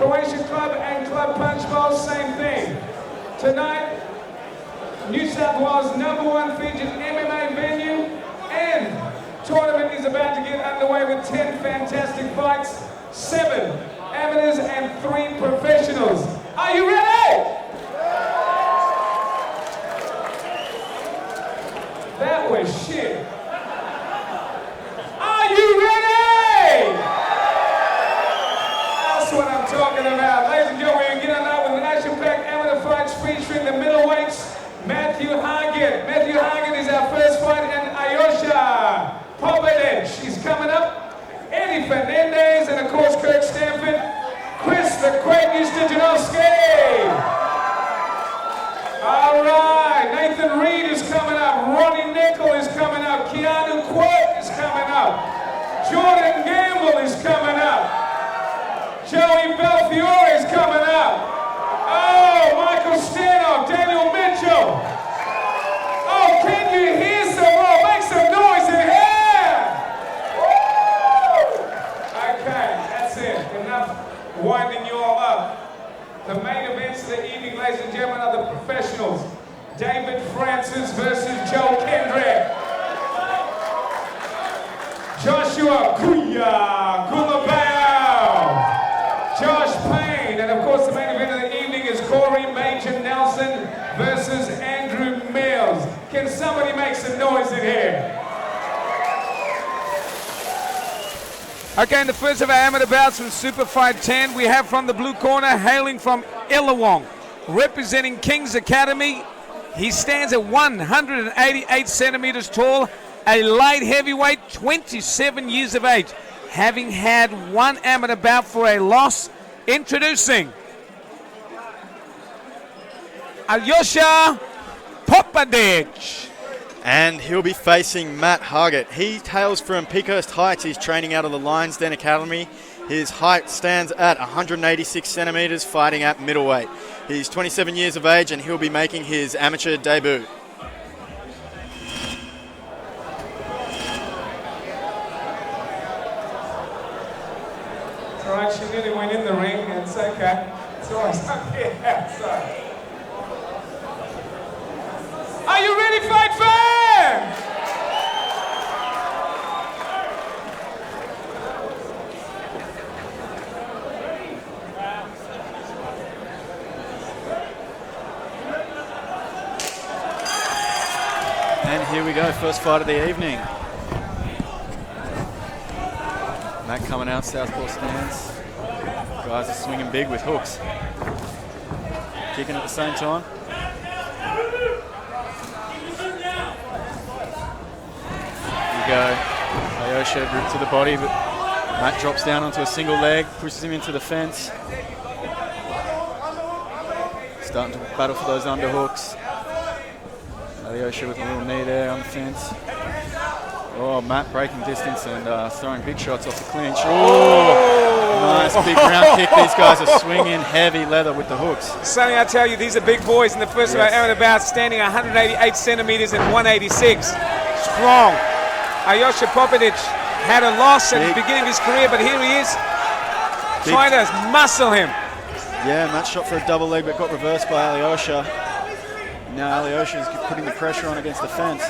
Croatia Club and Club Punchbowl, same thing. Tonight, New South Wales #1 featured MMA venue, and tournament is about to get underway with 10 fantastic fights, 7 amateurs and 3 professionals. Are you ready? That was shit. Are you ready? That's what I'm talking about. Ladies and gentlemen, we're getting out with an action-packed amateur fights featuring the middleweights. Matthew Hargett. Matthew Hargett is our first fight, and Ayosha Popovich. She's coming up. Eddie Fernandez, and of course Kirk Stanford. Chris the Quake Stajanowski. All right, Nathan Reed is coming up. Ronnie Nickel is coming up. Keanu Quirk is coming up. Jordan Gamble is coming up. Joey Belfiore is coming up. Oh, Michael Stanoff, Daniel Mitchell. Oh, can you hear some more? Make some noise in here. Woo! Okay, that's it. Enough winding you all up. The main events of the evening, ladies and gentlemen, are the professionals. David Francis versus Joe Kendrick. Joshua Culibao. Josh Payne. And of course, the main event of the evening is Corey Major Nelson versus Andrew Mills. Can somebody make some noise in here? Okay, in the first of our amateur bouts from SuperFight 10, we have from the blue corner, hailing from Illawong, representing King's Academy. He stands at 188 centimeters tall, a light heavyweight, 27 years of age, having had one amateur bout for a loss. Introducing Alyosha Popovich. And he'll be facing Matt Hargett. He hails from Peakhurst Heights. He's training out of the Lions Den Academy. His height stands at 186 centimeters, fighting at middleweight. He's 27 years of age, and he'll be making his amateur debut. It's all right, she nearly went in the ring. It's okay. It's always up here outside. Are you ready, fight fans? And here we go, first fight of the evening. Matt coming out, southpaw stance. Guys are swinging big with hooks. Kicking at the same time. Go. Ayosha ripped to the body, but Matt drops down onto a single leg, pushes him into the fence. Starting to battle for those underhooks. Ayosha with a little knee there on the fence. Oh, Matt breaking distance and throwing big shots off the clinch. Oh, nice big round kick. These guys are swinging heavy leather with the hooks. Sonny, I tell you, these are big boys in the first of our amateur bouts, standing 188 centimeters and 186. Strong. Ayosha Popovich had a loss at the beginning of his career, but here he is trying to muscle him. Yeah, Matt shot for a double leg, but got reversed by Alyosha. Now Alyosha is putting the pressure on against the fence.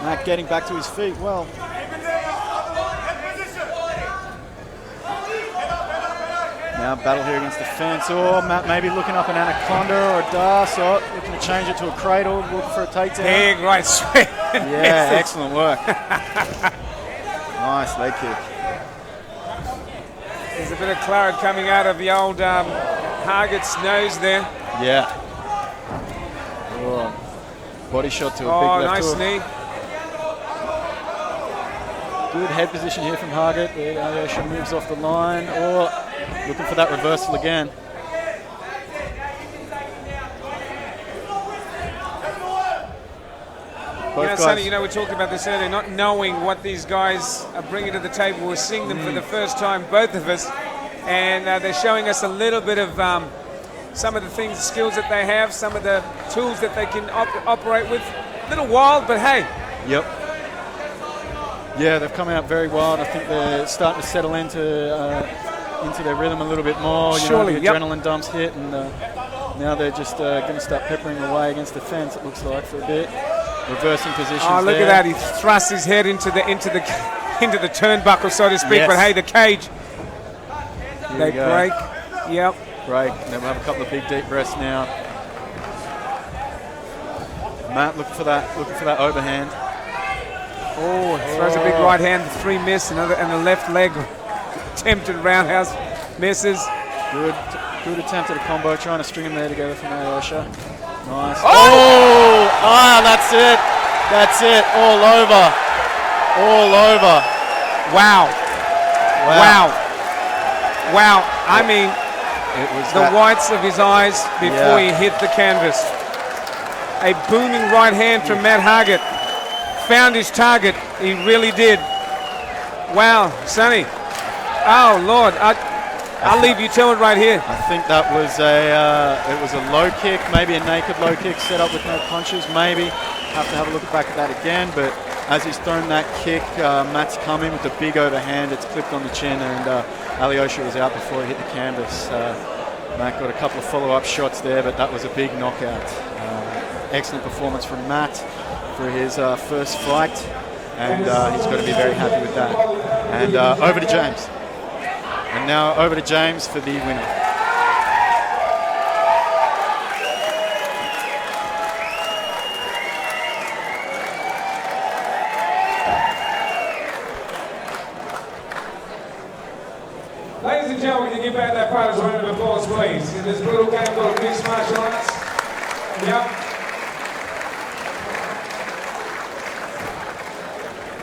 Matt getting back to his feet well. Now battle here against the fence. Oh, Matt maybe looking up an anaconda or a das. Oh, looking to change it to a cradle, looking for a takedown. Big right swing. Yeah, excellent work. Nice leg kick. There's a bit of claret coming out of the old Hargett's nose there. Yeah. Oh, body shot to a big left nice hook. knee. Good head position here from Hargett. Ayosha moves off the line. Oh, looking for that reversal again. Sonny, we talked about this earlier, not knowing what these guys are bringing to the table. We're seeing them for the first time, both of us, and they're showing us a little bit of some of the things, skills that they have, some of the tools that they can operate with. A little wild, but hey. Yep. Yeah, they've come out very wild. I think they're starting to settle into into their rhythm a little bit more. Surely, the adrenaline dumps hit, and now they're just going to start peppering away against the fence, it looks like, for a bit. Reversing positions. Oh, look at that. He thrusts his head into the turnbuckle, so to speak. Yes. But hey, the cage. Here They break. Yep. Break. And then we'll have a couple of big deep breaths now. Matt looking for that overhand. Oh, throws a big right hand, 3 miss, and a left leg attempted roundhouse, misses. Good attempt at a combo, trying to string them there together from Alyosha. Nice. Oh! That's it. That's it. All over. Wow. I mean, it was the whites of his eyes before he hit the canvas. A booming right hand from Matt Hargett. Found his target. He really did. Wow, Sonny. Oh, Lord. I'll leave you to it right here. I think that was a low kick, maybe a naked low kick set up with no punches, maybe. Have to have a look back at that again, but as he's thrown that kick, Matt's come in with a big overhand. It's clipped on the chin, and Alyosha was out before he hit the canvas. Matt got a couple of follow-up shots there, but that was a big knockout. Excellent performance from Matt for his first fight, and he's got to be very happy with that. And over to James. And now over to James for the winner. Ladies and gentlemen, can you give back that prize round of applause, please? In this brutal game called mixed martial arts. Yep.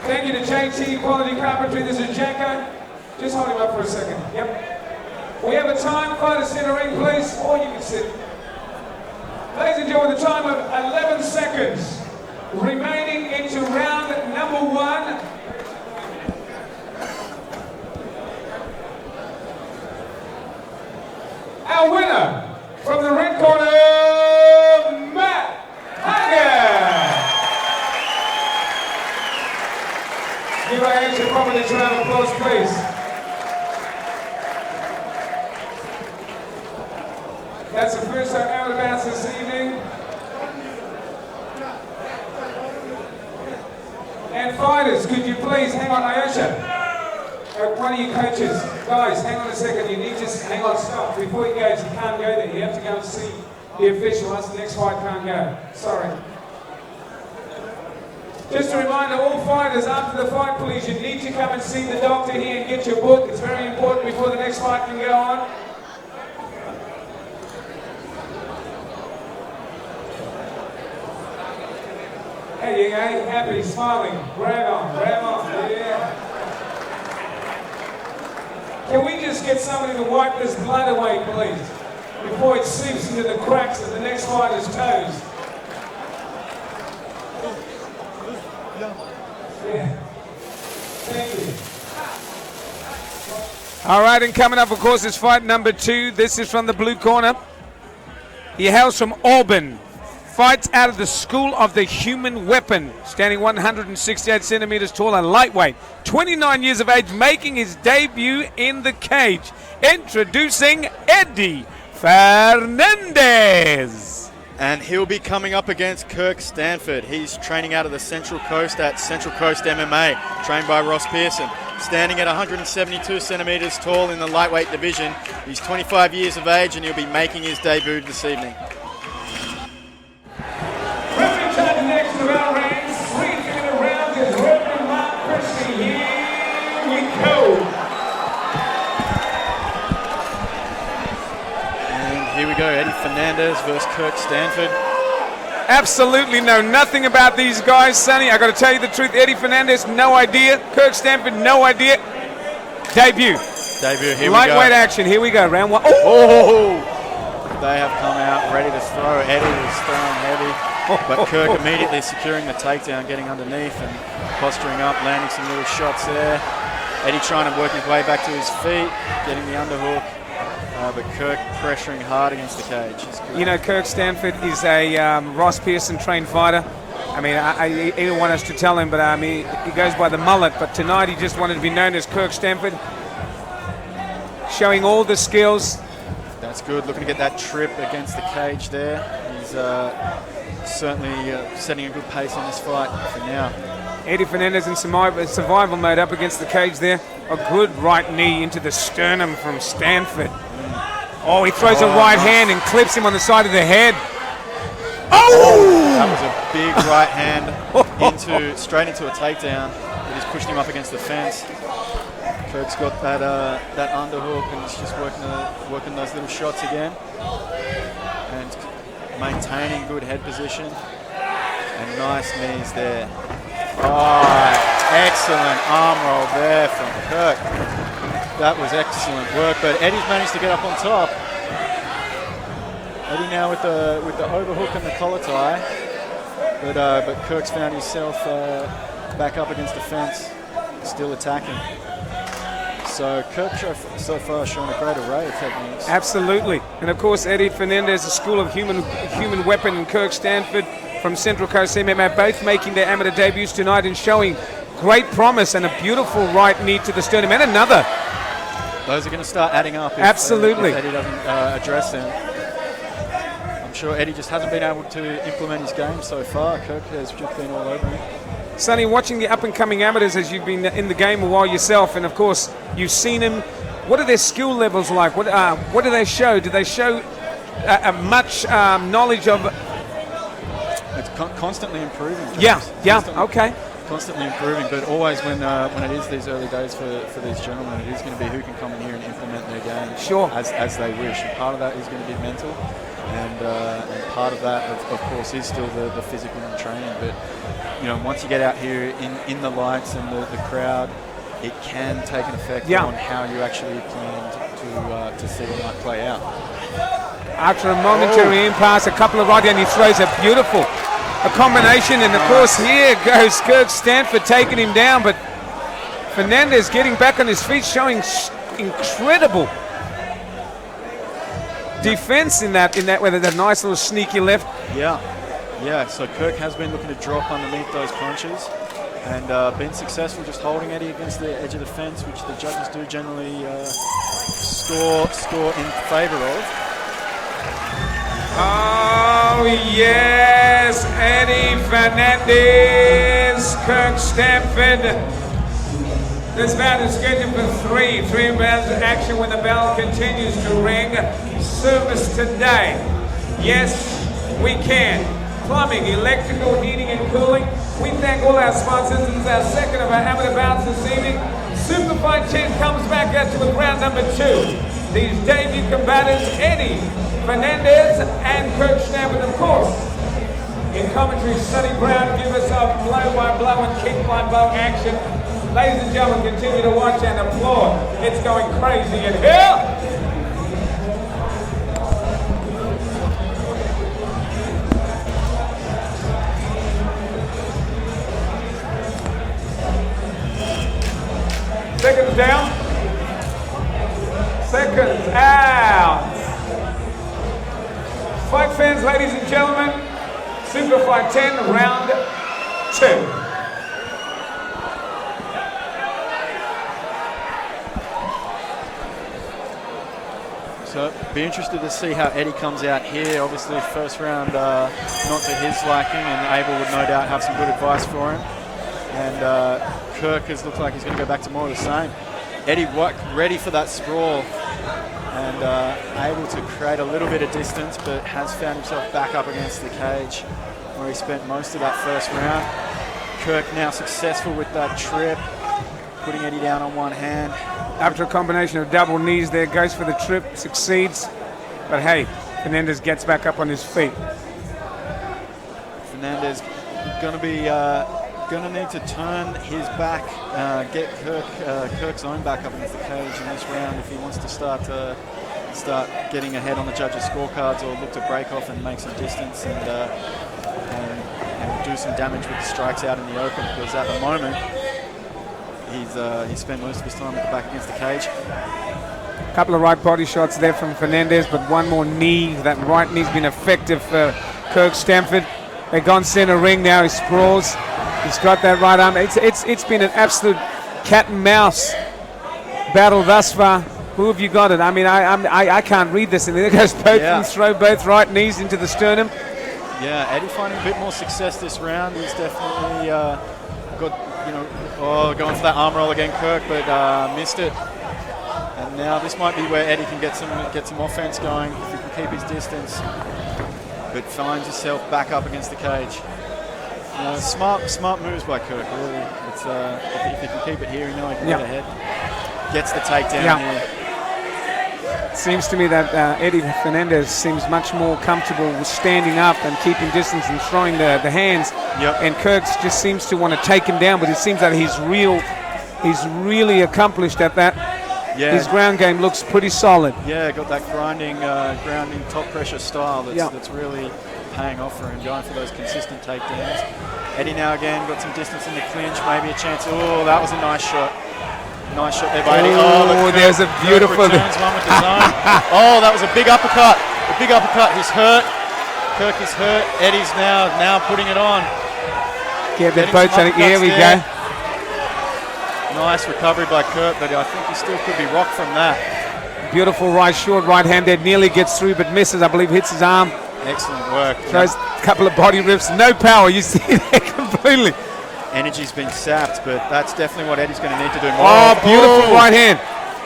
Thank you to JT Quality Carpentry. This is Jacko. Just hold him up for a second. Yep. We have a time. Fighters in the ring, please. Or you can sit. Ladies and gentlemen, the time of 11 seconds remaining into round number 1. Our winner from the red corner, Matt Hargett. Give our extra prominence round of applause, please. That's the first time out of bounds this evening. And fighters, could you please hang on, Alyosha? One of you coaches, guys, hang on a second. You need to hang on, stop. Before he goes, you can't go there. You have to go and see the official. Once the next fight can't go. Sorry. Just a reminder, all fighters, after the fight, please, you need to come and see the doctor here and get your book. It's very important before the next fight can go on. There you go, happy, smiling, grab on, yeah. Can we just get somebody to wipe this blood away, please, before it seeps into the cracks of the next fighter's toes? Yeah. Thank you. All right, and coming up, of course, is fight number 2. This is from the blue corner. He hails from Auburn. Fights out of the School of the Human Weapon. Standing 168 centimeters tall and lightweight. 29 years of age, making his debut in the cage. Introducing Eddie Fernandez. And he'll be coming up against Kirk Stanford. He's training out of the Central Coast at Central Coast MMA, trained by Ross Pearson. Standing at 172 centimeters tall in the lightweight division. He's 25 years of age, and he'll be making his debut this evening. Referee charge next to our ranks. 3 in the round is Reverend Mark Christie. Here we go. And here we go, Eddie Fernandez versus Kirk Stanford. Absolutely know nothing about these guys, Sonny. I got to tell you the truth. Eddie Fernandez, no idea. Kirk Stanford, no idea. Debut. Here we go. Lightweight action. Here we go. Round 1. Oh! They have come out ready to throw. Eddie was throwing heavy. But Kirk immediately securing the takedown, getting underneath and posturing up, landing some little shots there. Eddie trying to work his way back to his feet, getting the underhook. But Kirk pressuring hard against the cage. You know, Kirk Stanford is a Ross Pearson trained fighter. I mean, I didn't want us to tell him, but I mean, he goes by the mullet. But tonight he just wanted to be known as Kirk Stanford. showing all the skills. That's good. Looking to get that trip against the cage there. He's certainly setting a good pace on this fight for now. Eddie Fernandez in survival mode up against the cage there. A good right knee into the sternum from Stanford. Oh, he throws a right hand and clips him on the side of the head. Oh! That was a big right hand straight into a takedown. It just pushed him up against the fence. Kirk's got that underhook and he's just working those little shots again. And maintaining good head position. And nice knees there. Oh, excellent arm roll there from Kirk. That was excellent work, but Eddie's managed to get up on top. Eddie now with the overhook and the collar tie, but Kirk's found himself back up against the fence, still attacking. So Kirk so far showing a great array of techniques. Absolutely, and of course Eddie Fernandez, the school of human weapon, and Kirk Stanford from Central Coast MMA, both making their amateur debuts tonight and showing great promise and a beautiful right knee to the sternum and another. Those are going to start adding up if Eddie doesn't address them. I'm sure Eddie just hasn't been able to implement his game so far. Kirk has just been all over him. Sonny, watching the up-and-coming amateurs as you've been in the game a while yourself, and of course you've seen them, what are their skill levels like? What do they show? Do they show much knowledge of... It's constantly improving. James. Okay. Constantly improving, but always when it is these early days for these gentlemen, it is going to be who can come in here and implement their game as they wish. And part of that is going to be mental, and part of that, of course, is still the physical and training. But once you get out here in the lights and the crowd, it can take an effect on how you actually plan to see the night play out. After a momentary impasse, a couple of right hand, he throws a beautiful combination, and of course here goes Kirk Stanford taking him down, but Fernandez getting back on his feet, showing incredible defense in that with a nice little sneaky left. Yeah. So Kirk has been looking to drop underneath those punches and been successful just holding Eddie against the edge of the fence, which the judges do generally score in favor of. Oh yes, Eddie Fernandez, Kirk Stanford. This bout is scheduled for three rounds of action when the bell continues to ring. Service today. Yes, we can. Plumbing, electrical, heating and cooling. We thank all our sponsors. This is our second of our amateur bouts this evening. SuperFight Champ comes back at you with round number 2. These debut combatants, Eddie Fernandez and Kirk Stanford, of course. In commentary, Sonny Brown give us a blow-by-blow and kick-by-blow action. Ladies and gentlemen, continue to watch and applaud. It's going crazy in here. Seconds down. Seconds out. Fight fans, ladies and gentlemen, SuperFight 10, round 2. So, be interested to see how Eddie comes out here. Obviously, first round not to his liking, and Abel would no doubt have some good advice for him. And Kirk has looked like he's going to go back to more of the same. Eddie ready for that sprawl, and able to create a little bit of distance, but has found himself back up against the cage where he spent most of that first round. Kirk now successful with that trip, putting Eddie down on one hand. After a combination of double knees there, goes for the trip, succeeds, but hey, Fernandez gets back up on his feet. Fernandez going to need to turn his back, get Kirk's own back up against the cage in this round if he wants to start getting ahead on the judges' scorecards, or look to break off and make some distance and do some damage with the strikes out in the open, because at the moment he's spent most of his time with the back against the cage. A couple of right body shots there from Fernandez, but one more knee. That right knee's been effective for Kirk Stanford. They've gone center ring now. He sprawls. He's got that right arm. It's been an absolute cat and mouse battle thus far. Who have you got it? I mean, I can't read this. And there goes both of them, throw both right knees into the sternum. Yeah, Eddie finding a bit more success this round. He's definitely got, going for that arm roll again, Kirk, but missed it. And now this might be where Eddie can get some offense going if he can keep his distance, but finds himself back up against the cage. Smart moves by Kirk, really. It's if he can keep it here, he can get ahead. Gets the takedown here. Seems to me that Eddie Fernandez seems much more comfortable with standing up and keeping distance and throwing the hands. And Kirk just seems to want to take him down, but it seems that he's really accomplished at that. Yeah. His ground game looks pretty solid. Yeah, got that grounding top pressure style that's really paying off for him, going for those consistent takedowns. Eddie now again got some distance in the clinch, maybe a chance. Oh, that was a nice shot. Nice shot there by Eddie. Oh, there's a beautiful... One with the zone. Oh, that was a big uppercut. A big uppercut. He's hurt. Kirk is hurt. Eddie's now putting it on. Yeah, they're both on it. Here we go. Nice recovery by Kirk, but I think he still could be rocked from that. Beautiful short right hand there. Nearly gets through, but misses. I believe hits his arm. Excellent work. Throws a couple of body rips. No power. You see that completely. Energy's been sapped, but that's definitely what Eddie's going to need to do more. Oh, beautiful right hand.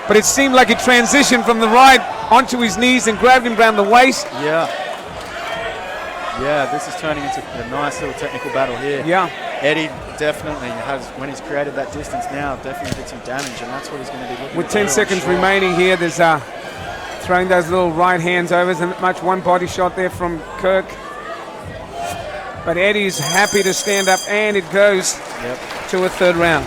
But it seemed like it transitioned from the right onto his knees and grabbed him around the waist. Yeah, this is turning into a nice little technical battle here. Yeah. Eddie definitely has, when he's created that distance now, definitely did some damage, and that's what he's going to be looking for. With 10 seconds remaining here, there's throwing those little right hands over. Isn't much one body shot there from Kirk. But Eddie's happy to stand up, and it goes to a third round.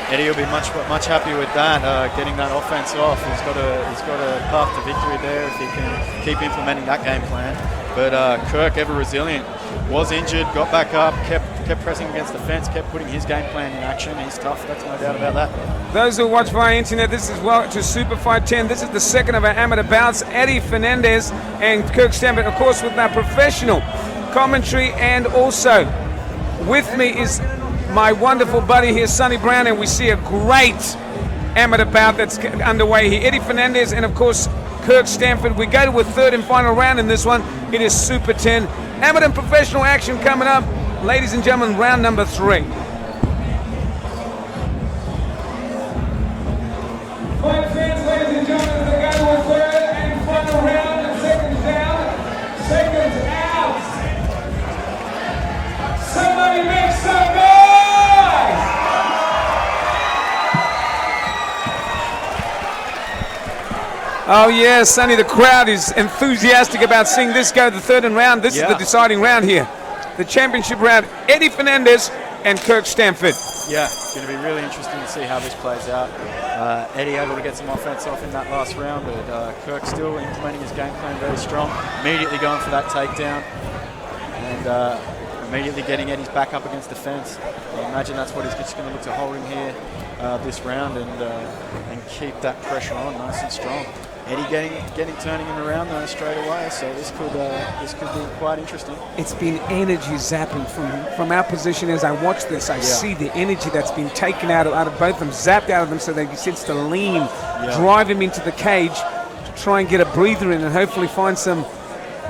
Eddie will be much happier with that, getting that offense off. He's got a path to victory there if he can keep implementing that game plan. But Kirk, ever resilient, was injured, got back up, kept pressing against the fence, kept putting his game plan in action. He's tough, that's no doubt about that. Those who watch via internet, this is to SuperFight 10. This is the second of our amateur bouts. Eddie Fernandez and Kirk Stanford, of course, with our professional commentary, and also with me is my wonderful buddy here, Sonny Brown, and we see a great amateur bout that's underway here. Eddie Fernandez and, of course, Kirk Stanford. We go to a third and final round in this one. It is Super 10. Amateur and professional action coming up. Ladies and gentlemen, round number 3. Fight fans, ladies and gentlemen, we go to a third and final round, and seconds down, seconds out. Somebody make some noise! Oh yeah, Sonny, the crowd is enthusiastic about seeing this go to the third round. This is the deciding round here. The championship round, Eddie Fernandez and Kirk Stanford. Yeah, it's going to be really interesting to see how this plays out. Eddie able to get some offense off in that last round, but Kirk still implementing his game plan very strong. Immediately going for that takedown and immediately getting Eddie's back up against the fence. I imagine that's what he's just going to look to hold him here this round and keep that pressure on nice and strong. Eddie turning him around though straight away, so this could be quite interesting. It's been energy zapping from our position as I watch this. I see the energy that's been taken out of both of them, zapped out of them, so that he sits to lean, drive him into the cage to try and get a breather in and hopefully find some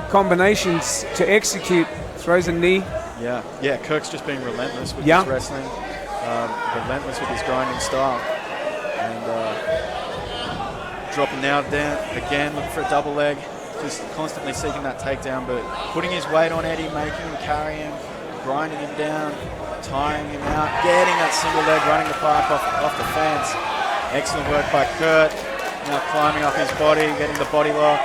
combinations to execute. Throws a knee. Yeah. Kirk's just being relentless with his wrestling, relentless with his grinding style, and. Dropping now down again, looking for a double leg, just constantly seeking that takedown, but putting his weight on Eddie, making him carry him, grinding him down, tiring him out, getting that single leg, running the pipe off the fence. Excellent work by Kurt. Now climbing up his body, getting the body lock,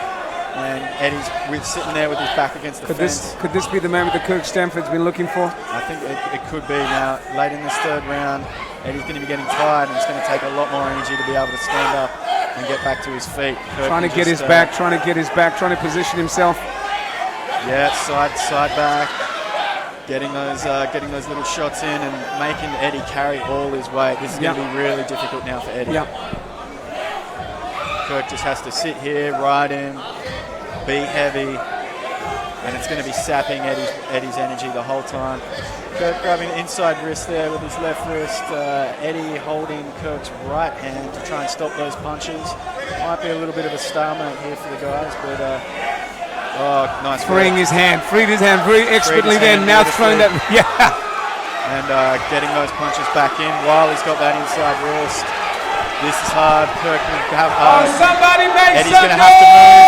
and Eddie's sitting there with his back against the fence. Could this be the moment that Kirk Stanford's been looking for? I think it could be now. Late in this third round, Eddie's going to be getting tired, and it's going to take a lot more energy to be able to stand up and get back to his feet. Trying to get his back, trying to position himself. Yeah, side back, getting those little shots in and making Eddie carry all his weight. This is going to be really difficult now for Eddie. Kirk just has to sit here, ride him, be heavy, and it's going to be sapping Eddie's energy the whole time. Kirk grabbing the inside wrist there with his left wrist. Eddie holding Kirk's right hand to try and stop those punches. Might be a little bit of a stalemate here for the guys, but oh, nice. Freeing his hand, freed his hand very expertly there. Now throwing that, yeah. And getting those punches back in while he's got that inside wrist. This is hard. Kirk will have. Somebody make Eddie's some going to have to move.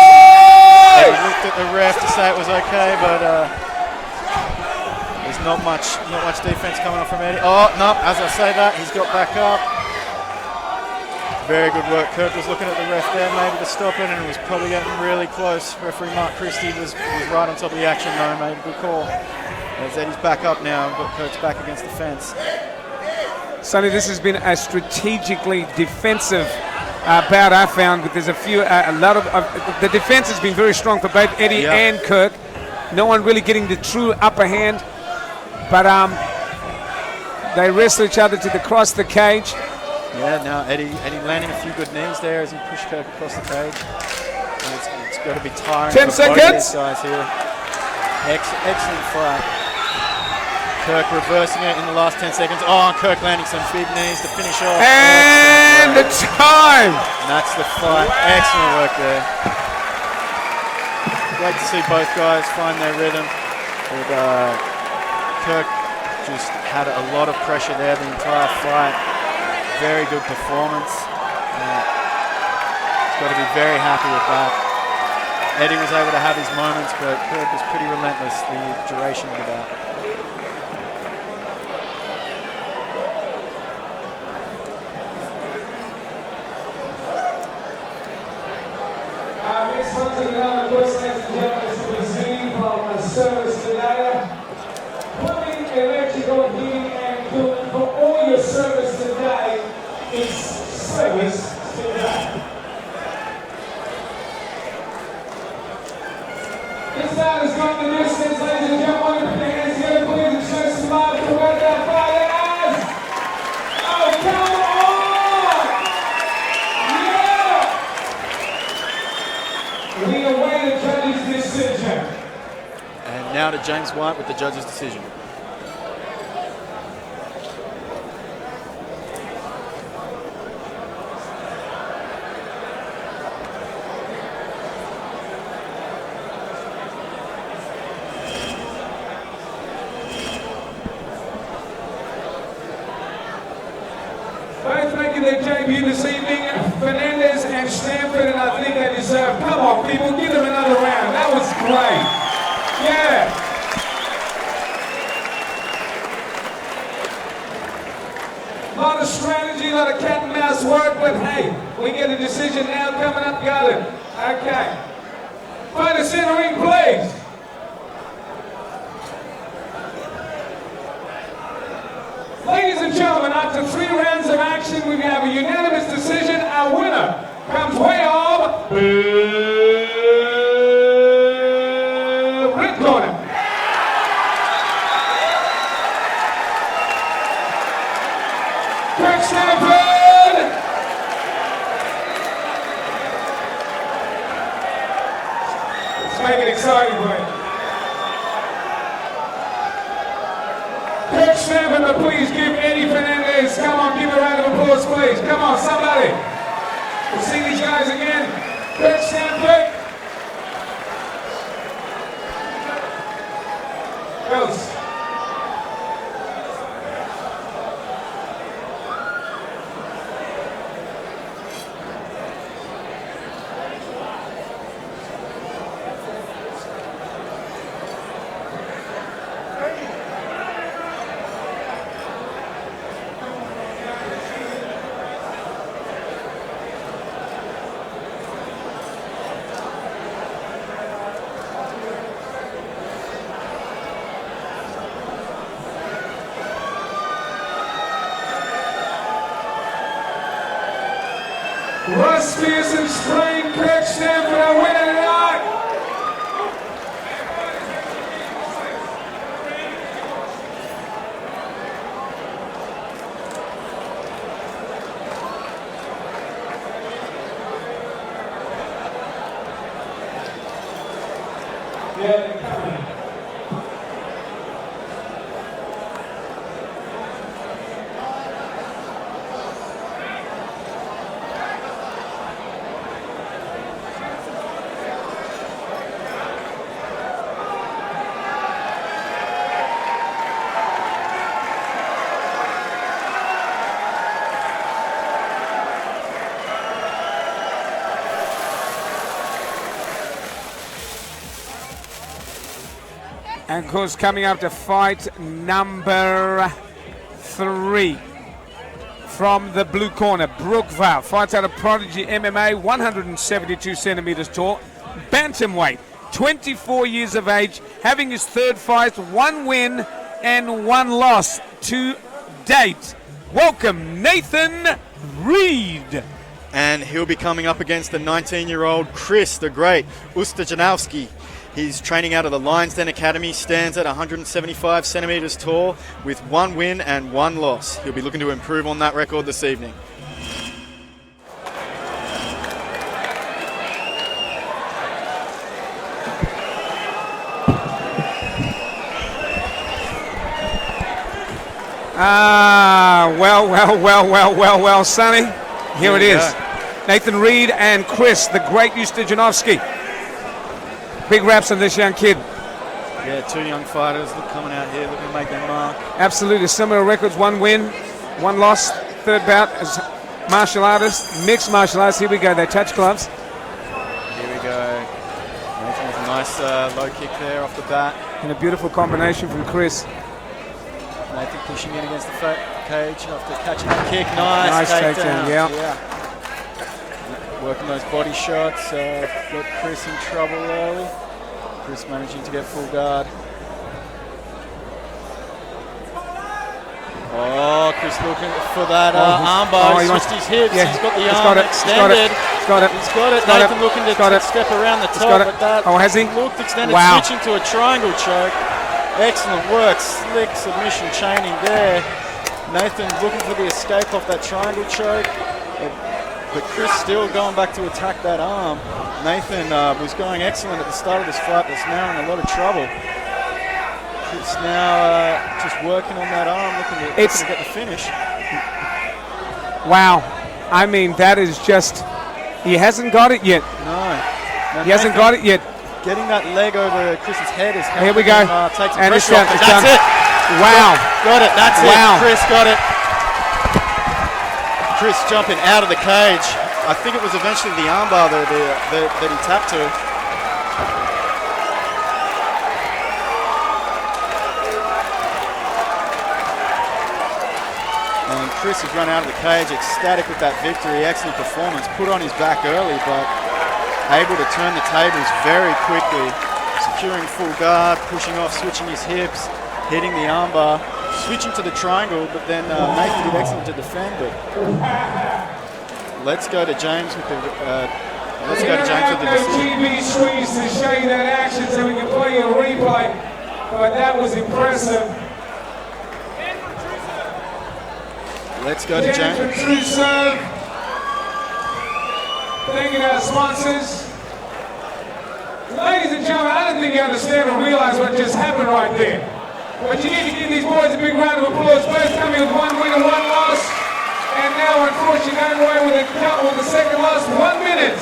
Eddie looked at the ref to say it was okay, but there's not much defense coming off from Eddie. Oh no! As I say that, he's got back up. Very good work. Kirk was looking at the ref there, maybe to stop it, and it was probably getting really close. Referee Mark Christie was right on top of the action, though. Made a good call. As Eddie's back up now, but Kirk's back against the fence. Sonny, this has been a strategically defensive bout, I found, but there's a lot of the defense has been very strong for both Eddie and Kirk. No one really getting the true upper hand, but they wrestle each other to cross the cage. Yeah, now Eddie landing a few good knees there as he pushed Kirk across the cage. And it's got to be tiring 10 for both of these seconds. guys here. Excellent fight. Kirk reversing it in the last 10 seconds. Oh, Kirk landing some big knees to finish off. And the time. And that's the fight. Excellent work there. Great to see both guys find their rhythm. But Kirk just had a lot of pressure there the entire fight. Very good performance. He's got to be very happy with that. Eddie was able to have his moments, but Kirk was pretty relentless the duration of the bout. Next one to the other course, ladies and gentlemen, is from Sydney from Service today. Plumbing, electrical, heating, and cooling for all your service today is Service today. This side has gone the distance, ladies and gentlemen. Put your hands together, please, and show some love for what that fighter is. Oh, come on! Yeah! We await the judge's decision. And now to James White with the judge's decision. Both making their debut this evening, Fernandez and Stanford, and I think they deserve. Come on, people, give them another round. That was great. Yeah. A lot of strategy, a lot of cat and mouse work, but hey, we get a decision now coming up. Got it. Okay. Fight us in the ring, please. Ladies and gentlemen, after 3 rounds of action, we have a unanimous decision. Our winner comes way off red corner. Kirk Stanford. Let's make it exciting for you. Kirk Stanford, but please give Eddie Fernandez, come on, give a round of applause, please. Come on, somebody. We'll see these guys again. Kirk Stanford. Goes. Russ Pearson sprained, Kirk Stanford are winning tonight. Yeah, they're coming. And of course, coming up to fight number 3 from the blue corner, Brookvale, fights out of Prodigy MMA, 172 centimeters tall, bantamweight, 24 years of age, having his 3rd fight, 1 win and 1 loss to date. Welcome, Nathan Reed. And he'll be coming up against the 19-year-old Chris the Great Ustajanowski. He's training out of the Lions Den Academy, stands at 175 centimeters tall with 1 win and 1 loss. He'll be looking to improve on that record this evening. Well, Sonny. Here it is. Nathan Reed and Chris the Great Ustajanowski. Big raps on this young kid. Yeah, 2 young fighters coming out here looking to make their mark. Absolutely similar records, 1 win, 1 loss. 3rd bout as martial artists, mixed martial arts. Here we go, they touch gloves. Here we go. Nathan with a nice low kick there off the bat. And a beautiful combination from Chris. Nathan pushing in against the cage after catching that kick. Nice takedown, yeah. Working those body shots, got Chris in trouble early. Chris managing to get full guard. Oh, Chris looking for that armbar. He's switched his hips. Yeah, he's got the arm extended. He's got it. Nathan looking to step around the top, but that has he? looked extended. Wow. Switching to a triangle choke. Excellent work. Slick submission chaining there. Nathan looking for the escape off that triangle choke. But Chris still going back to attack that arm. Nathan was going excellent at the start of this fight, but is now in a lot of trouble. Chris now just working on that arm, looking to get the finish. Wow. I mean, that is just, he hasn't got it yet. No, he hasn't got it yet. Getting that leg over Chris's head is helping. Here we go. Take some and it's pressure done. off. It's done. It. Wow. Got it. That's it. Chris got it. Chris jumping out of the cage. I think it was eventually the armbar that he tapped to. And Chris has run out of the cage, ecstatic with that victory. Excellent performance. Put on his back early, but able to turn the tables very quickly. Securing full guard, pushing off, switching his hips, hitting the armbar. Switching to the triangle, but then Nathan did excellent to defend it. Let's go to James with the. Let's go to James with the decision. TV screens to show you that action, so we can play a replay. But that was impressive. Let's go to James. Thank you to our sponsors. Ladies and gentlemen, I don't think you understand or realize what just happened right there. But you need to give these boys a big round of applause. First coming with 1 win and 1 loss. And now, unfortunately, going away with the second loss. 1 minute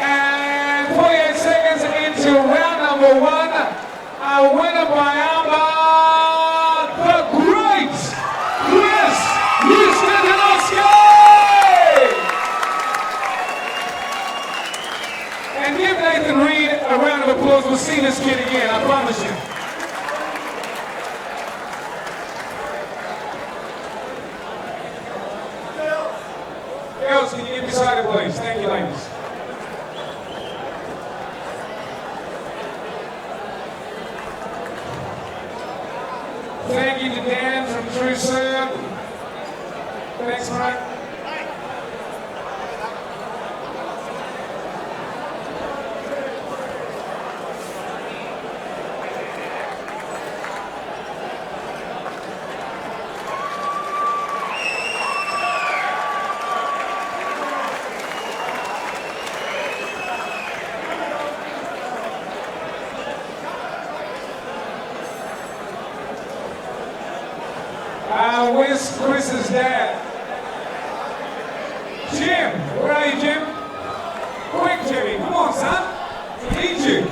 and 48 seconds into round number 1. A winner by armbar, the great Chris Ustajanowski! And give Nathan Reed a round of applause. We'll see this kid again, I promise you. Girls, can you get beside it, please? Thank you, ladies. Thank you to Dan from True Serve. Thanks, Mike. where's Chris's dad? Jim, where are you, Jim? Quick, Jimmy, come on, son. We need you.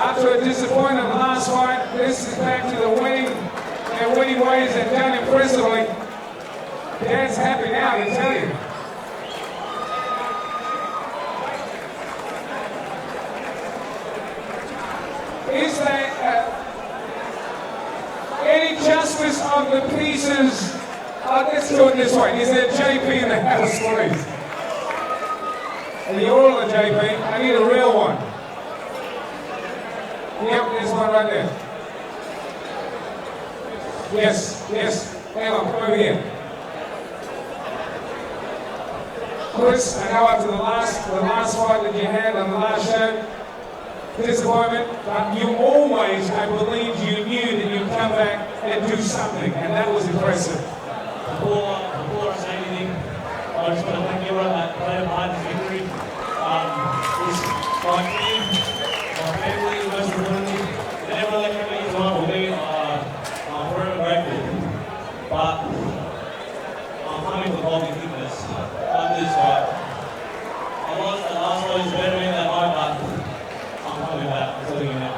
After a disappointing last fight, this is back to the winning ways and done impressively. Dad's happy now, I tell you. Is there any justice of the pieces? Let's do it this way. Is there JP in the house, please? Are you all a JP? I need a real one. Yep, there's one right there. Yes, yes. Hang on, come over here. Chris, I know after the last fight that you had on the last show, disappointment, but you always, I believe, you knew that you'd come back and do something, and that was impressive. Before I say anything, I just want to thank everyone that played a part in the victory. This fight team, my family, most importantly, and everyone that came into tonight with me, I'm forever grateful. But I'm coming with holding thickness on this fight. I lost that last fight, it's better than that night, but I'm coming back. I'm telling you now.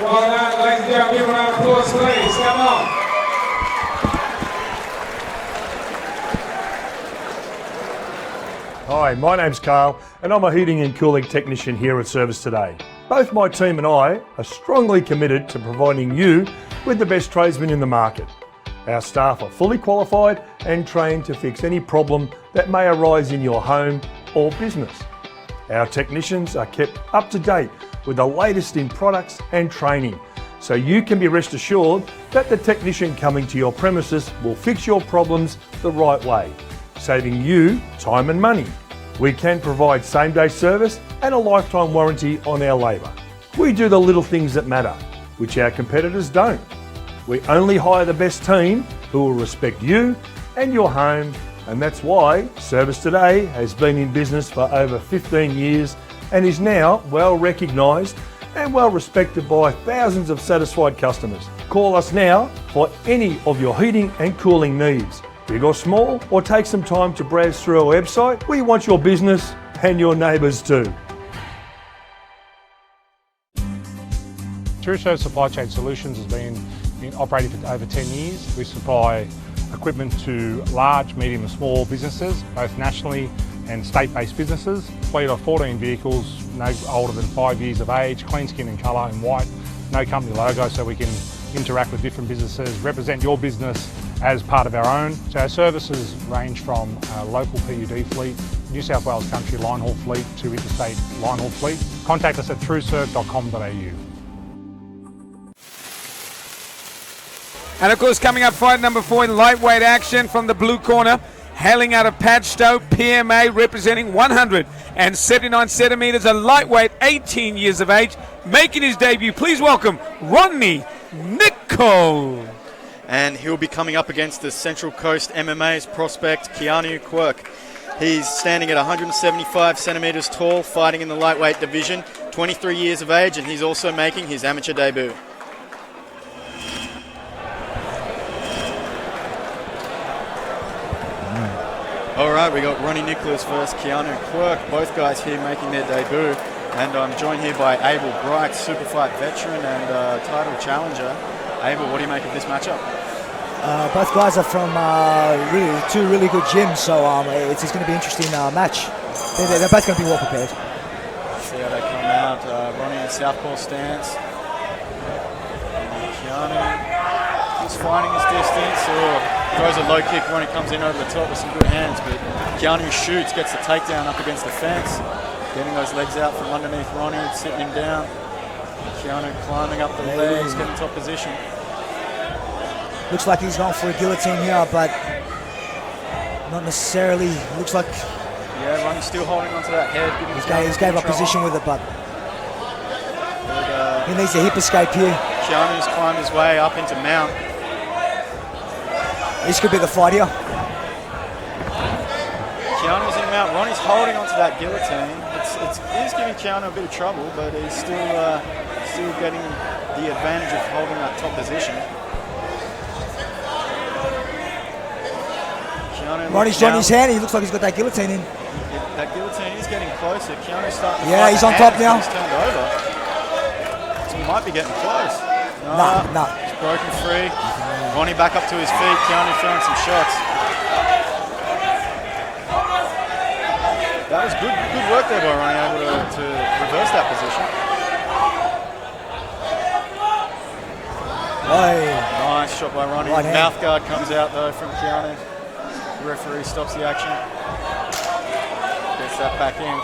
Well done, ladies and gentlemen. Give a round of applause, please. Come on. Hi, my name's Carl and I'm a heating and cooling technician here at Service Today. Both my team and I are strongly committed to providing you with the best tradesmen in the market. Our staff are fully qualified and trained to fix any problem that may arise in your home or business. Our technicians are kept up to date with the latest in products and training, so you can be rest assured that the technician coming to your premises will fix your problems the right way, saving you time and money. We can provide same-day service and a lifetime warranty on our labour. We do the little things that matter, which our competitors don't. We only hire the best team who will respect you and your home, and that's why Service Today has been in business for over 15 years and is now well recognised and well respected by thousands of satisfied customers. Call us now for any of your heating and cooling needs. Big or small, or take some time to browse through our website. We want your business and your neighbours too. Trueshow Supply Chain Solutions has been operating for over 10 years. We supply equipment to large, medium and small businesses, both nationally and state-based businesses. Fleet of 14 vehicles, no older than 5 years of age, clean skin in colour and white, no company logo, so we can interact with different businesses, represent your business as part of our own. So our services range from local PUD fleet, New South Wales country line haul fleet to interstate line haul fleet. Contact us at trueserve.com.au. And of course, coming up, fight number 4 in lightweight action from the blue corner, hailing out of Padstow, PMA, representing 179 centimetres, a lightweight, 18 years of age, making his debut. Please welcome Ronnie Nicol. And he'll be coming up against the Central Coast MMA's prospect, Keanu Quirk. He's standing at 175 centimetres tall, fighting in the lightweight division, 23 years of age, and he's also making his amateur debut. All right, we got Ronnie Nicholas versus Keanu Quirk, both guys here making their debut. And I'm joined here by Abel Bright, SuperFight veteran and title challenger. Abel, what do you make of this matchup? Both guys are from two really good gyms, so it's going to be an interesting match. They're both going to be well prepared. See how they come out. Ronnie in southpaw stance. Keanu just finding his distance. Throws a low kick. Ronnie comes in over the top with some good hands, but Keanu shoots, gets the takedown up against the fence. Getting those legs out from underneath Ronnie, sitting him down. Keanu climbing up the legs, getting top position. Looks like he's going for a guillotine here, but not necessarily. Looks like... Yeah, Ronnie's still holding onto that head. He's gave up position with it, but... he needs a hip escape here. Keanu's climbed his way up into mount. This could be the fight here. Keanu's in mount. Ronnie's holding onto that guillotine. It's giving Keanu a bit of trouble, but he's still getting the advantage of holding that top position. Ronnie's joined his hand. He looks like he's got that guillotine in. That guillotine is getting closer. Keanu's starting to Yeah, he's on top now. He's turned over. So he might be getting close. Nah. He's broken free. Ronnie back up to his feet. Keanu throwing some shots. That was good work there by Ronnie, able to reverse that position. Nice shot by Ronnie. Right hand. Mouth guard comes out though from Keanu. The referee stops the action. Gets that back in.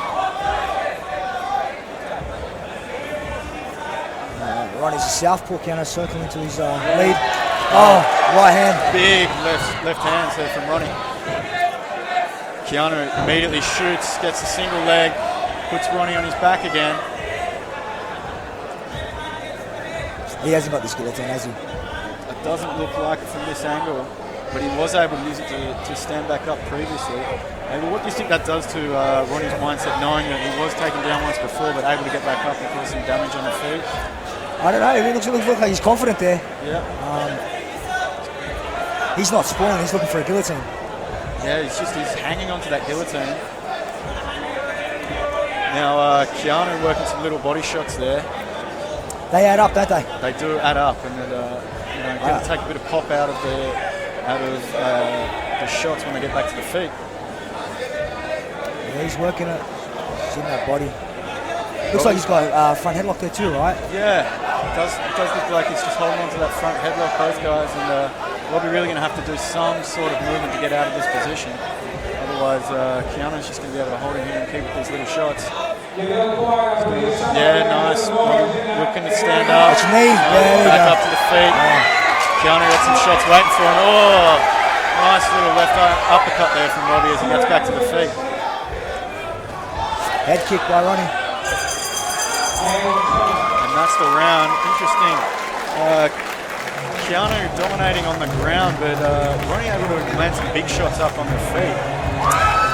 Ronnie's a southpaw, Keanu circling into his lead. Oh, right hand. Big left hands there from Ronnie. Keanu immediately shoots, gets a single leg, puts Ronnie on his back again. He hasn't got this guillotine, has he? It doesn't look like it from this angle, but he was able to use it to stand back up previously. Maybe what do you think that does to Ronnie's mindset, knowing that he was taken down once before, but able to get back up and cause some damage on the feet? I don't know. It looks like he's confident there. Yeah. He's not spoiling. He's looking for a guillotine. Yeah, he's hanging onto that guillotine. Now Keanu working some little body shots there. They add up, don't they? They do add up, and it, going to take a bit of pop out of the shots when they get back to the feet. Yeah, he's working it. He's in that body. Looks like he's got a front headlock there too, right? Yeah, it does look like he's just holding on to that front headlock, both guys, and Robbie really going to have to do some sort of movement to get out of this position. Otherwise, Keanu's just going to be able to hold him here and keep with these little shots. Yeah, nice. Looking to stand up. That's knee. Back up to the feet. Keanu got some shots waiting for him. Oh, nice little left uppercut there from Robbie as he gets back to the feet. Head kick by Ronnie. And that's the round. Interesting. Keanu dominating on the ground, but Ronnie able to land some big shots up on the feet.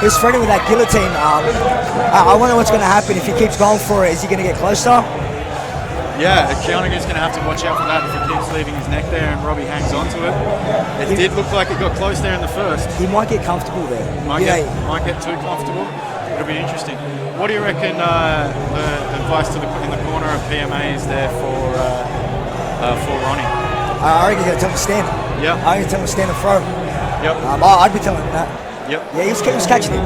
He's threatening with that guillotine. I wonder what's going to happen if he keeps going for it. Is he going to get closer? Yeah, Keanu is going to have to watch out for that if he keeps leaving his neck there and Robbie hangs on to it. It did look like it got close there in the first. He might get comfortable there. Might get too comfortable. It'll be interesting. What do you reckon the advice in the corner of PMA is there for Ronnie? I reckon he's going to tell him to stand. Yep. I reckon he's going to tell him to stand and throw. Yep. I'd be telling him that. Yep. Yeah, he was catching him.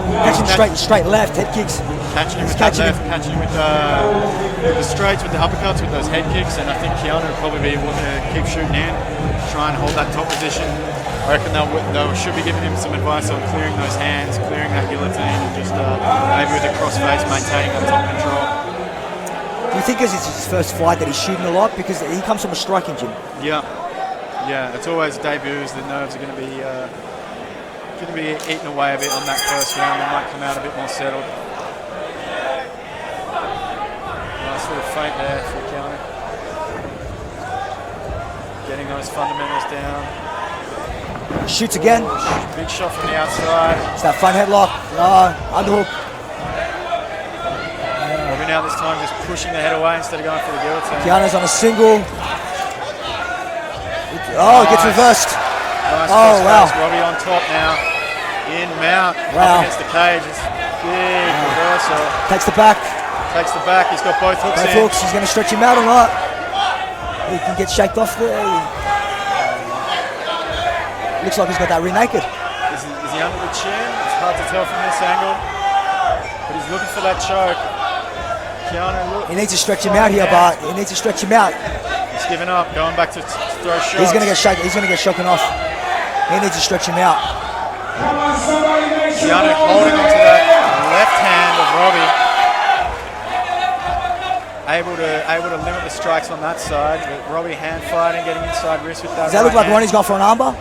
Straight left, head kicks. Catching him with that left, catching him with the straights, with the uppercuts, with those head kicks, and I think Keanu will probably be wanting to keep shooting in, try and hold that top position. I reckon they should be giving him some advice on clearing those hands, clearing that guillotine, and just maybe with the crossface maintaining that top control. Do you think it's his first fight that he's shooting a lot? Because he comes from a striking gym. Yeah. Yeah, it's always debuts. The nerves are going to be eaten away a bit on that first round. They might come out a bit more settled. Nice little feint there for Keanu. Getting those fundamentals down. Shoots again. Big shot from the outside. It's that front headlock. Underhook. Robbie now this time just pushing the head away instead of going for the guillotine. Keanu's on a single. Oh, it gets reversed. Nice wow. Robbie on top now. In mount. Wow. Up against the cage. It's big reversal. Takes the back. Takes the back. He's got both hooks in. Both hooks. He's going to stretch him out or not. He can get shaked off there. Looks like he's got that rear naked. Is he under the chin? It's hard to tell from this angle. But he's looking for that choke. Keanu, look. He needs to stretch him out here, but he needs to stretch him out. He's giving up, going back to throw shots. He's going to get shaken. He's going to get shaken off. He needs to stretch him out. Keanu holding onto that left hand of Robbie. Able to limit the strikes on that side. But Robbie hand fighting, getting inside wrist with that. Does that look like Ronnie's gone for an armbar?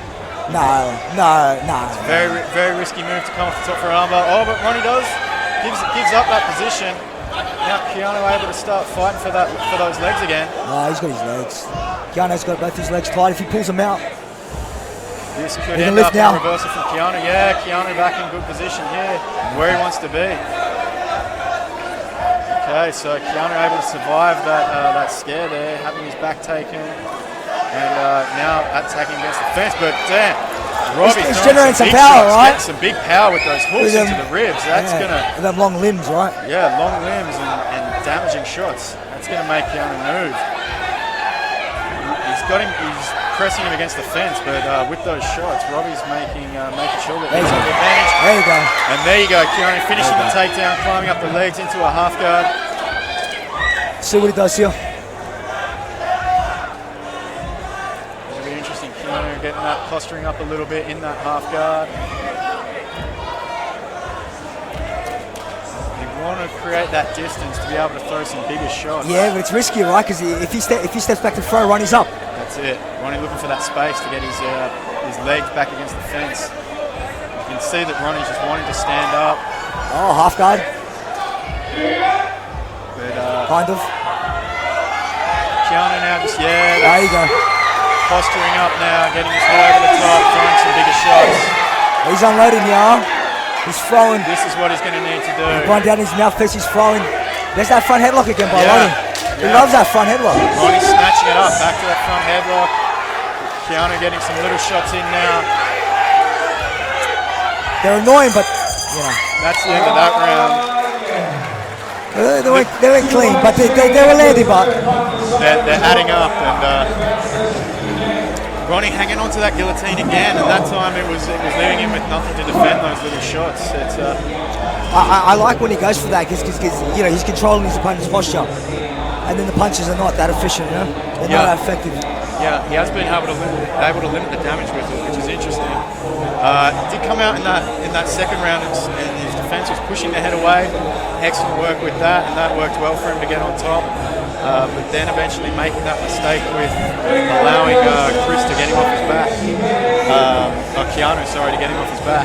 No. It's a very risky move to come off the top for an armbar. Oh, but Ronnie gives up that position. Now Keanu able to start fighting for those legs again. No, he's got his legs. Keanu's got both his legs tight. If he pulls them out, this could end up in a reversal from Keanu. Yeah, Keanu back in good position here, where he wants to be. Okay, so Keanu able to survive that scare there, having his back taken, and now attacking against the fence. But damn, Robbie He's generating some big power, shots, right? getting some big power with those hooks into the ribs. That's gonna, and them long limbs, right? yeah, long limbs and damaging shots. That's gonna make Keanu move. He's got him. He's pressing him against the fence, but with those shots, Robbie's making sure that he's on the advantage. There you go. And there you go, Keanu finishing the takedown, climbing up the legs into a half guard. See what he does here. It'll be interesting, Keanu getting that, clustering up a little bit in that half guard. You want to create that distance to be able to throw some bigger shots. Yeah, but it's risky, right? Because if he steps back to throw, Ronnie's up. That's it. Ronnie looking for that space to get his legs back against the fence. You can see that Ronnie's just wanting to stand up. Oh, half guard. But Kind of. Keanu now just, There you go. posturing up now, getting his head over the top, throwing some bigger shots. He's unloading here. He's throwing. This is what he's going to need to do. Going down his mouth piece, he's throwing. There's that front headlock again by Yeah. Ronnie. He loves that front headlock. Ronnie's snatching it up, back to that front headlock. Keanu getting some little shots in now. They're annoying, but, you know. That's the end of that round. They weren't clean, but they were landing, but. They're adding up, and Ronnie hanging on to that guillotine again, and that time it was leaving him with nothing to defend those little shots. It's I like when he goes for that because you know he's controlling his opponent's posture, and then the punches are not that efficient, you know, they're not that effective. Yeah, he has been able to limit the damage with it, which is interesting. Did come out in that second round, and his defense was pushing the head away. Excellent work with that, and that worked well for him to get on top. But then eventually making that mistake with allowing Chris to get him off his back. Keanu, sorry, to get him off his back.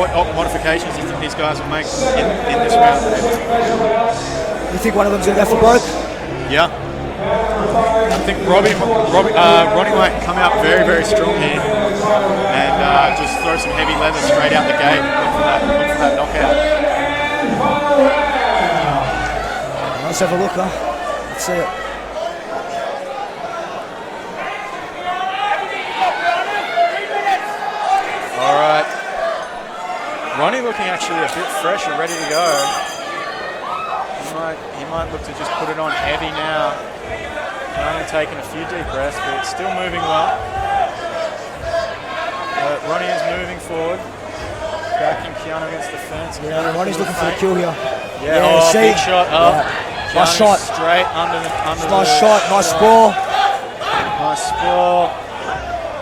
What modifications do you think these guys will make in this round? You think one of them's going to go for broke? Yeah. I think Ronnie might come out very, very strong here and just throw some heavy leather straight out the gate. Look for that knockout. Let's have a look, huh? Let's see it. All right. Ronnie looking actually a bit fresh and ready to go. He might look to just put it on heavy now. Only taking a few deep breaths, but it's still moving well. Ronnie is moving forward. Backing Keanu against the fence. Yeah, Ronnie's looking for the kill here. Yeah, big shot up. Yeah. Nice shot. Straight under Nice shot, nice sprawl. Nice sprawl.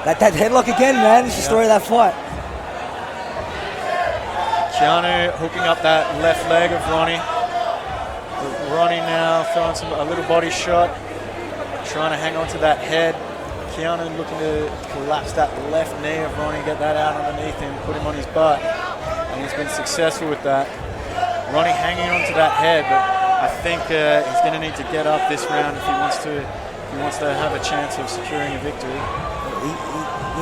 That headlock again, man. It's the story of that fight. Keanu hooking up that left leg of Ronnie. Ronnie now throwing a little body shot, trying to hang on to that head. Keanu looking to collapse that left knee of Ronnie, get that out underneath him, put him on his butt, and he's been successful with that. Ronnie hanging on to that head, but I think he's going to need to get up this round if he wants to have a chance of securing a victory.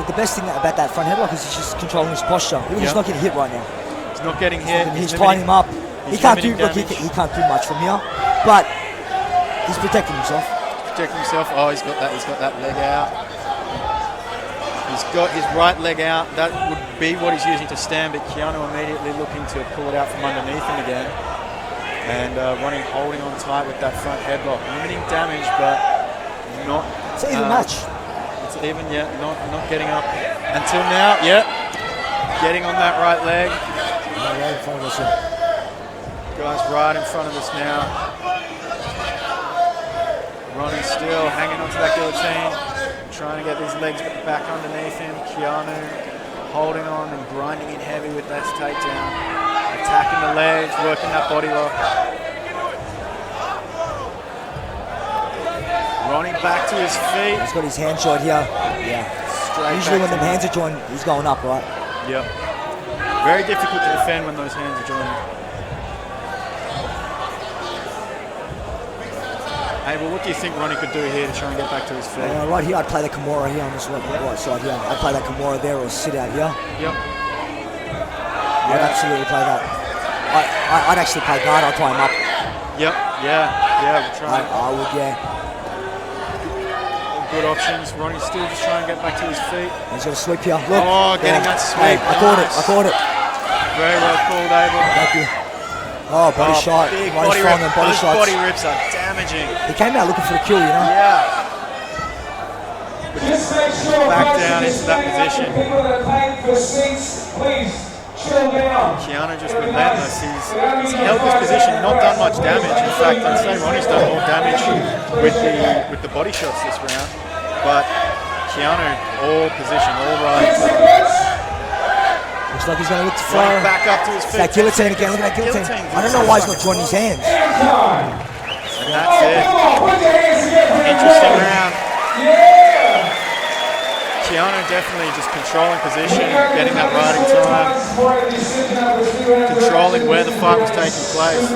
The best thing about that front headlock is he's just controlling his posture. He's not getting hit right now. He's not getting hit. He's tying him up. He can't do much from here, but he's protecting himself. Protecting himself. Oh, he's got that leg out. He's got his right leg out. That would be what he's using to stand, but Keanu immediately looking to pull it out from underneath him again. And Ronnie holding on tight with that front headlock, limiting damage, but not. It's an even match. It's even, yeah. Not getting up until now. Yeah, getting on that right leg. Right in front of us. Guys, right in front of us now. Ronnie still hanging onto that guillotine, trying to get his legs back underneath him. Keanu holding on and grinding in heavy with that takedown. Attacking the legs, working that body lock. Ronnie back to his feet. He's got his hand shot here. Yeah. Straight usually when back them hands are joined, he's going up, right? Yep. Very difficult to defend when those hands are joined. Hey, well, what do you think Ronnie could do here to try and get back to his feet? Right here, I'd play the Kimura here on this right side here. I'd play that Kimura there or sit out here. Yep. I'd absolutely play that. I'd actually play guard. I'll tie him up. Yep. Yeah. We'll try. I would, yeah. Good options. Ronnie still just trying to get back to his feet. He's got a sweep here. Look. Oh, getting that sweep. Hey, I caught it. Very well called, Abel. Thank you. Oh, body shot. Big Body body rip. body Those shots. body rips are damaging. He came out looking for the kill, you know? Yeah. Just make sure Back down into that position. People that are paying for seats, please chill down. Keanu just relentless. He's held this position, not done much damage. In fact, I'd say Ronnie's done more damage with the body shots this round. But Keanu, all position, all right. Looks like he's going to look to fire. Back up to his feet. That guillotine again. Look at that guillotine. I don't know why he's not joining his hands. And that's it. Come on, put your hands together. Interesting round. Yeah. Keanu definitely just controlling position, getting that riding time, controlling where the fight was taking place.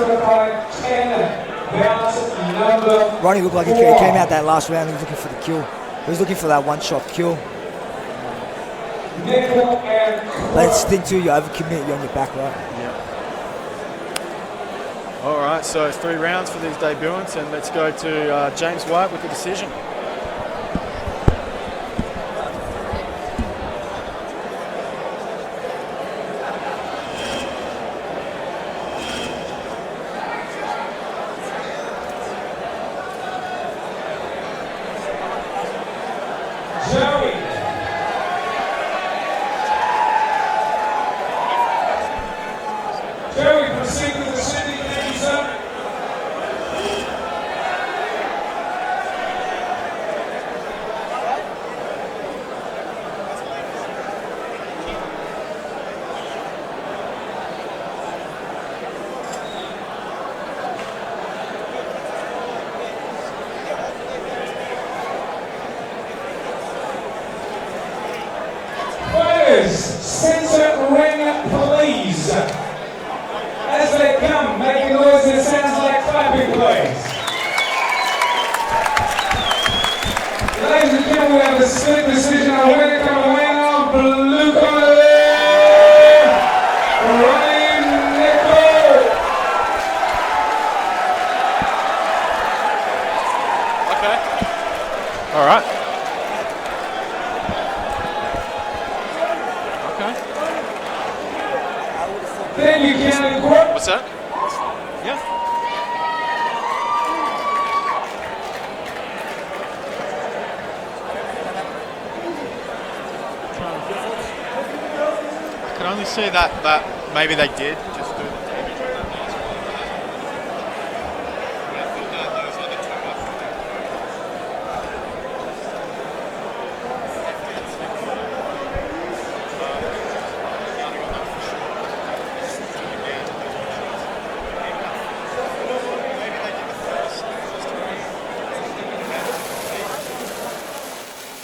Ronnie looked like he came out that last round. He was looking for the kill. He was looking for that one-shot kill. But it's the thing too, you overcommit, you're on your back, right? Yeah. All right, so 3 rounds for these debutantes, and let's go to James White with the decision. Joey, proceed with the Sydney game, sir. Fighters, center ring, please. As they come, make a noise that sounds like clapping, please. Ladies and gentlemen, we have a split decision on the winner coming away on blue corner there, Ryan Nickel. Okay. All right. Then you can quote. What's that? Yeah. I can only see that maybe they did just do the damage on that last one.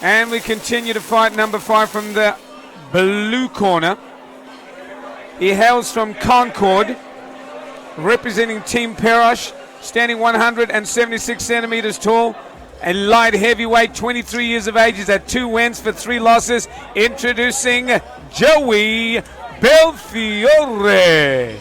And we continue to fight number 5 from the blue corner. He hails from Concord, representing Team Perosh, standing 176 centimeters tall, and light heavyweight, 23 years of age. He's had 2 wins for 3 losses. Introducing Joey Belfiore.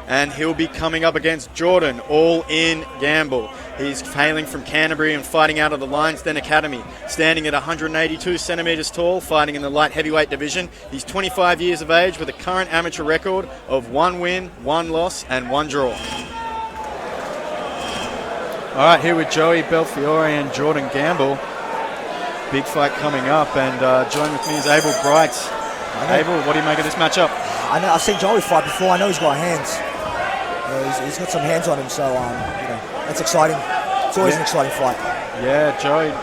And he'll be coming up against Jordan, all in Gamble. He's hailing from Canterbury and fighting out of the Lions Den Academy, standing at 182 centimetres tall, fighting in the light heavyweight division. He's 25 years of age with a current amateur record of 1 win, 1 loss and 1 draw. All right, here with Joey Belfiore and Jordan Gamble. Big fight coming up, and join with me is Abel Bright. Abel, what do you make of this matchup? I know, I've seen Joey fight before. I know he's got hands. He's got some hands on him, so that's exciting. It's always an exciting fight. Yeah, Joey,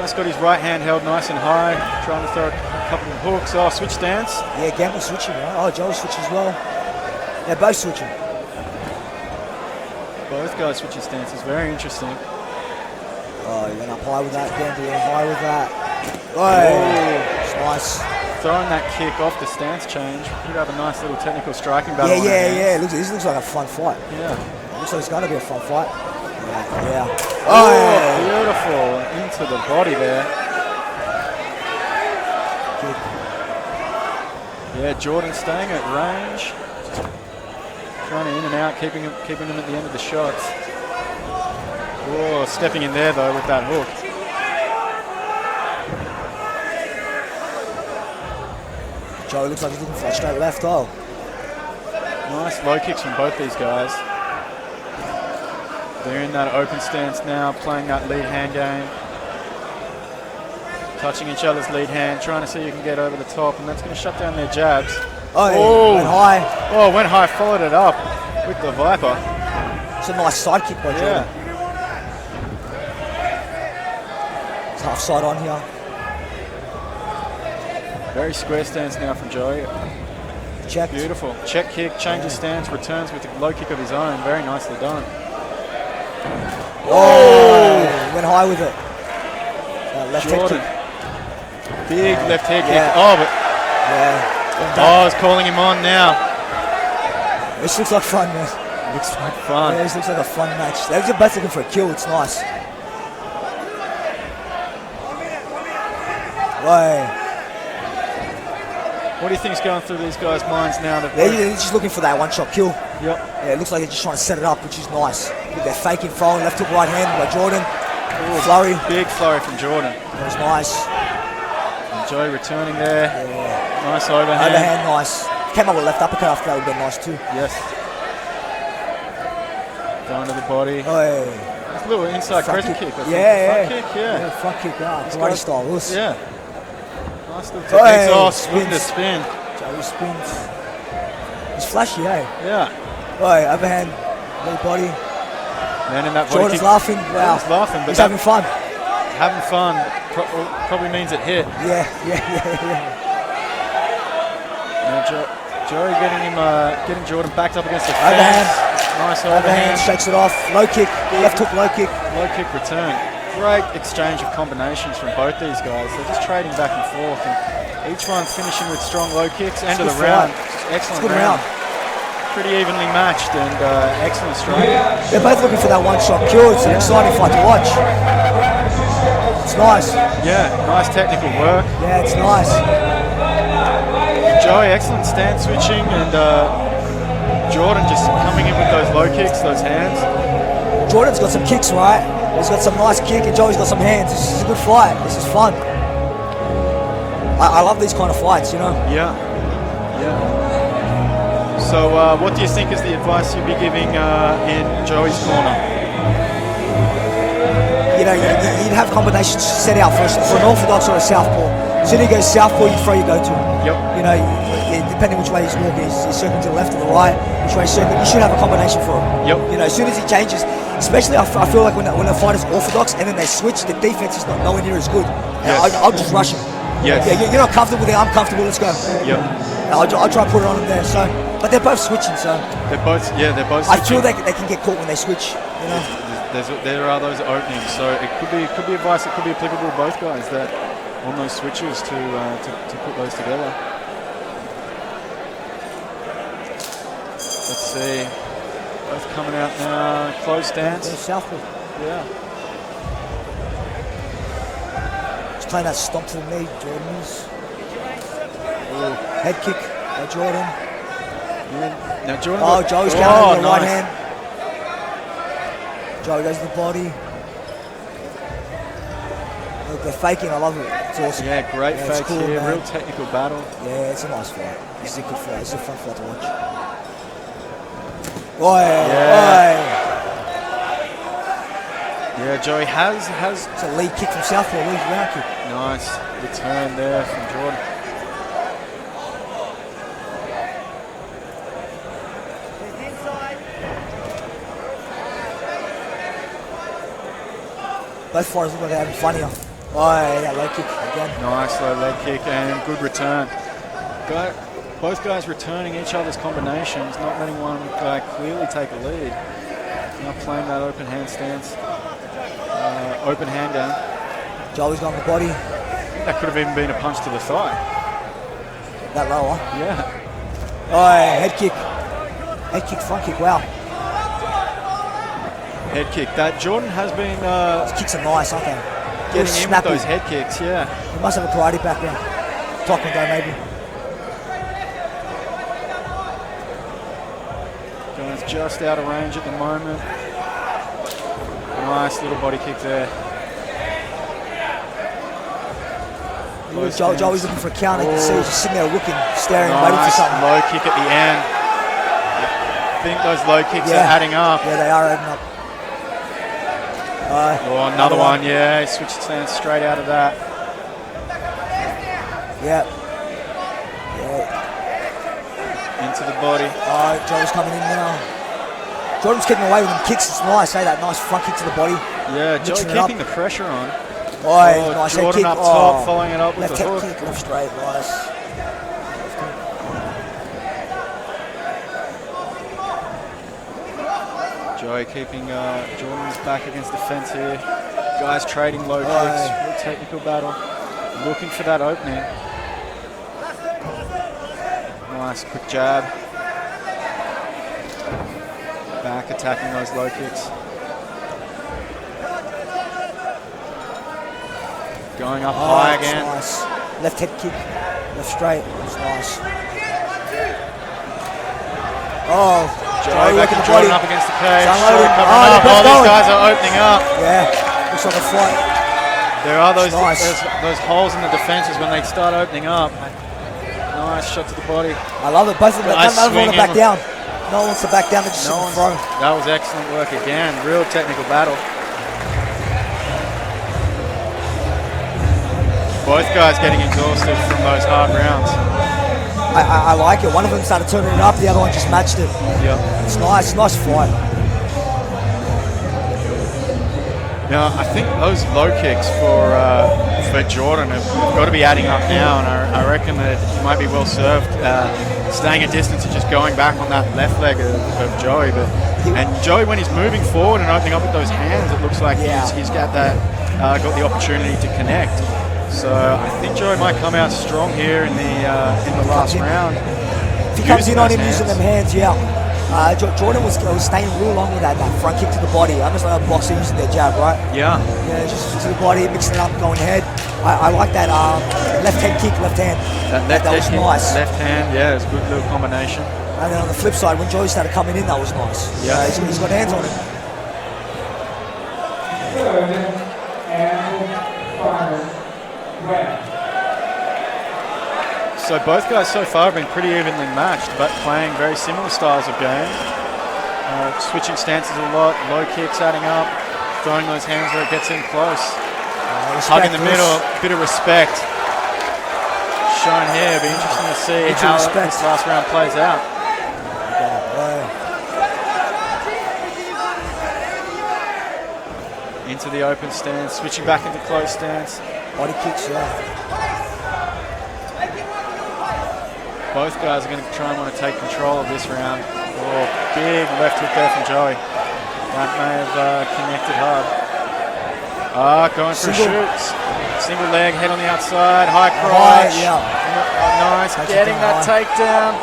he's got his right hand held nice and high, trying to throw a couple of hooks. Oh, switch stance. Yeah, Gamble's switching, right? Oh, Joey switching as well. They're both switching. Both guys switching stances. Very interesting. Oh, he went up high with that. Gamble went high with that. Oh, it's nice. Throwing that kick off the stance change. Could have a nice little technical striking battle. Yeah. This looks like a fun fight. Yeah. Looks like it's going to be a fun fight. Yeah. Oh, beautiful. Into the body there. Yeah, Jordan staying at range. Trying to in and out, keeping him at the end of the shots. Oh, stepping in there though with that hook. Joey looks like he's looking for that straight left. Oh, Nice low kicks from both these guys. They're in that open stance now, playing that lead hand game. Touching each other's lead hand, trying to see who can get over the top, and that's going to shut down their jabs. oh, yeah, went high. Oh, went high, followed it up with the Viper. It's a nice side kick by Jordan. Yeah. It's half side on here. Very square stance now from Joey. Check. Beautiful. Check kick, changes stance, returns with a low kick of his own. Very nicely done. Oh, went high with it. Left head Jordan. kick. Big left head Yeah. kick. Oh, but Yeah. he's calling him on now. This looks like fun, man. Looks like fun. Yeah, this looks like a fun match. They're both looking for a kill. It's nice. Way. What do you think's going through these guys' minds now? That They're just looking for that one-shot kill. Yep. Yeah, it looks like they're just trying to set it up, which is nice. With their faking throwing left hook, right hand by Jordan. Flurry. Big flurry from Jordan. That was nice. And Joey returning there. Yeah. Nice overhand. Overhand, nice. Came up with a left uppercut after that would have been nice too. Yes. Going to the body. Oh, yeah. That's a little inside Front crescent kick. I think. Yeah, Front yeah. kick, yeah. Yeah, front kick, wow. This Karate guy's- style. Loose. Yeah. Nice little Oh, techniques. yeah, Oh, spins. spin to spin. Joey spins. He's flashy, eh? Yeah. Oh, yeah, overhand, low body. Then in that body Jordan's kick. laughing. Wow. He's laughing, but He's that, having fun. having fun probably means it hit. Yeah. Now Joey getting Jordan backed up against the Overhand. fence. Nice Overhand, overhand. shakes it off. Low kick, left hook, low kick. Low kick return. Great exchange of combinations from both these guys. They're just trading back and forth, and each one finishing with strong low kicks. End of the good round. fight. Just excellent It's a good round. round. Pretty evenly matched and excellent strike. They're both looking for that one-shot kill. It's an exciting fight to watch. It's nice. Yeah, nice technical work. Yeah, it's nice. Joey, excellent stance switching, and Jordan just coming in with those low kicks, those hands. Jordan's got some kicks, right? He's got some nice kick, and Joey's got some hands. This is a good fight. This is fun. I love these kind of fights, you know. Yeah. So, what do you think is the advice you'd be giving in Joey's corner? You know, you'd have combinations set out for an orthodox or a southpaw. As soon as he goes southpaw, you throw your go-to. Yep. You know, depending which way he's walking, he's circling to the left or the right, which way he's circling, you should have a combination for him. Yep. You know, as soon as he changes, especially I feel like when a fighter's orthodox and then they switch, the defense is not nowhere near as good. Yes. I'll just rush him. Yes. Yeah, you're not comfortable with it, I'm comfortable, let's go. Yep. I'll try to put it on him there. So, but they're both switching, so They're both I feel switching. they can get caught when they switch. You know. There are those openings, so it could be advice that could be applicable to both guys that on those switches to put those together. Let's see, both coming out now, close stance. Southpaw. Yeah. Just playing that stomp to the knee, Jordan is. Head kick by Jordan. Now Jordan. Oh, Joey's counter with the right nice. hand. Joey goes to the body. Look, they're faking, I love it. It's awesome. Yeah, great Yeah, it's fake cool, here, man. real technical battle. Yeah, it's a nice fight. It's a good fight. It's a fun fight to watch. Oi, Yeah, Joey has It's a lead kick from Southpaw, lead round kick. nice return there from Jordan. Both fighters look like they're having fun here. That low kick again. Nice low leg kick and good return. Both guys returning each other's combinations, not letting one guy clearly take a lead. Now playing that open hand stance, open hand game. Joey's got on the body. That could have even been a punch to the thigh. That lower. Yeah. Head kick. Head kick, front kick, wow. Head kick. That Jordan has been Those kicks are nice, aren't they? getting Real in with snappy. those head kicks, yeah. He must have a karate background. Taekwondo maybe. Guys just out of range at the moment. Nice little body kick there. Joey's looking for a counter. You can see he's just sitting there looking, staring, waiting for something. Low kick at the end. I think those low kicks are adding up. Yeah, they are adding up. Another one. Yeah, he switched stance straight out of that. Yeah. Into the body. Joey's coming in now. Jordan's keeping away with them kicks. It's nice, that nice front kick to the body. Yeah, Joey keeping the pressure on. Nice Jordan head kick. up top, following it up with left the hook. Kick, left straight, nice. Joey keeping Jordan's back against the fence here. Guys trading low kicks. Real technical battle. Looking for that opening. Nice quick jab. Back attacking those low kicks. Going up high again. Nice. Left head kick, left straight. That's nice. Joey back to Jordan up against the cage. Unloaded. Covering up. These guys are opening up. Yeah, looks like a fight. There are those Nice. those holes in the defenses when they start opening up. Nice shot to the body. I love it. Both of them. None of them want to back down. No one wants to back down. They're just throw. That was excellent work again. Real technical battle. Both guys getting exhausted from those hard rounds. I like it. One of them started turning it up. The other one just matched it. Yeah. It's nice. Nice fight. Now, I think those low kicks for Jordan have got to be adding up now, and I reckon that he might be well served staying a distance and just going back on that left leg of Joey. And Joey, when he's moving forward and opening up with those hands, it looks like he's got that got the opportunity to connect. So I think Joey might come out strong here in the last round. If he comes in on him using them hands, Jordan was staying real long with that front kick to the body. Almost like a boxer using their jab, right? Yeah. Yeah, just to the body, mixing it up, going head. I like that left head kick, left hand. That was nice. Left hand, yeah, it's a good little combination. And then on the flip side, when Joey started coming in, that was nice. Yeah. He's got hands on it. Third and final round. So both guys so far have been pretty evenly matched, but playing very similar styles of game. Switching stances a lot, low kicks adding up, throwing those hands where it gets in close. Hug in the middle, bit of respect shown here. It'll be interesting to see how this last round plays out. Into the open stance, switching back into close stance. Body kicks, Both guys are going to try and want to take control of this round. Big left hook there from Joey. That may have connected hard. Going for a shoot. Single leg, head on the outside, high crotch. Nice, getting that takedown.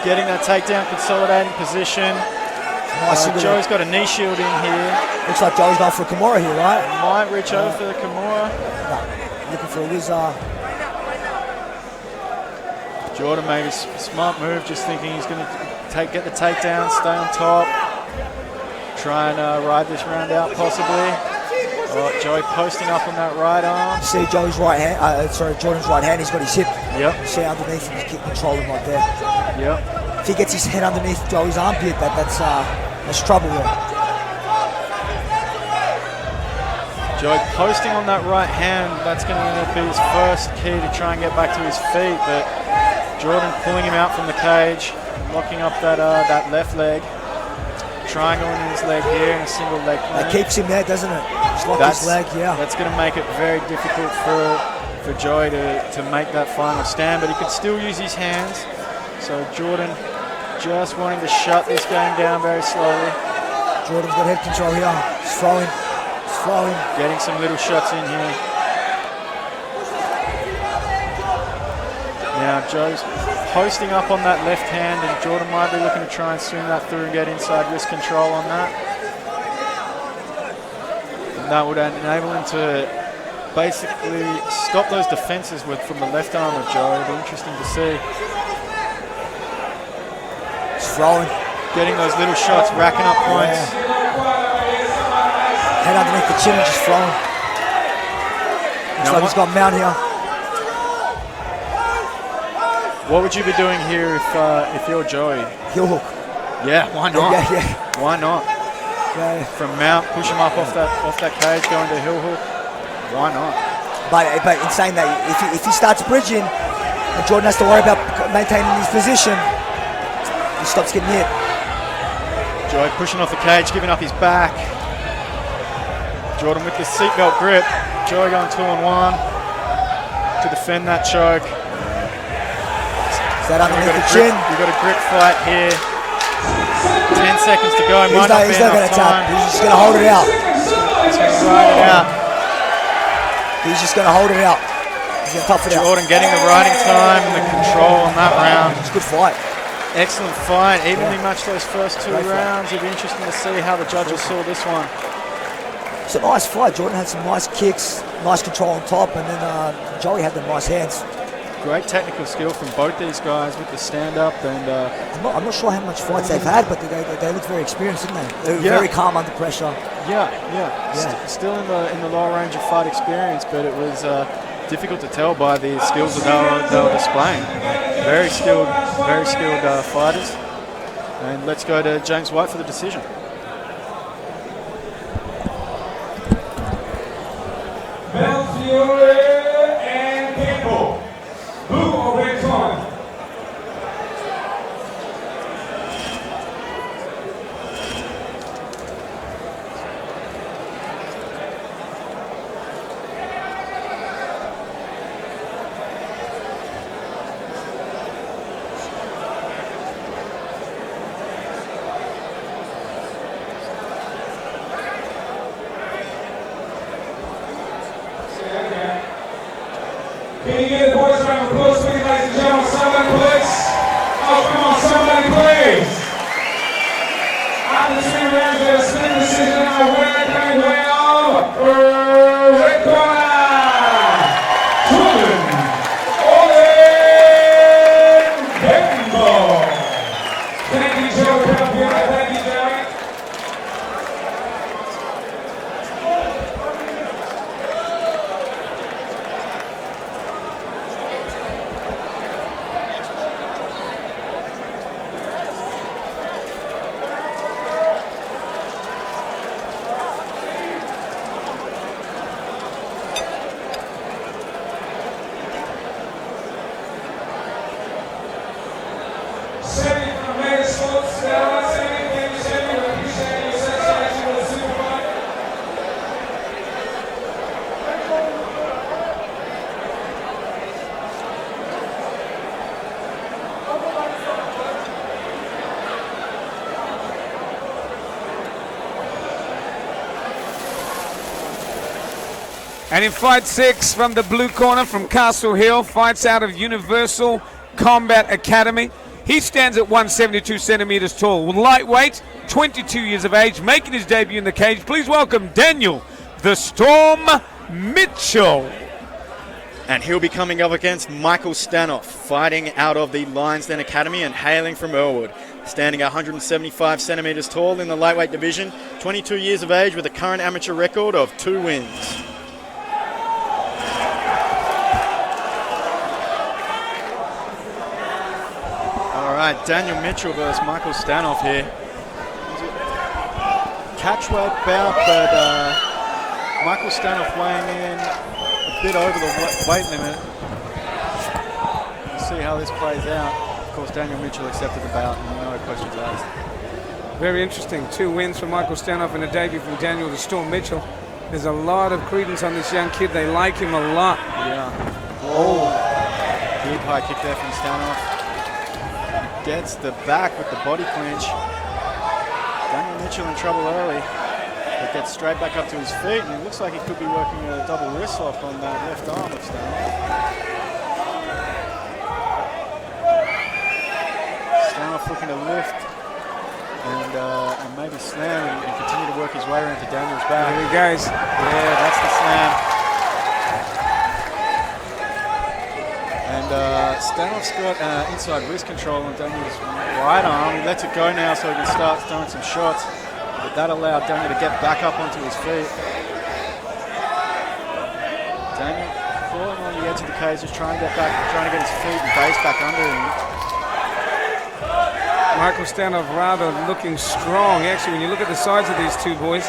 Getting that takedown, consolidating position. Nice. Joey's got a knee shield in here. Looks like Joey's going for a Kimura here, right? Might reach over for the Kimura. Looking for a whizzer. Jordan maybe smart move, just thinking he's going to get the takedown, stay on top, try and ride this round out possibly. Joey posting up on that right arm. See Joey's right hand, Jordan's right hand, he's got his hip. Yep. See underneath him, he's controlling right there. Yep. If he gets his head underneath Joey's armpit, that's trouble there. Joey posting on that right hand, that's going to be his first key to try and get back to his feet, but Jordan pulling him out from the cage, locking up that left leg. Triangle in his leg here and a single leg clamp. It keeps him there, doesn't it? Just lock his leg, That's going to make it very difficult for Joey to make that final stand, but he could still use his hands. So Jordan just wanting to shut this game down very slowly. Jordan's got head control here. He's throwing. Getting some little shots in here. Now Joe's posting up on that left hand, and Jordan might be looking to try and swing that through and get inside wrist control on that. And that would enable him to basically stop those defenses from the left arm of Joe. It'll be interesting to see. He's throwing. getting those little shots, racking up points. Head underneath the chin and just flowing. Looks like he's got mount here. What would you be doing here if you're Joey? Heel hook. Yeah, why not? Yeah. Why not? Yeah. From mount, push him up off that cage, going to heel hook. Why not? But in saying that, if he starts bridging, and Jordan has to worry about maintaining his position, he stops getting hit. Joey pushing off the cage, giving up his back. Jordan with the seatbelt grip. Joey going 2-on-1 to defend that choke. Is that underneath the chin? You've got a grip fight here. 10 seconds to go. He's not going to tap. He's just going to hold it out. He's going to ride it out. He's just going to hold it out. He's going to tough it out. Jordan getting the riding time and the control on that round. It's a good fight. Excellent fight. Evenly matched those first 2 rounds. It'll be interesting to see how the judges saw this one. It's a nice fight. Jordan had some nice kicks, nice control on top, and then Joey had the nice hands. Great technical skill from both these guys with the stand-up. And I'm not sure how much fights they've had, but they look very experienced, didn't they? They were very calm under pressure. Yeah. Still in the lower range of fight experience, but it was difficult to tell by the skills that they were displaying. Very skilled fighters. And let's go to James White for the decision. Belfiore and Campbell. Blue or red corner? Can you get the boys round of applause, please, ladies and gentlemen? Somebody, please. Oh, come on, somebody, please. After 3 rounds, we have a split decision. Our winner coming way on. Red corner. Jordan Campbell. Thank you, Joe. Thank you, Jerry. And in fight 6 from the blue corner from Castle Hill, fights out of Universal Combat Academy. He stands at 172 centimeters tall, lightweight, 22 years of age, making his debut in the cage. Please welcome Daniel the Storm Mitchell. And he'll be coming up against Michael Stanoff, fighting out of the Lions Den Academy and hailing from Earlwood. Standing at 175 centimeters tall in the lightweight division, 22 years of age with a current amateur record of 2 wins. All right, Daniel Mitchell versus Michael Stanoff here. Catchweight bout, but Michael Stanoff weighing in a bit over the weight limit. We'll see how this plays out. Of course, Daniel Mitchell accepted the bout, no questions asked. Very interesting. 2 wins for Michael Stanoff and a debut from Daniel the Storm Mitchell. There's a lot of credence on this young kid. They like him a lot. Yeah. Oh, good high kick there from Stanoff. Gets the back with the body clinch. Daniel Mitchell in trouble early, but gets straight back up to his feet, and it looks like he could be working a double wrist lock on that left arm of Stanoff. Stanoff looking to lift and maybe slam and continue to work his way around to Daniel's back. There he goes. Yeah, that's the slam. And Stanoff's got inside wrist control on Daniel's right arm. He lets it go now so he can start throwing some shots. But that allowed Daniel to get back up onto his feet. Daniel falling on the edge of the cage, just trying to get back, trying to get his feet and base back under him. Michael Stanoff rather looking strong. Actually, when you look at the size of these two boys,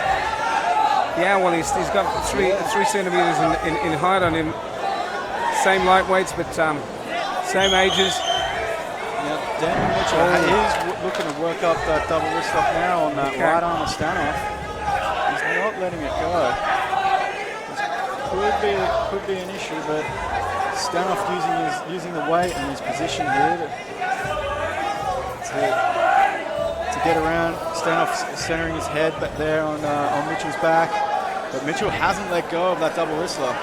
yeah, well, he's got three centimeters in height on him. Same lightweights, but same ages. Yeah, Daniel Mitchell is looking to work up that double wrist lock now on that right arm of Stanoff. He's not letting it go. Could be an issue, but Stanoff using the weight and his position here to get around. Stanoff centering his head back there on Mitchell's back, but Mitchell hasn't let go of that double wrist lock.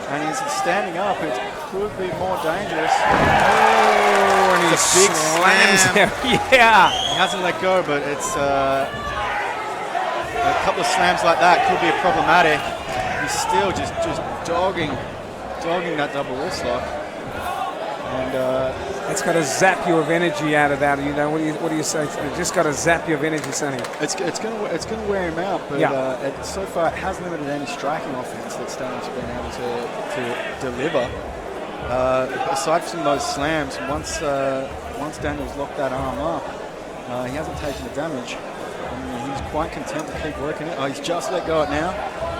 And he's standing up. It could be more dangerous. Oh, and he big slams slam. him. Yeah. He hasn't let go, but it's a couple of slams like that could be problematic. He's still just dogging that double wrist lock, and it's got to zap you of energy out of that. You know, what do you say? It's just got to zap you of energy, Sonny. It's gonna wear him out, but so far it has limited any striking offense that Stanoff's been able to deliver. Aside from those slams, once Daniel's locked that arm up, he hasn't taken the damage. He's quite content to keep working it. He's just let go it now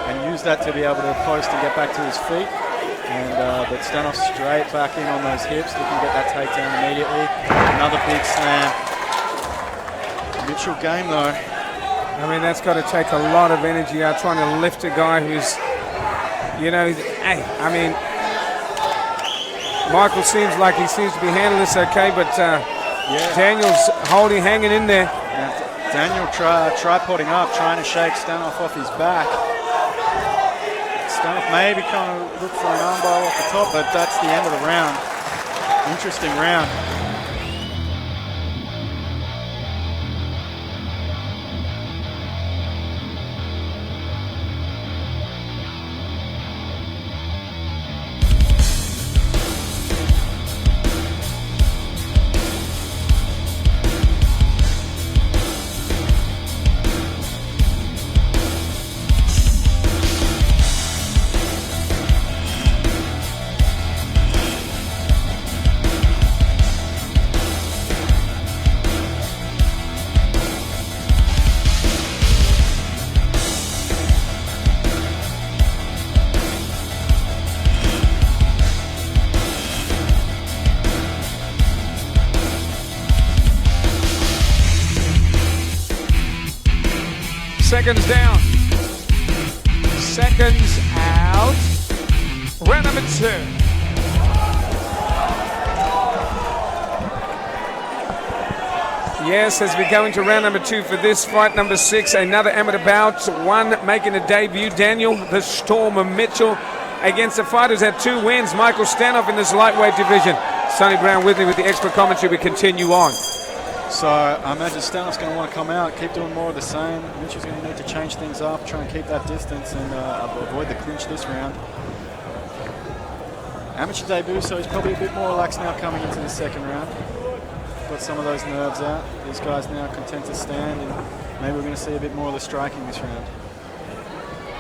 and use that to be able to post and get back to his feet. But Stanoff straight back in on those hips, looking to get that takedown immediately. Another big slam. Mitchell game though. I mean, that's got to take a lot of energy out trying to lift a guy who's, you know, hey, I mean, Michael seems like he seems to be handling this okay, but Daniel's hanging in there. Daniel tripoding up, trying to shake Stanoff off his back. Stanoff maybe kind of look for an armbar off the top, but that's the end of the round. Interesting round. Seconds down. Seconds out. Round number 2. Yes, as we go into round number 2 for this fight, number 6, another amateur bout. One making a debut, Daniel the Stormer Mitchell, against a fighter who's had 2 wins, Michael Stanoff, in this lightweight division. Sonny Brown with me with the expert commentary. We continue on. So I imagine Stanoff's going to want to come out, keep doing more of the same. Mitchell's going to need to change things up, try and keep that distance and avoid the clinch this round. Amateur debut, so he's probably a bit more relaxed now coming into the second round. Got some of those nerves out. These guys now content to stand, and maybe we're going to see a bit more of the striking this round.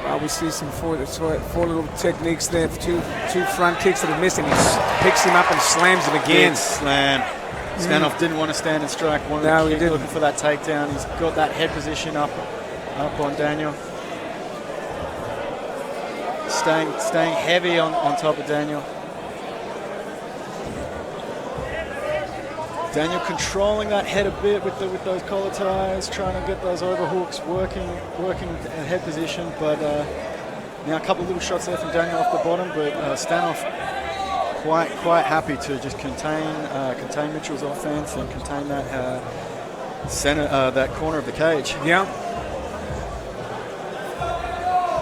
Well, we see some four little techniques there, two front kicks that are missing. He picks him up and slams him again. Big slam. Stanoff didn't want to stand and strike. He didn't. Looking for that takedown. He's got that head position up on Daniel. Staying heavy on top of Daniel. Daniel controlling that head a bit with those collar ties, trying to get those overhooks working head position. But now a couple of little shots there from Daniel off the bottom, but Stanoff quite happy to just contain Mitchell's offense and contain that that corner of the cage. Yeah.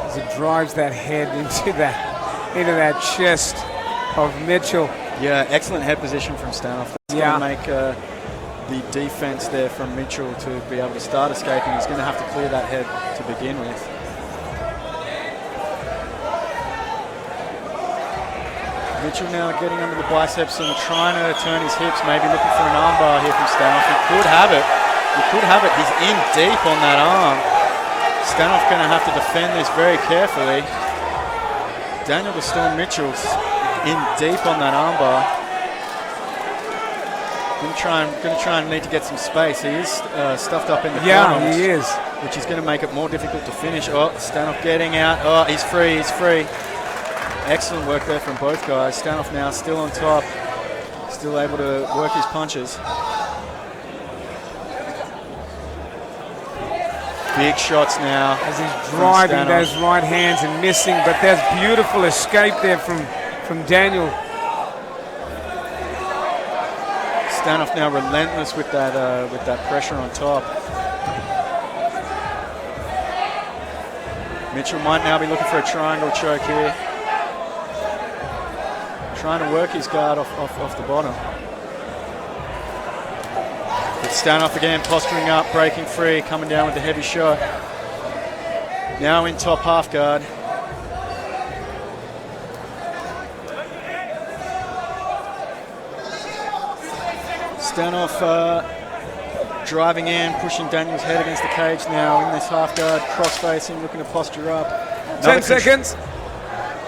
As it drives that head into that chest of Mitchell. Yeah, excellent head position from Stanoff. That's going to make the defense there from Mitchell to be able to start escaping. He's going to have to clear that head to begin with. Mitchell now getting under the biceps and trying to turn his hips, maybe looking for an armbar here from Stanoff. He could have it. He could have it. He's in deep on that arm. Stanoff going to have to defend this very carefully. Daniel the Storm Mitchell's in deep on that armbar. Going to try and need to get some space. He is stuffed up in the corners. Yeah, he is. Which is going to make it more difficult to finish. Oh, Stanoff getting out. Oh, he's free. He's free. Excellent work there from both guys. Stanoff now still on top. Still able to work his punches. Big shots now. As he's driving those right hands and missing, but there's beautiful escape there from Daniel. Stanoff now relentless with that pressure on top. Mitchell might now be looking for a triangle choke here. Trying to work his guard off the bottom. But Stanoff again posturing up, breaking free, coming down with the heavy shot. Now in top half guard. Stanoff driving in, pushing Daniel's head against the cage now in this half guard, cross facing, looking to posture up. 10 seconds.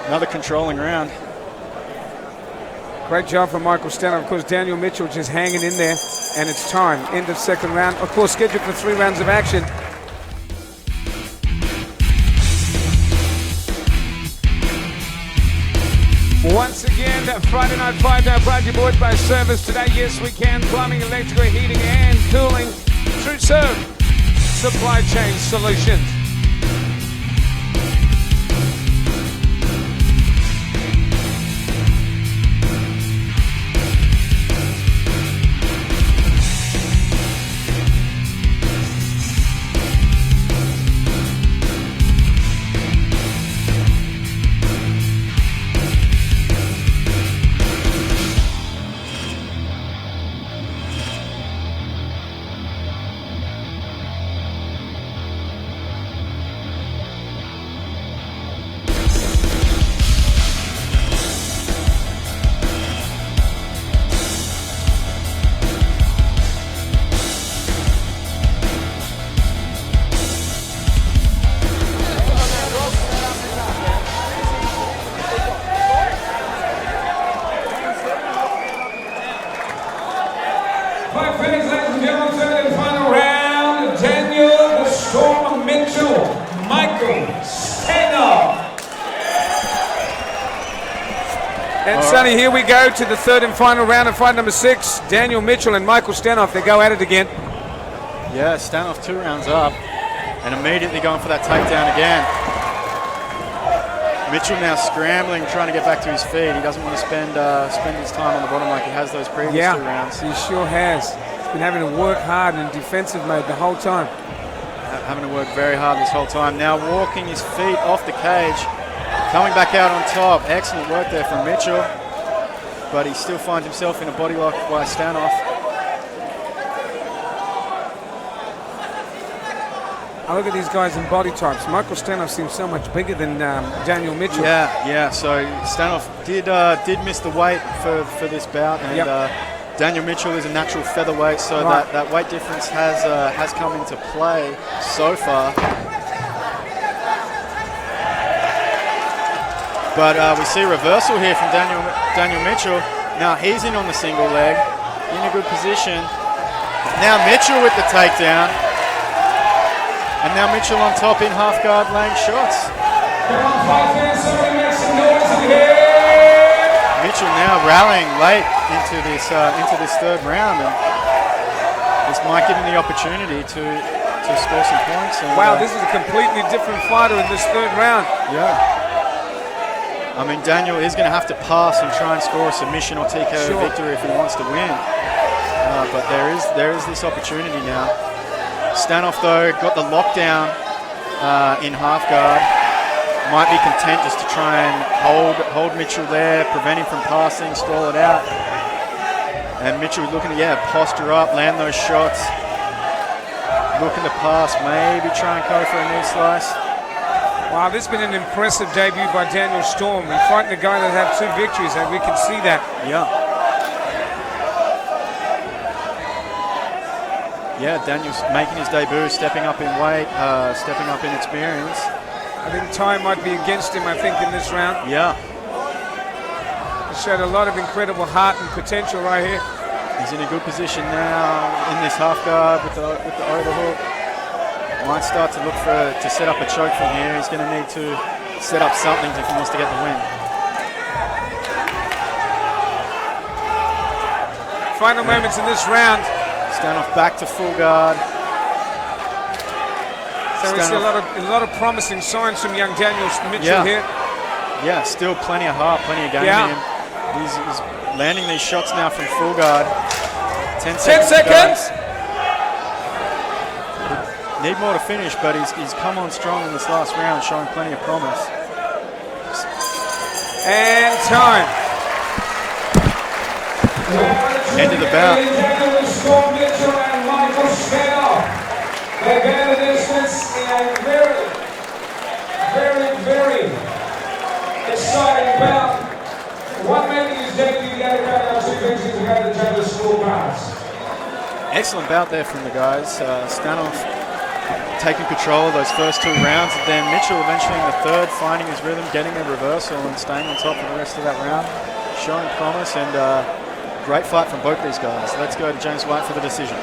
Another controlling round. Great job from Michael Stanoff. Of course, Daniel Mitchell just hanging in there, and it's time. End of second round. Of course, scheduled for 3 rounds of action. Once again, Friday Night Fight brought to you boys by Service today. Yes, we can. Plumbing, electrical, heating, and cooling. True Serve Supply Chain Solutions. Sonny, here we go to the third and final round of fight number 6. Daniel Mitchell and Michael Stanoff, they go at it again. Yeah, Stanoff 2 rounds up and immediately going for that takedown again. Mitchell now scrambling, trying to get back to his feet. He doesn't want to spend his time on the bottom like he has those previous 2 rounds. He sure has. He's been having to work hard in defensive mode the whole time. Having to work very hard this whole time. Now walking his feet off the cage. Coming back out on top. Excellent work there from Mitchell. But he still finds himself in a body lock by Stanoff. I look at these guys in body types. Michael Stanoff seems so much bigger than Daniel Mitchell. Yeah. So Stanoff did miss the weight for this bout. And Daniel Mitchell is a natural featherweight. So that weight difference has come into play so far. But we see a reversal here from Daniel Mitchell. Now he's in on the single leg, in a good position. Now Mitchell with the takedown. And now Mitchell on top in half guard laying shots. Mitchell now rallying late into this third round. And this might give him the opportunity to score some points. And, wow, this is a completely different fighter in this third round. Yeah. I mean, Daniel is going to have to pass and try and score a submission or TKO victory if he wants to win. But there is this opportunity now. Stanoff, though, got the lockdown in half guard. Might be content just to try and hold Mitchell there, prevent him from passing, stall it out. And Mitchell looking to, posture up, land those shots. Looking to pass, maybe try and go for a knee slice. Wow, this has been an impressive debut by Daniel Storm. He's fighting a guy that had 2 victories, and we can see that. Yeah. Yeah, Daniel's making his debut, stepping up in weight, stepping up in experience. I think time might be against him, I think, in this round. Yeah. He showed a lot of incredible heart and potential right here. He's in a good position now in this half guard with the overhook. Might start to look to set up a choke from here. He's going to need to set up something if he wants to get the win. Final moments in this round. Stand off back to full guard. So we see a lot of promising signs from young Daniel Mitchell here. Yeah, still plenty of heart, plenty of game in him. He's landing these shots now from full guard. 10 seconds. Need more to finish, but he's come on strong in this last round, showing plenty of promise. And time. End of the bout. They bear the distance in a very, very, very exciting bout. One making his debut, the other got 2 victories to go to the judges' scorecards. Excellent bout there from the guys. Stanoff taking control of those first 2 rounds, and then Mitchell eventually in the third, finding his rhythm, getting a reversal and staying on top for the rest of that round, showing promise, and great fight from both these guys. Let's go to James White for the decision.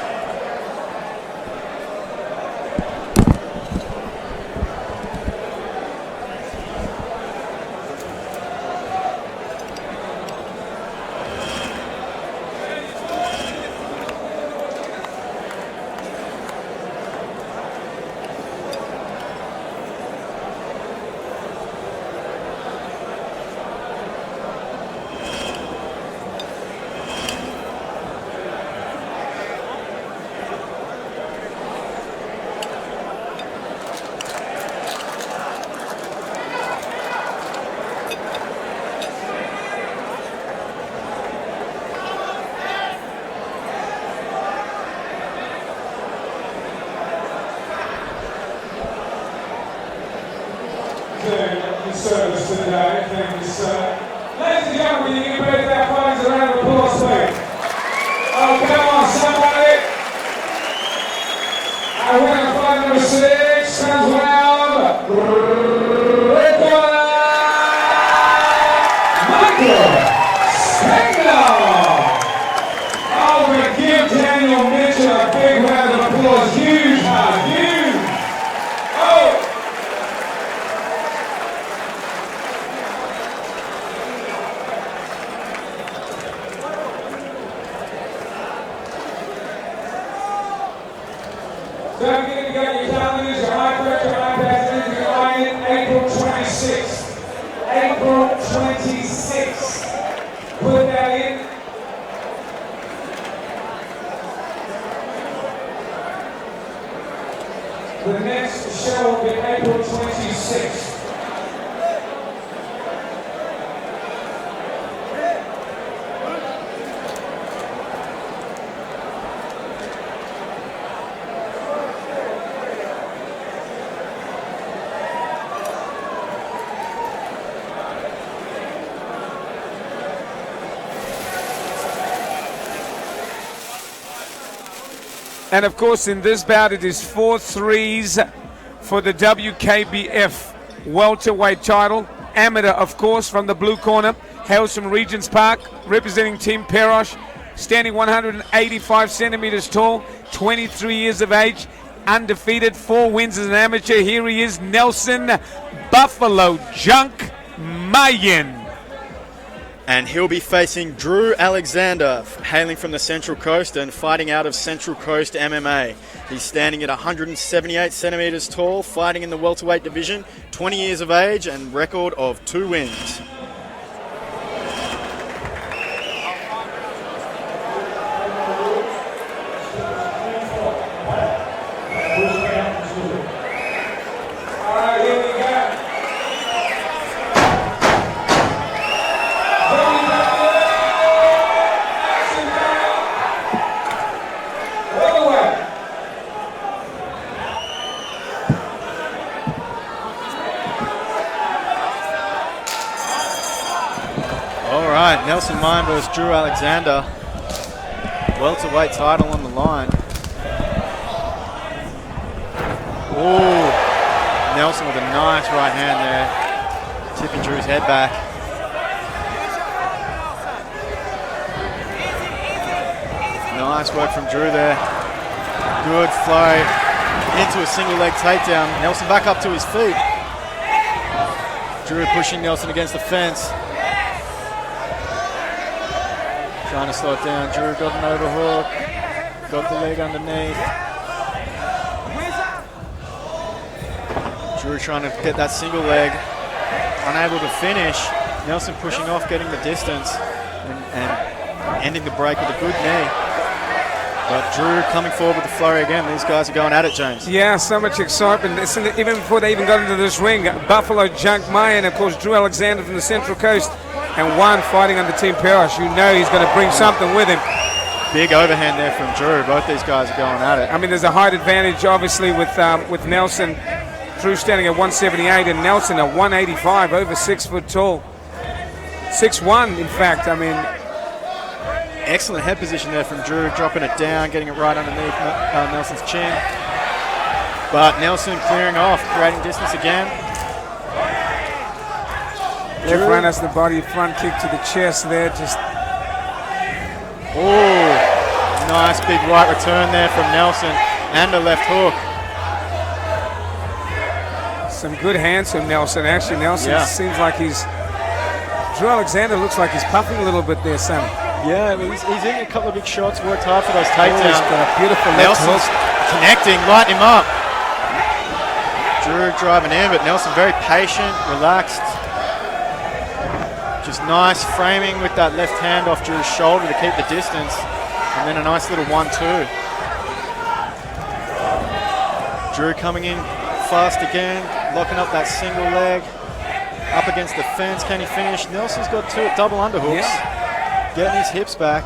Service today. Thank you, sir. Ladies and gentlemen, you can give that fighters a round of applause, please. Oh, come on, somebody. Our winner, fight number 6, comes round. Michael Spengler. Oh, we give Daniel Mitchell a big round of applause. Huge heart, huge. Oh. Don't forget to go to your calendars, your high pressure iPads, and your iron, April 26th. April 26th. Put that in. The next show will be April 26th. And of course, in this bout, it is 4 threes for the WKBF welterweight title. Amateur, of course, from the blue corner, hails from Regents Park, representing Team Perosh, standing 185 centimeters tall, 23 years of age, undefeated, 4 wins as an amateur. Here he is, Nelson Buffalo Junk Mayen. And he'll be facing Drew Alexander, hailing from the Central Coast and fighting out of Central Coast MMA. He's standing at 178 centimeters tall, fighting in the welterweight division, 20 years of age and record of 2 wins. Nelson Mine versus Drew Alexander. Welterweight title on the line. Ooh, Nelson with a nice right hand there, tipping Drew's head back. Nice work from Drew there. Good flow into a single leg takedown. Nelson back up to his feet. Drew pushing Nelson against the fence. Trying to slow it down. Drew got an overhook. Got the leg underneath. Drew trying to get that single leg. Unable to finish. Nelson pushing off, getting the distance, and ending the break with a good knee. But Drew coming forward with the flurry again. These guys are going at it, James. Yeah, so much excitement. Even before they even got into this ring, Buffalo Junk May and, of course, Drew Alexander from the Central Coast, and one fighting under Team Perosh. You know he's going to bring something with him. Big overhand there from Drew. Both these guys are going at it. I mean, there's a height advantage, obviously, with Nelson. Drew standing at 178 and Nelson at 185, over 6 foot tall. 6'1", in fact. I mean, excellent head position there from Drew, dropping it down, getting it right underneath Nelson's chin. But Nelson clearing off, creating distance again. left round has the body, front kick to the chest there. Just nice big right return there from Nelson, and a left hook. some good hands from Nelson. Actually, Nelson seems like Drew Alexander looks like he's puffing a little bit there, Sam. Yeah, he's in a couple of big shots, worked hard for those takedowns. He's got a beautiful Nelson's connecting, lighting him up. Drew driving in, but Nelson very patient, relaxed. Just nice framing with that left hand off Drew's shoulder to keep the distance. And then a nice little 1-2. Drew coming in fast again, locking up that single leg. Up against the fence, can he finish? Nelson's got two double underhooks. Getting his hips back.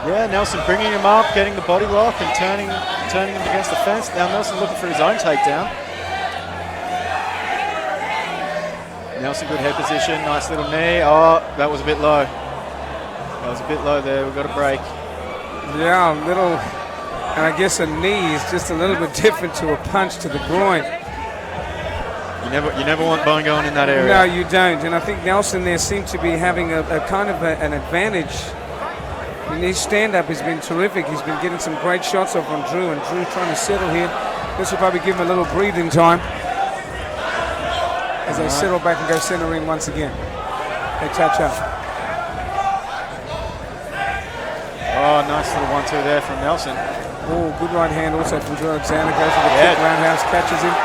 Yeah, Nelson bringing him up, getting the body lock and turning him against the fence. Now Nelson looking for his own takedown. Nelson, good head position, nice little knee. Oh, that was a bit low. That was a bit low there, we've got a break. Yeah, a little, and I guess a knee is just a little bit different to a punch to the groin. You never want bone going in that area. No, you don't. And I think Nelson there seemed to be having a kind of an advantage. And his stand-up has been terrific. He's been getting some great shots off on Drew, and Drew trying to settle here. This will probably give him a little breathing time as they settle back and go center ring once again. They touch up. Oh, nice little 1-2 there from Nelson. Oh, good right hand also from Drew Alexander. Goes for the kick, roundhouse, catches him.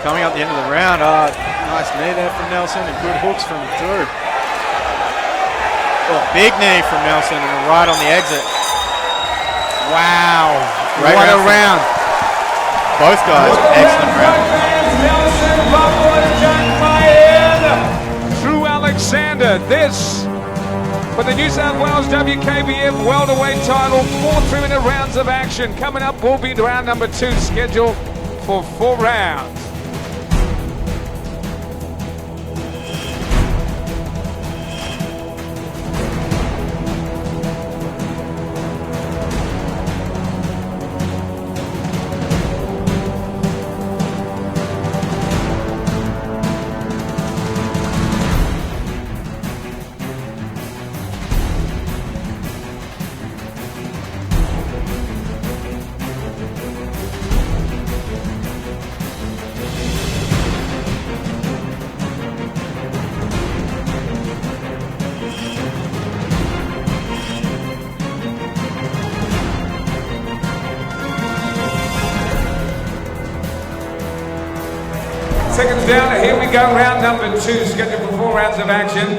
Coming up the end of the round, nice knee there from Nelson and good hooks from Drew. Oh, big knee from Nelson and a right on the exit. Wow, What a round. Both guys, excellent round. Nelson, Drew Alexander, this for the New South Wales WKBF welterweight title. 4 3-minute rounds of action. Coming up will be round number 2, scheduled for 4 rounds. Seconds down, and here we go, round number 2, scheduled for 4 rounds of action.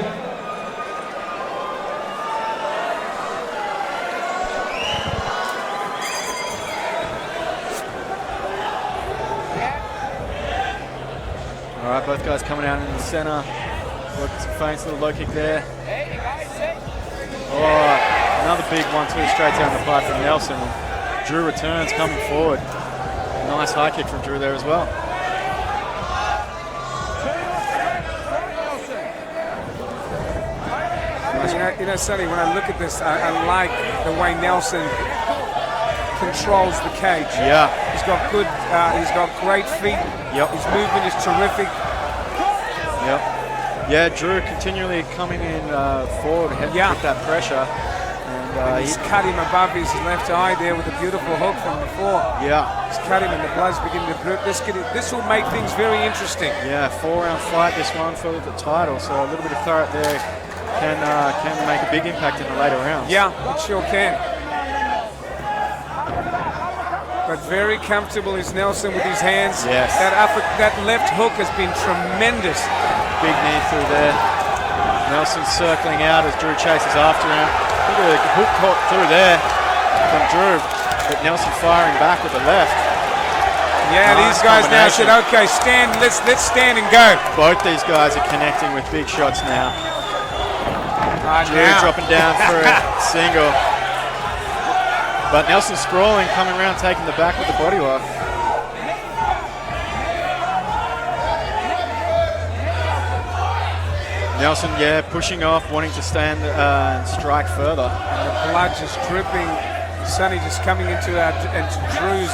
All right, both guys coming out in the center. Working some feints, little low kick there. Oh, another big 1-2 straight down the pipe from Nelson. Drew returns, coming forward. Nice high kick from Drew there as well. You know, Sonny, when I look at this, I like the way Nelson controls the cage. Yeah. He's got great feet. Yep. His movement is terrific. Yep. Yeah, Drew continually coming in forward with that pressure. And he's cut him above his left eye there with a beautiful hook from before. Yeah. He's cut him and the blood's beginning to drip. This will make things very interesting. Yeah, 4-round fight, this one for the title. So a little bit of claret there can make a big impact in the later rounds. Yeah, it sure can. But very comfortable is Nelson with his hands. Yes. That left hook has been tremendous. Big knee through there. Nelson circling out as Drew chases after him. Look at the hook caught through there from Drew, but Nelson firing back with the left. Yeah, nice these guys now said, okay, stand. Let's stand and go. Both these guys are connecting with big shots now. Drew dropping down for a single. But Nelson sprawling, coming around, taking the back with the body lock. Nelson, pushing off, wanting to stand and strike further. And the blood just dripping. Sonny just coming into Drew's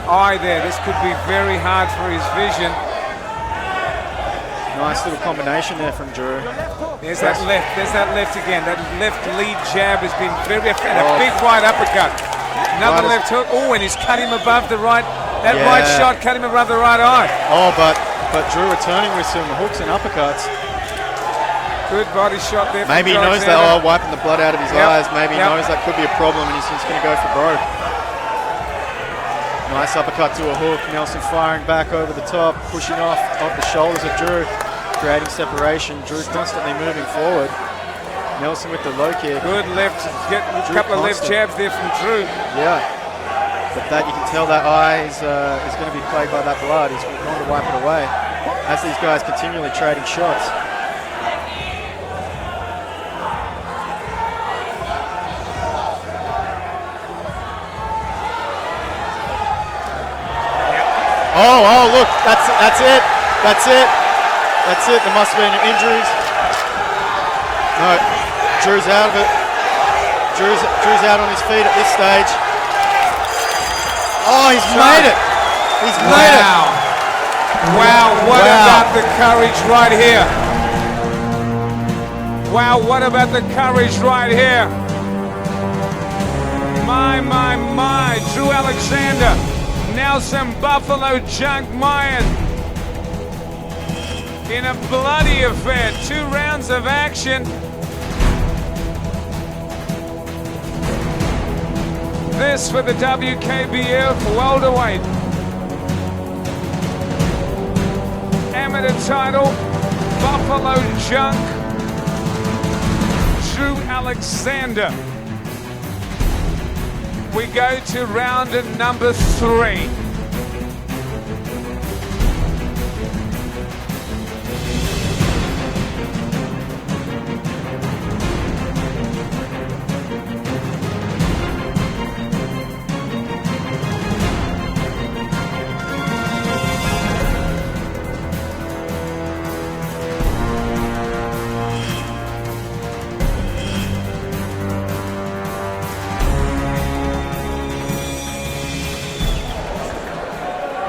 eye there. This could be very hard for his vision. Nice little combination there from Drew. There's that left again. That left lead jab has been very effective. A big right uppercut. Another left hook. Oh, and he's cut him above the right. That right shot cut him above the right eye. Oh, but Drew returning with some hooks and uppercuts. Good body shot there. Maybe he knows that, wiping the blood out of his eyes. Maybe he knows that could be a problem and he's just going to go for broke. Nice uppercut to a hook. Nelson firing back over the top, pushing off the shoulders of Drew, creating separation. Drew constantly moving forward. Nelson with the low kick. Good left, get a couple of left jabs there from Drew. Yeah. But that you can tell that eye is going to be plagued by that blood. He's going to wipe it away as these guys continually trading shots. Oh, look, that's it. There must have been injuries. No, Drew's out of it. Drew's out on his feet at this stage. Oh, he's made it. He's made it. Wow, what about the courage right here? Wow, what about the courage right here? My, Drew Alexander. Nelson Buffalo Junk Myers in a bloody affair. 2 rounds of action. This for the WKBF welterweight amateur title. Buffalo Junk Drew Alexander. We go to round number 3.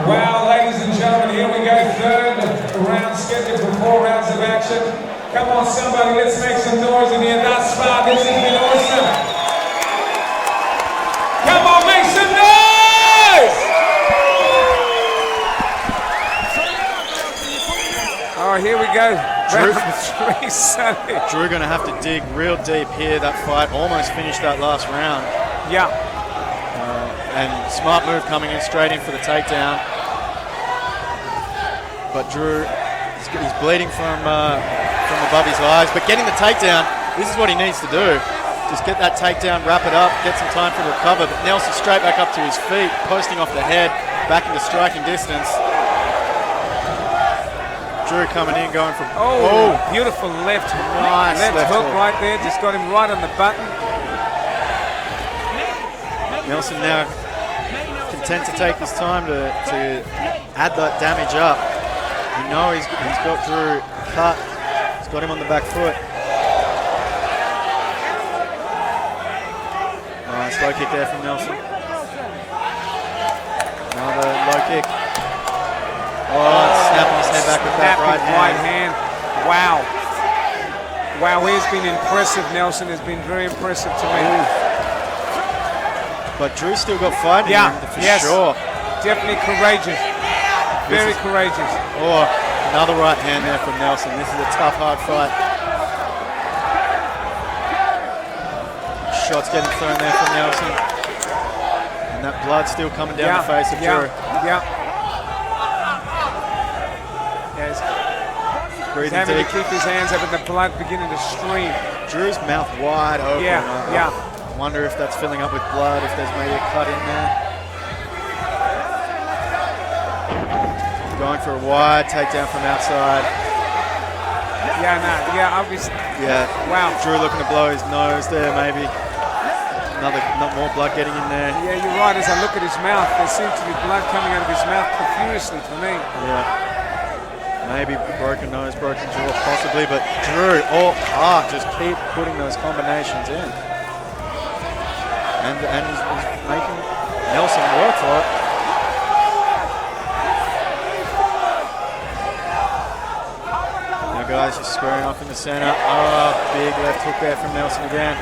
Wow, ladies and gentlemen, here we go, 3rd round scheduled for 4 rounds of action. Come on, somebody, let's make some noise in here. Thus far, this has been awesome. Come on, make some noise! Oh, here we go. Round 3, Sonny. Drew going to have to dig real deep here. That fight almost finished that last round. Yeah. And smart move coming in straight in for the takedown. But Drew, he's bleeding from above his eyes. But getting the takedown, this is what he needs to do. Just get that takedown, wrap it up, get some time for the recover. But Nelson straight back up to his feet, posting off the head, back into striking distance. Drew coming in, going from... Oh, beautiful left. Nice left hook right there, just got him right on the button. Nelson now content to take his time to add that damage up. You know he's got Drew cut. He's got him on the back foot. Nice low kick there from Nelson. Another low kick. Oh, snapping his head back with that right hand. Wow. Wow, he's been impressive. Nelson has been very impressive to me. But Drew's still got fight in him for sure. Definitely courageous. Very courageous. Oh, another right hand there from Nelson. This is a tough, hard fight. Shots getting thrown there from Nelson. And that blood still coming down the face of Drew. He's having to keep his hands up and the blood beginning to stream. Drew's mouth wide open. Yeah. I wonder if that's filling up with blood, if there's maybe a cut in there. Going for a wide takedown from outside. Obviously. Yeah. Wow. Drew looking to blow his nose there, maybe. Not more blood getting in there. Yeah, you're right. As I look at his mouth, there seems to be blood coming out of his mouth profusely for me. Yeah. Maybe broken nose, broken jaw, possibly, but Drew, all heart, just keep putting those combinations in. And he's making Nelson work for it. Now guys, just squaring off in the center. Big left hook there from Nelson again.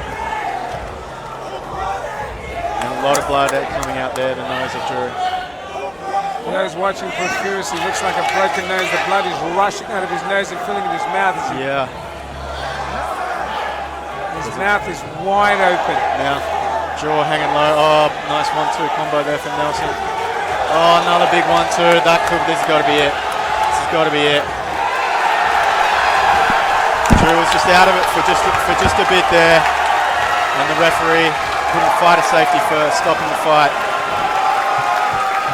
And a lot of blood coming out there, the nose of Drew. Those watching furiously, looks like a broken nose. The blood is rushing out of his nose and filling in his mouth. His mouth is wide open. Now, jaw hanging low. Oh, nice 1-2 combo there from Nelson. Oh, another big 1-2. This has got to be it. This has got to be it. Drew was just out of it for just a bit there, and the referee couldn't fight a safety first, stopping the fight.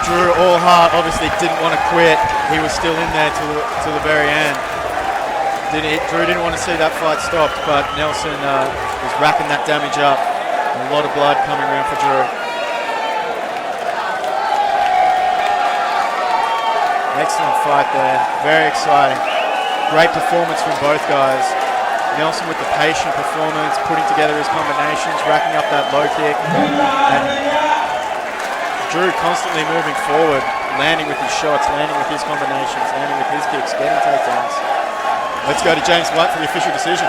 Drew, all heart, obviously didn't want to quit. He was still in there till the very end. Drew didn't want to see that fight stopped, but Nelson was racking that damage up. A lot of blood coming around for Drew. Excellent fight there, very exciting. Great performance from both guys. Nelson with the patient performance, putting together his combinations, racking up that low kick. And Drew constantly moving forward, landing with his shots, landing with his combinations, landing with his kicks, getting takedowns. Let's go to James White for the official decision.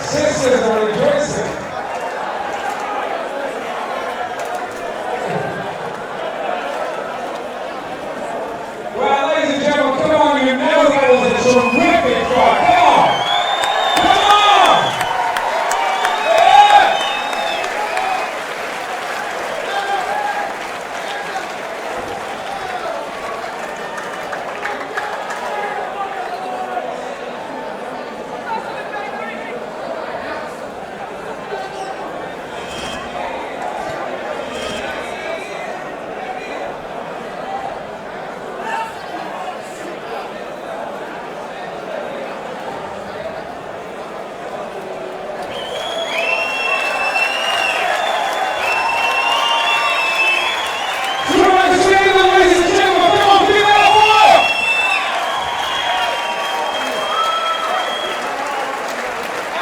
Sisters are rejoicing. Well, ladies and gentlemen, come on, you know that was a terrific fight. Come on! Come on! Yeah!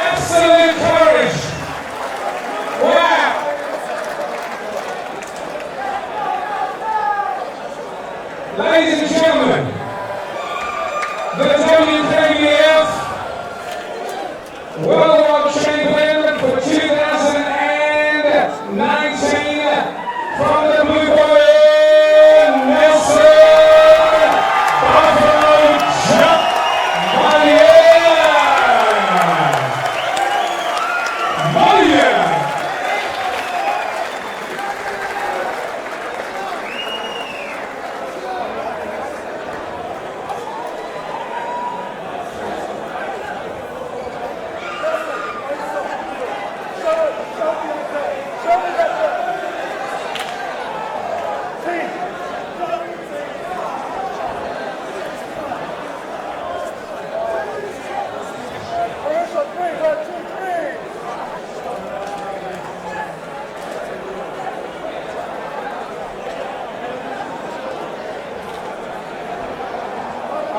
Absolute courage. Wow. Ladies and gentlemen, the WKBF Worldwide Champion for 2019 from the blue corner, Nelson Buffalo Jump Malia.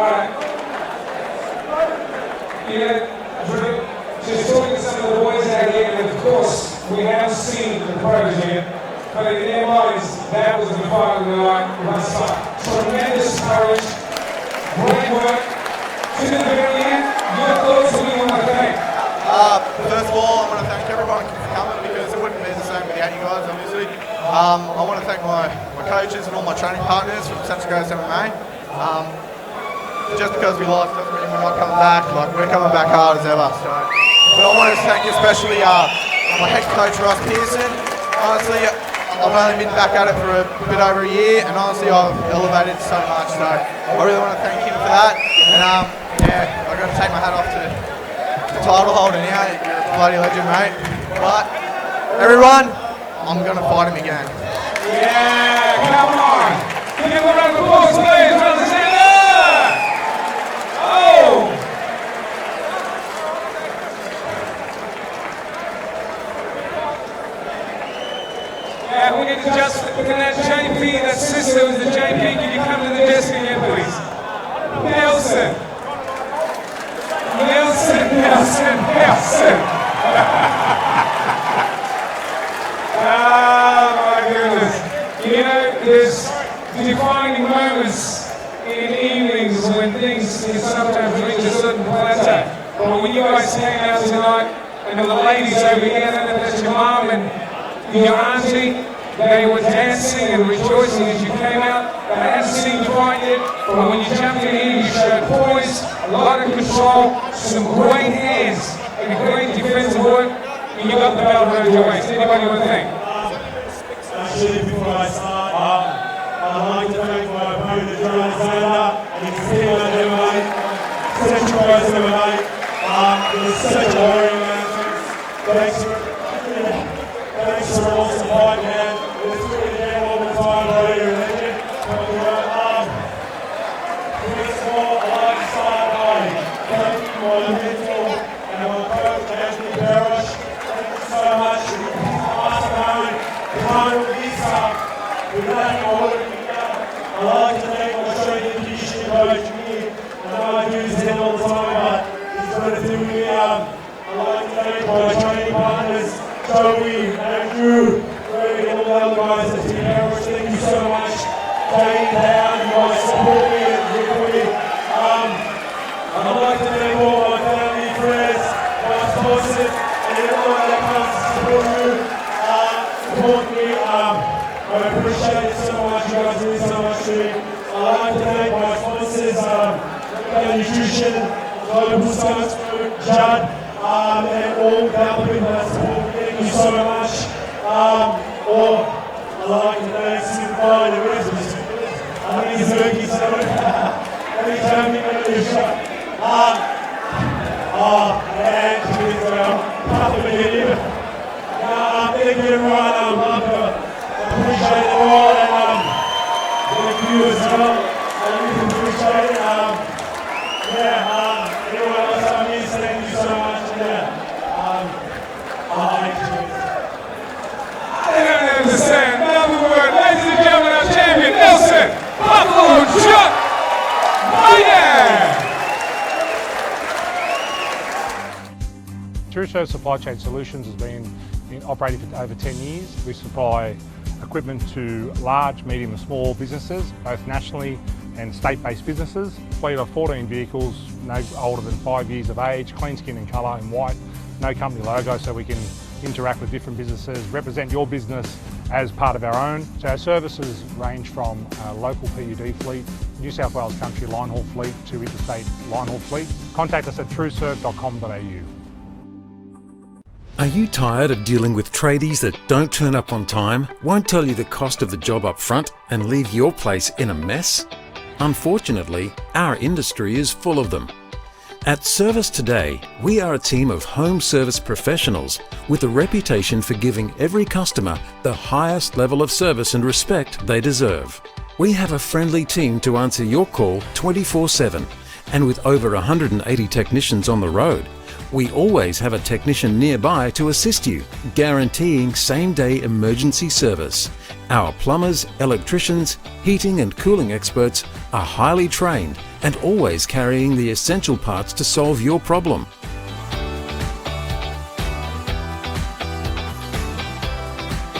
Alright. Yeah, just talking to some of the boys out here, and of course, we haven't seen the pros yet, but in their minds, that was the fight of the night thus far. Tremendous courage, great work. To the very end, your thoughts, who do you want to thank? First of all, I want to thank everyone for coming because it wouldn't be the same without you guys, obviously. I want to thank my coaches and all my training partners from Central Coast MMA. Just because we lost doesn't mean we're not coming back. Like, we're coming back hard as ever. So. But I want to thank especially my head coach Josh Payne. Honestly, I've only been back at it for a bit over a year, and honestly, I've elevated so much. So I really want to thank him for that. And yeah, I've got to take my hat off to the title holder now. You're a bloody legend, mate. But everyone, I'm going to fight him again. Yeah, come on. Give him a round of applause, please. Oh! Yeah, we need to just look at that JP, that sister with the JP. Can you come to the desk again, please? Nelson. Oh my goodness. You know, there's defining moments in evenings when things can sometimes reach a certain plateau. But when you guys came out tonight, and the ladies over here, I don't know if that's your mom and your auntie, they were dancing and rejoicing as you came out. They hadn't seen you fight yet, but when you jumped in here, you showed poise, a lot of control, some great hands, and great defensive work, and you got the belt around your waist. Anybody want to thank? Actually, before I start, I'd like to thank my opponent, John Taylor, and his team at MMA, Central Coast MMA. It was such a warrior, man. Thanks for an awesome fight, man. It was really damn all the time, bro. You're a legend. First of all, I'd like to start by thanking my mentor and my coach, Anthony Perosh. Thank you so much. Without your work, I'd like to thank my strength and conditioning coach here. I know I do this head all the time, but he's got to do with me. I'd like to thank my training partners, Joey, Andrew, Greg, and all the other guys at Team Perosh. Thank you so much. Day in, day out, you guys support me and here for me. I'd like to thank all my family, friends, my sponsors, and everyone that comes to support me. I appreciate it so much, you guys do so much to me. I'd like to thank my sponsors, Nutrition, Global Science Group, Judd, and all the other people that support me. Thank you so much. I'd like to thank Superfly and Wizards. I think he's working so every time we go to the shop. And with half a million. Thank you everyone. Appreciate it all, and thank you as well. I really appreciate it. Everyone else on here, thank you so much. I don't understand. Another word. Ladies and gentlemen, our champion, Nelson Buffalo Chuck. Truso Supply Chain Solutions has been operating for over 10 years. We supply equipment to large, medium and small businesses, both nationally and state-based businesses. Fleet of 14 vehicles, no older than 5 years of age, clean skin and colour in white, no company logo, so we can interact with different businesses, represent your business as part of our own. So our services range from local PUD fleet, New South Wales country line haul fleet to interstate line haul fleet. Contact us at trueserve.com.au. Are you tired of dealing with tradies that don't turn up on time, won't tell you the cost of the job up front, and leave your place in a mess? Unfortunately, our industry is full of them. At Service Today, we are a team of home service professionals with a reputation for giving every customer the highest level of service and respect they deserve. We have a friendly team to answer your call 24/7, and with over 180 technicians on the road, we always have a technician nearby to assist you, guaranteeing same-day emergency service. Our plumbers, electricians, heating and cooling experts are highly trained and always carrying the essential parts to solve your problem.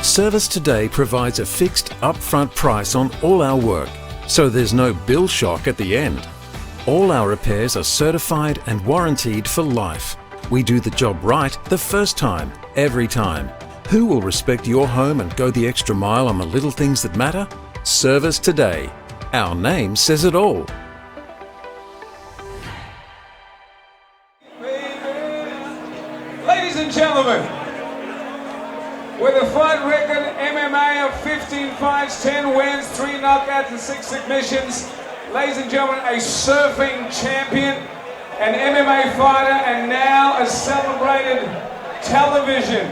Service Today provides a fixed upfront price on all our work, so there's no bill shock at the end. All our repairs are certified and warranted for life. We do the job right the first time, every time. Who will respect your home and go the extra mile on the little things that matter? Service Today. Our name says it all. Ladies and gentlemen, with a fight record MMA of 15 fights, 10 wins, 3 knockouts and 6 submissions, ladies and gentlemen, a surfing champion, an MMA fighter, and now a celebrated television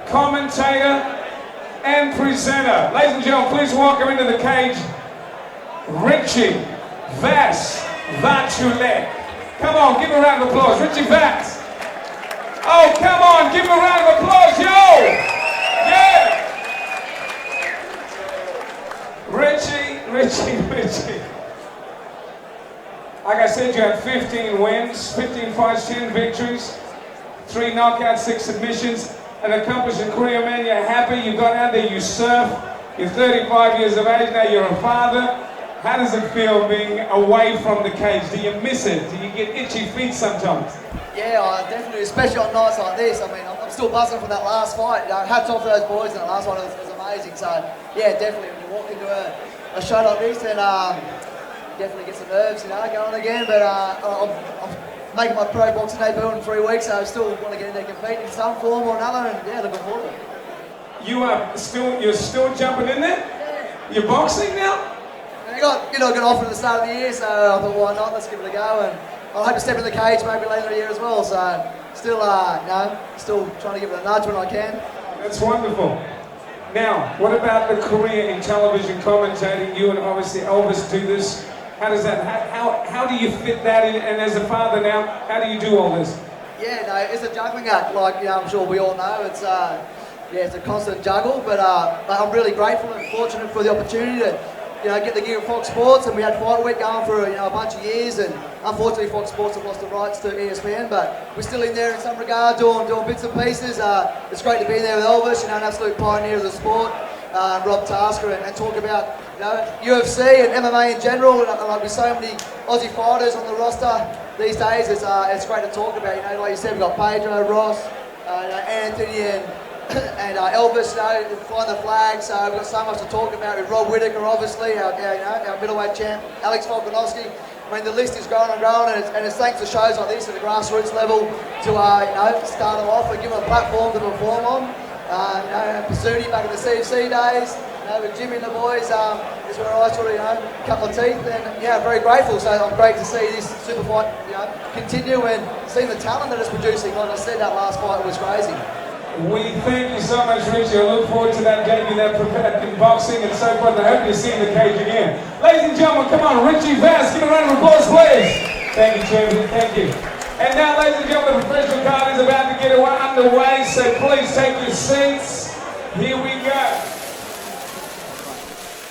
commentator and presenter. Ladies and gentlemen, please welcome into the cage, Richie Vachulet. Come on, give him a round of applause. Richie Vass. Oh, come on, give him a round of applause, yo! Yeah! Richie. Like I said, you had 15 wins, 15 fights, 10 victories, 3 knockouts, 6 submissions, an accomplished career, man. You're happy, you got out there, you surf, you're 35 years of age, now you're a father. How does it feel being away from the cage? Do you miss it? Do you get itchy feet sometimes? Yeah, definitely, especially on nights like this. I mean, I'm still buzzing from that last fight. You know, hats off to those boys in the last one, it was amazing. So, yeah, definitely, when you walk into a show like this, then definitely get some nerves, you know, going again. But I'm making my pro boxing debut in 3 weeks, so I still want to get in there and compete in some form or another, and yeah, looking forward to it. You're still jumping in there? Yeah. You're boxing now? I got good offer at the start of the year, so I thought, why not? Let's give it a go, and I hope to step in the cage maybe later in the year as well. So still, still trying to give it a nudge when I can. That's wonderful. Now, what about the career in television commentating? You and obviously Elvis do this. How does that? How do you fit that in? And as a father now, how do you do all this? Yeah, no, it's a juggling act. Like I'm sure we all know, it's it's a constant juggle. But I'm really grateful and fortunate for the opportunity to get the gig at Fox Sports, and we had Fight Week going for a bunch of years, and unfortunately Fox Sports have lost the rights to ESPN, but we're still in there in some regard, doing bits and pieces. It's great to be there with Elvis, an absolute pioneer of the sport, Rob Tasker, and talk about UFC and MMA in general, and with so many Aussie fighters on the roster these days, it's great to talk about. Like you said, we've got Pedro, Ross, Anthony, and Elvis, flying the flag, so we've got so much to talk about with Rob Whittaker, obviously, our middleweight champ, Alex Volkanovski. I mean, the list is growing and growing, and it's thanks to shows like this at the grassroots level to start them off and give them a platform to perform on. Pizzuti back in the CFC days, with Jimmy and the boys, is where I sort of, a couple of teeth, and very grateful. So I'm great to see this super fight, continue and see the talent that it's producing. Like I said, that last fight was crazy. We thank you so much, Richie. I look forward to that debut, that prepared in boxing and so forth. I hope you see in the cage again. Ladies and gentlemen, come on, Richie Vass, give a round of applause, please. Thank you, champion. Thank you. And now, ladies and gentlemen, the professional card is about to get underway, so please take your seats. Here we go.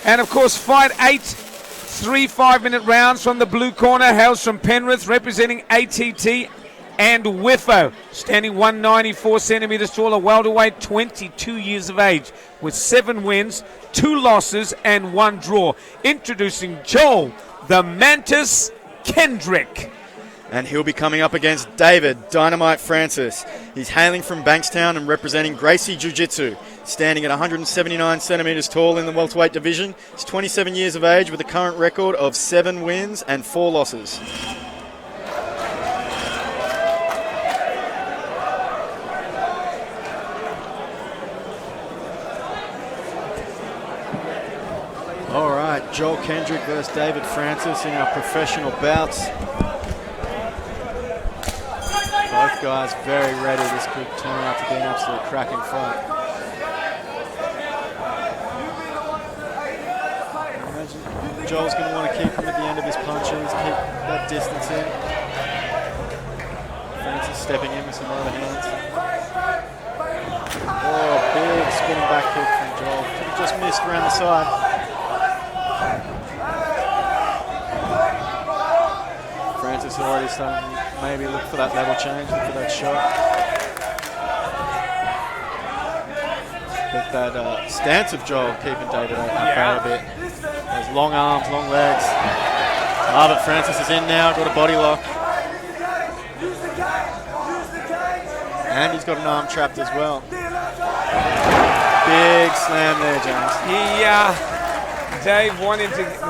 And of course, fight 8, 3 5-minute rounds from the blue corner, hails from Penrith, representing ATT and WIFO, standing 194 centimeters tall, a welterweight, 22 years of age, with 7 wins, 2 losses, and 1 draw. Introducing Joel, the Mantis Kendrick. And he'll be coming up against David Dynamite Francis. He's hailing from Bankstown and representing Gracie Jiu-Jitsu, standing at 179 centimeters tall in the welterweight division. He's 27 years of age with a current record of 7 wins and 4 losses. All right, Joel Kendrick versus David Francis in our professional bouts. Both guys very ready. This could turn out to be an absolute cracking fight. I imagine Joel's going to want to keep him at the end of his punches, keep that distance in. Francis stepping in with some overhands. Oh, big spinning back kick from Joel. Could have just missed around the side. Francis already starting to maybe look for that level change, look for that shot. But that stance of Joel keeping David at bay a bit. Those long arms, long legs. But Francis is in now, got a body lock. And he's got an arm trapped as well. Big slam there, James. Dave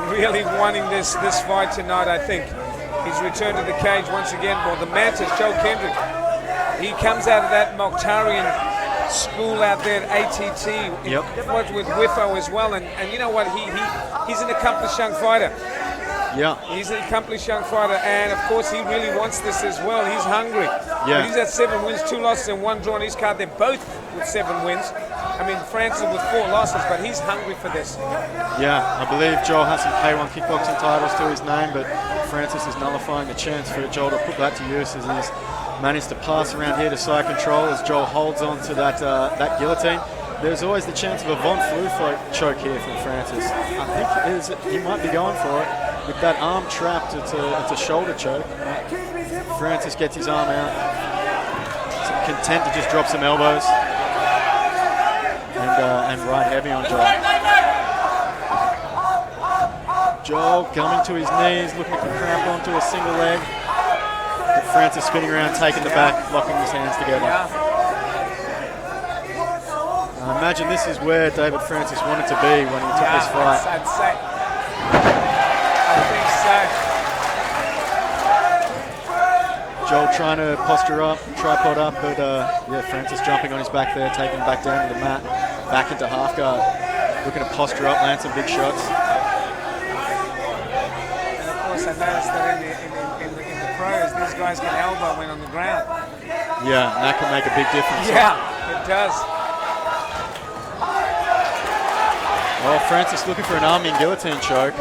really wanting this fight tonight, I think. He's returned to the cage once again. Well, the Mantis, Joe Kendrick, he comes out of that Mokhtarian school out there at ATT. Worked with Wiffo as well. And you know what? He's an accomplished young fighter. Yeah. He's an accomplished young fighter, and of course he really wants this as well. He's hungry. Yeah. He's at 7 wins, 2 losses, and 1 draw on his card. They're both with 7 wins. I mean, Francis with 4 losses, but he's hungry for this. Yeah, I believe Joel has some K1 kickboxing titles to his name, but Francis is nullifying the chance for Joel to put that to use as he's managed to pass around here to side control as Joel holds on to that guillotine. There's always the chance of a Von Flue choke here from Francis. I think he might be going for it. With that arm trapped, it's a shoulder choke. Francis gets his arm out. Content to just drop some elbows. And right heavy on Joel. Joel coming to his knees, looking to cramp onto a single leg. But Francis spinning around, taking the back, locking his hands together. I imagine this is where David Francis wanted to be when he took this fight. I'd say. I think so. Joel trying to posture up, tripod up, but Francis jumping on his back there, taking him back down to the mat, back into half guard, looking to posture up, land some big shots. And of course, I noticed that in the pros, these guys can elbow when on the ground. Yeah, and that can make a big difference. Yeah, it does. Well, Francis looking for an arm in guillotine choke.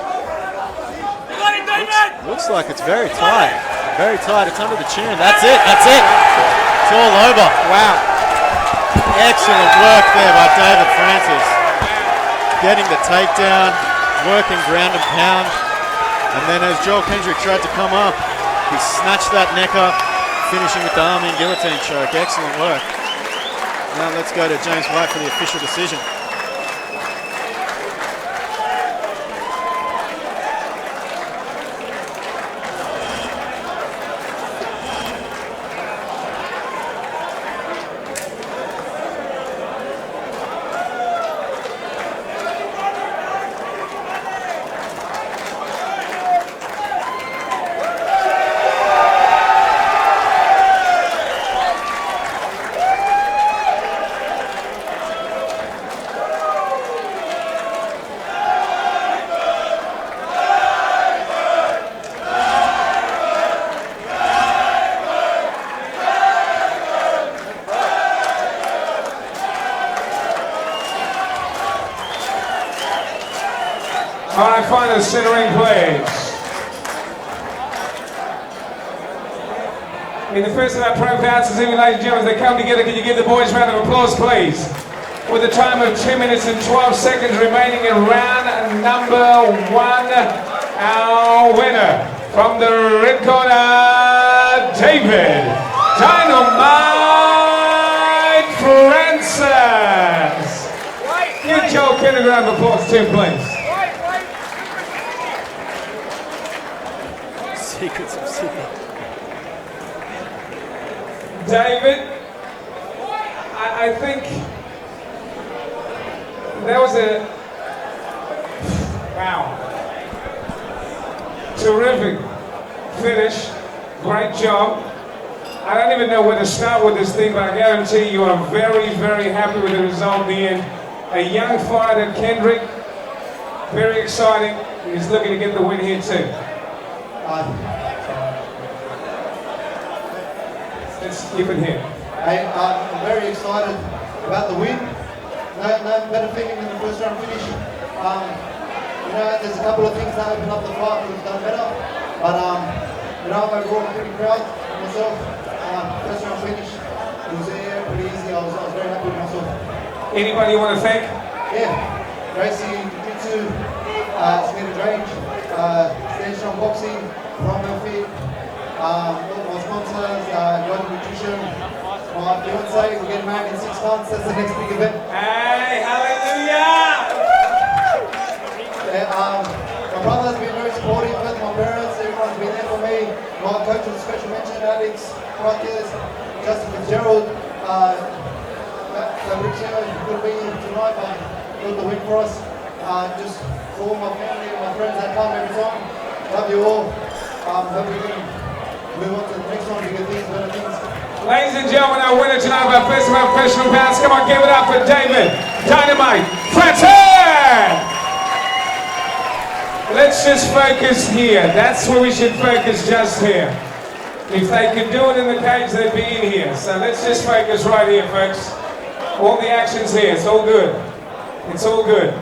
Looks like it's very tight. Very tight. It's under the chin. That's it. That's it. It's all over. Wow. Excellent work there by David Francis. Getting the takedown, working ground and pound. And then as Joel Kendrick tried to come up, he snatched that neck up, finishing with the arm in guillotine choke. Excellent work. Now let's go to James White for the official decision. Final centering plays. In the first of our pro bouts, ladies and gentlemen, as they come together, can you give the boys a round of applause, please? With a time of 2 minutes and 12 seconds remaining in round number 1, our winner from the red corner, David Dynamite Francis. Give Joe Kendrick a round of applause too, please. Secrets of Sydney. David, I think that was a terrific finish. Great job. I don't even know where to start with this thing, but I guarantee you are very, very happy with the result in the end. A young fighter, Kendrick, very exciting. He's looking to get the win here too. Let's keep it here. Hey, I'm very excited about the win. No better feeling than the first round finish. There's a couple of things that opened up the fight that have done better. But overall, I'm pretty proud of myself. First round finish. It was pretty easy. I was very happy with myself. Anybody you want to thank? Yeah, Gracie, Jiu-Jitsu, Smith Range, Stand Strong Boxing, Promo Fit, all my sponsors, Golden Nutrition, my fiance, we're getting married in 6 months, that's the next big event. Hey, hallelujah! Yeah, my brother has been very supportive with my parents, everyone's been there for me. My coach was special mention, Alex, Rutgers, Justin Fitzgerald, Fabrizio, good to be here tonight, but good to win for us. Just for all my family and my friends that come every time, love you all. Hope we can move on to the next one, bigger things, better things. Ladies and gentlemen, our winner tonight of our Festival of Professional Bouts. Come on, give it up for David Dynamite Featherweight. Let's just focus here. That's where we should focus, just here. If they could do it in the cage, they'd be in here. So let's just focus right here, folks. All the action's here. It's all good. It's all good.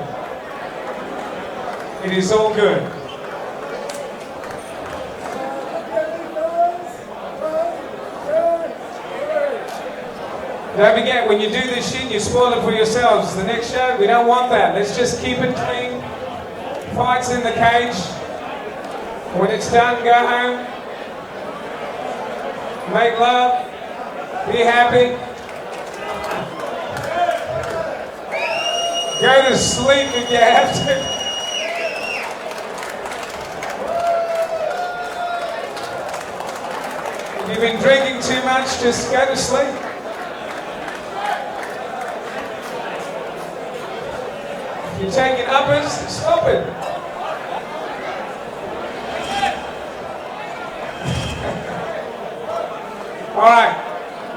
It is all good. Don't forget, when you do this shit, you spoil it for yourselves. The next show, we don't want that. Let's just keep it clean. Fights in the cage. When it's done, go home. Make love. Be happy. Go to sleep if you have to. If you've been drinking too much, just go to sleep. If you're taking uppers, stop it. All right,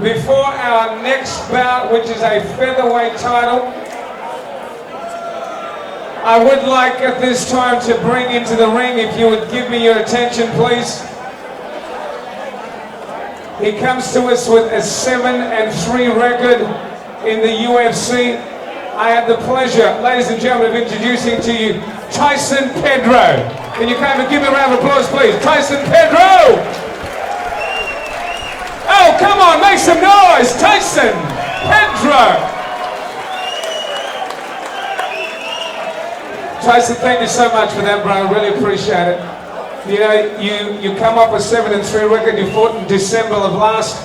before our next bout, which is a featherweight title, I would like at this time to bring into the ring, if you would give me your attention, please. He comes to us with a 7-3 record in the UFC. I have the pleasure, ladies and gentlemen, of introducing to you Tyson Pedro. Can you come and give me a round of applause, please? Tyson Pedro! Oh, come on, make some noise! Tyson Pedro! Tyson, thank you so much for that, bro. I really appreciate it. You know, you come up with 7-3 record. You fought in December of last.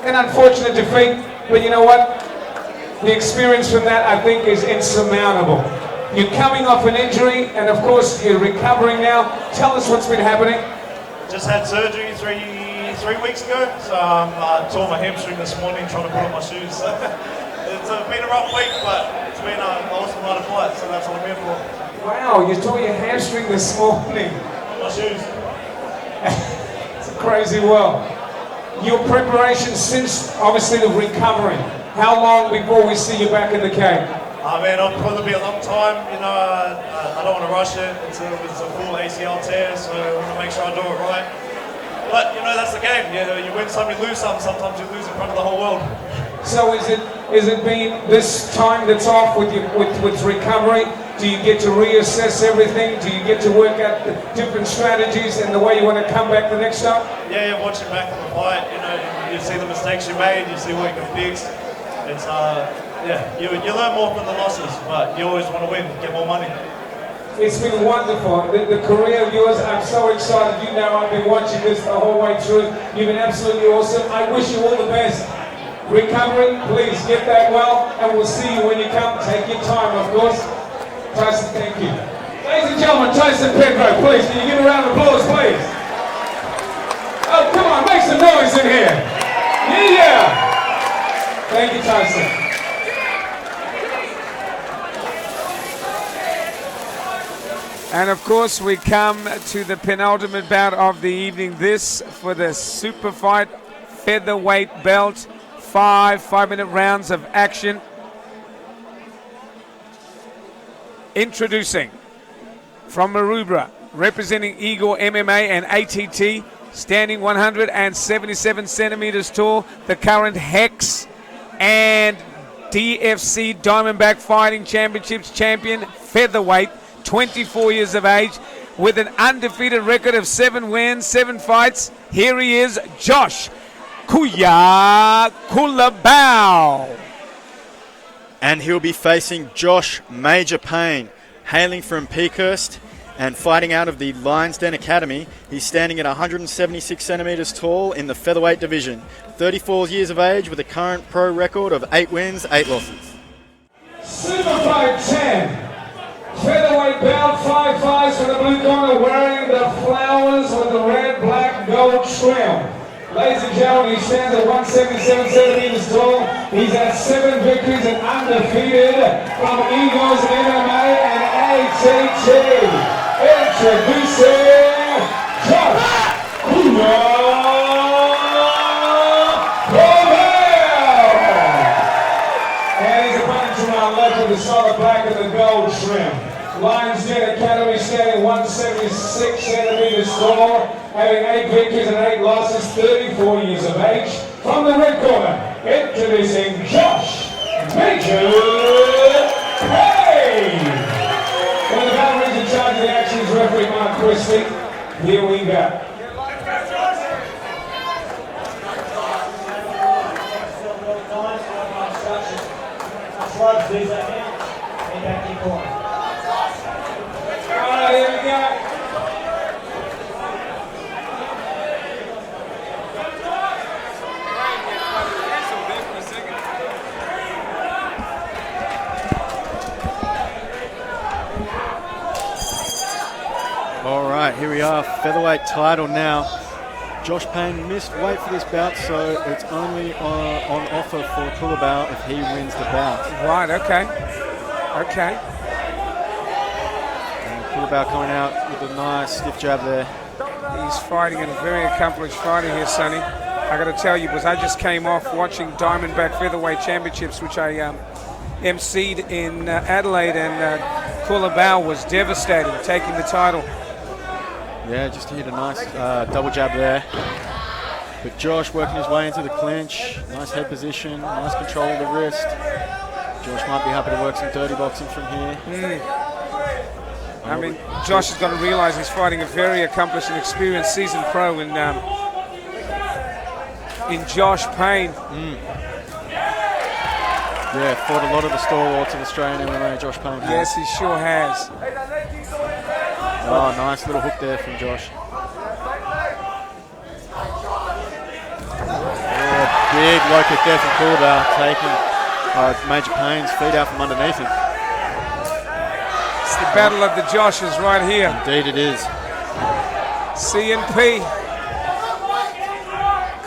An unfortunate defeat, but you know what? The experience from that, I think, is insurmountable. You're coming off an injury, and of course, you're recovering now. Tell us what's been happening. Just had surgery three weeks ago, so I tore my hamstring this morning trying to put on my shoes. It's been a rough week, but it's been an awesome night of fight, so that's what I'm here for. Wow, you tore your hamstring this morning. My shoes. It's a crazy world. Your preparation since, obviously, the recovery. How long before we see you back in the cage? Man, it'll probably be a long time. You know, I don't want to rush it. It's a full ACL tear, so I want to make sure I do it right. But, you know, that's the game. You win some, you lose some. Sometimes you lose in front of the whole world. So is it been this time that's off with recovery? Do you get to reassess everything? Do you get to work out the different strategies and the way you want to come back the next time? Yeah, watching back on the fight, you know, you see the mistakes you made, you see what you can fix. It's you learn more from the losses, but you always want to win, get more money. It's been wonderful. The career of yours, I'm so excited. You know, I've been watching this the whole way through. You've been absolutely awesome. I wish you all the best. Recovery, please get that well, and we'll see you when you come. Take your time, of course. Tyson, thank you. Ladies and gentlemen, Tyson Pedro, please. Can you give a round of applause, please? Oh, come on, make some noise in here. Yeah! Thank you, Tyson. And of course, we come to the penultimate bout of the evening. This for the SuperFight Featherweight belt. 5-minute rounds of action. Introducing from Maroubra, representing Igor MMA and ATT, standing 177 centimeters tall, the current Hex and DFC Diamondback Fighting Championships champion, featherweight, 24 years of age, with an undefeated record of 7 wins, 7 fights. Here he is, Josh Culibao. And he'll be facing Josh Major Payne, hailing from Peakhurst And fighting out of the Lions Den Academy, he's standing at 176 centimetres tall in the featherweight division. 34 years of age with a current pro record of 8 wins, 8 losses. SuperFight 10. Featherweight bout, 5 fights for the blue corner, wearing the flowers with the red, black, gold trim. Ladies and gentlemen, he stands at 177 centimeters tall. He's had 7 victories and undefeated from Eagles MMA and ATT. Introducing Josh Payne. And he's opponent to my left with the solid black and the gold trim. Lions Den Academy standing 176 centimeters tall, having 8 victories and 8 losses, 34 years of age. From the red corner, introducing Josh Payne. When the battle rings in charge of the action is referee Mark Christie. Here we go. Alright, here we go. All right, here we are, featherweight title now. Josh Payne missed weight for this bout, so it's only on offer for Culibao if he wins the bout. Right, okay. And Culibao coming out with a nice stiff jab there. He's fighting a very accomplished fighter here, Sonny. I got to tell you, because I just came off watching Diamondback Featherweight Championships, which I emceed in Adelaide, and Culibao was devastating, taking the title. Yeah, just hit a nice double jab there. But Josh working his way into the clinch. Nice head position, nice control of the wrist. Josh might be happy to work some dirty boxing from here. I mean, Josh has got to realise he's fighting a very accomplished and experienced seasoned pro in Josh Payne. Yeah, fought a lot of the stalwarts of Australian MMA, Josh Payne. Yes, he sure has. Oh, nice little hook there from Josh. Oh, big low kick there from Culibao, taking Major Payne's feet out from underneath him. It's the battle of the Joshes right here. Indeed it is. C&P,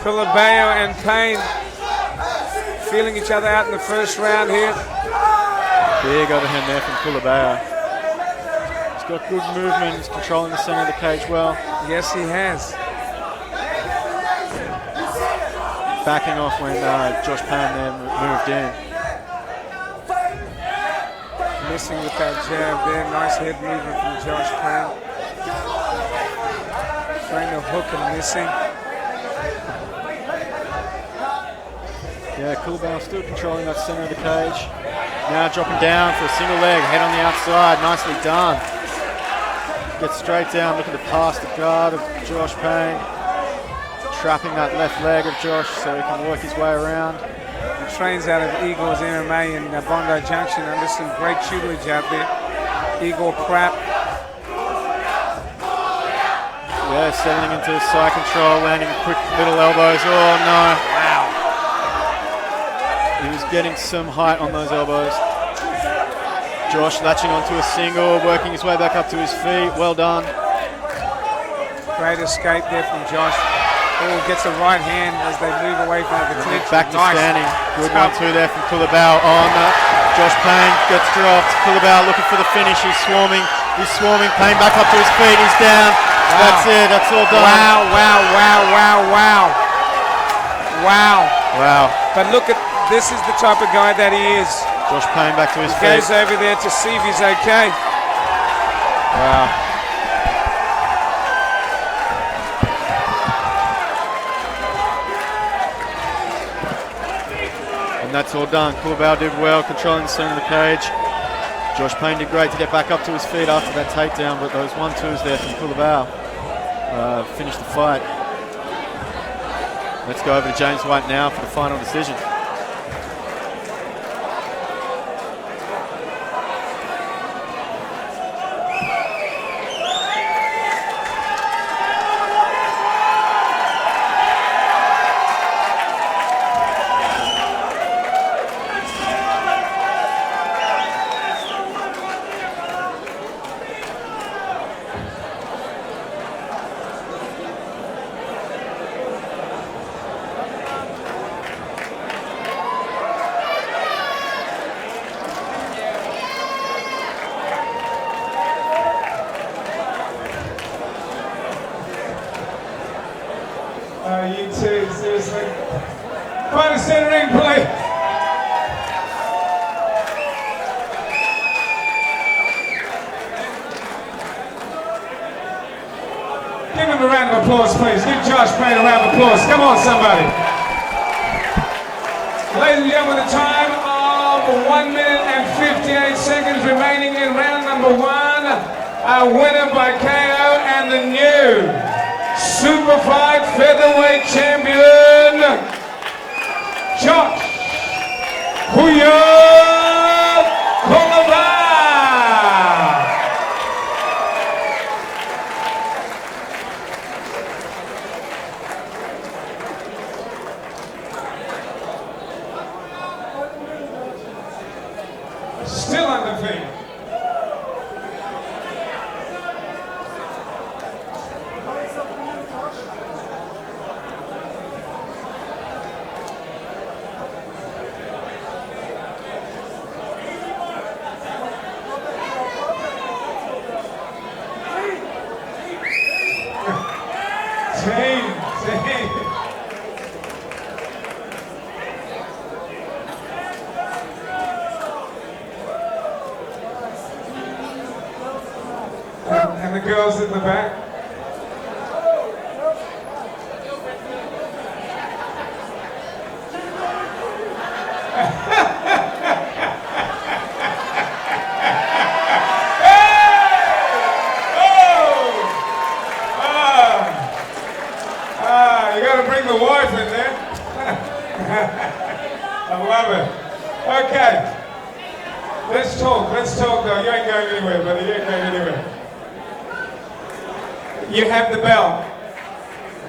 Culibao and Payne feeling each other out in the first round here. Big overhand there from Culibao. He's got good movement, he's controlling the centre of the cage well. Yes, he has. Backing off when Josh Payne there moved in. Missing with that jab there. Nice head movement from Josh Payne. Trying to hook and missing. Yeah, Culibao still controlling that centre of the cage. Now dropping down for a single leg, head on the outside, nicely done. Gets straight down, looking to pass the guard of Josh Payne. Trapping that left leg of Josh so he can work his way around. He trains out of Eagles MMA in Bondi Junction under some great tutelage out there. Eagle Pratt. Yeah, settling into side control, landing quick little elbows. Oh no. Wow. He was getting some height on those elbows. Josh latching onto a single, working his way back up to his feet. Well done. Great escape there from Josh. Oh, gets a right hand as they move away from the clinch. Back to standing. Good 1-2 there from Culibao on Josh Payne. Gets dropped. Culibao looking for the finish. He's swarming. Payne back up to his feet. He's down. Wow. That's it. That's all done. Wow. But look at, this is the type of guy that he is. Josh Payne back to his feet. Goes over there to see if he's okay. Wow. And that's all done. Culibao did well, controlling the centre of the cage. Josh Payne did great to get back up to his feet after that takedown, but those 1-2s there from Culibao finished the fight. Let's go over to James White now for the final decision. You too, seriously. Find a center ring, please. Give him a round of applause, please. Give Josh Payne a round of applause. Come on, somebody. Ladies and gentlemen, the time of 1 minute and 58 seconds remaining in round number 1. Our winner by KO and the new SuperFight Featherweight Champion, Josh Culibao. Still undefeated. Team. And the girls in the back. You got to bring the wife in there. I love it. Okay. Let's talk though. You ain't going anywhere, buddy. You ain't going anywhere. You have the belt.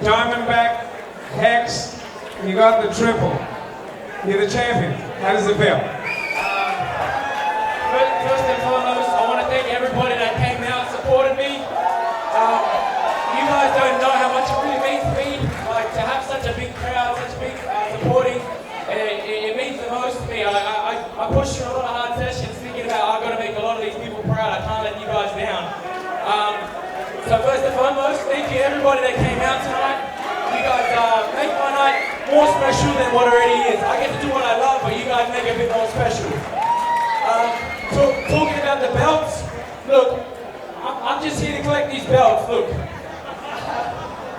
Diamondback, Hex, and you got the triple. You're the champion. How does it feel? First and foremost, I want to thank everybody that came out and supported me. You guys don't know how much it really means to me. Like, to have such a big crowd, such a big supporting, it means the most to me. I pushed through a lot of hard sessions thinking about I've got to make a lot of these people proud. I can't let you guys down. So first and foremost, thank you everybody that came out tonight. You guys make my night more special than what it already is. I get to do what I love, but you guys make it a bit more special. Talking about the belts, look, I'm just here to collect these belts, look.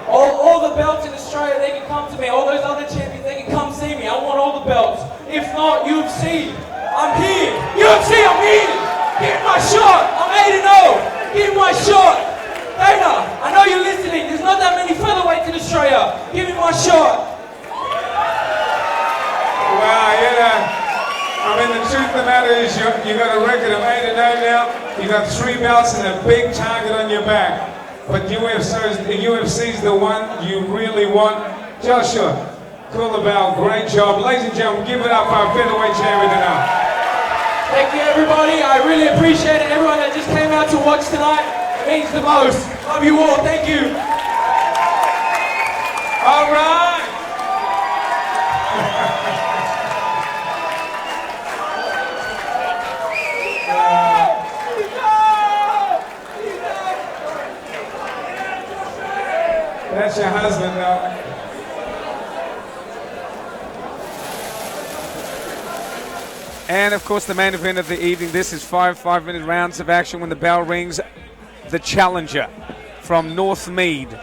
All the belts in Australia, they can come to me. All those other champions, they can come see me. I want all the belts. If not, UFC, I'm here. UFC, I'm here. Give me my shot. I'm 8-0. Give me my shot. Dana, I know you're listening. There's not that many featherweights in Australia. Give me my shot. Wow, I mean, the truth of the matter is you got a record of 8-0 now. You got 3 belts and a big target on your back. But UFC's the one you really want. Joshua Culibao, great job. Ladies and gentlemen, give it up for our featherweight champion tonight. Thank you, everybody. I really appreciate it. Everyone that just came out to watch tonight, it means the most. Love you all. Thank you. All right. That's your husband, though. And of course, the main event of the evening. This is 5-minute rounds of action. When the bell rings, the challenger from Northmead,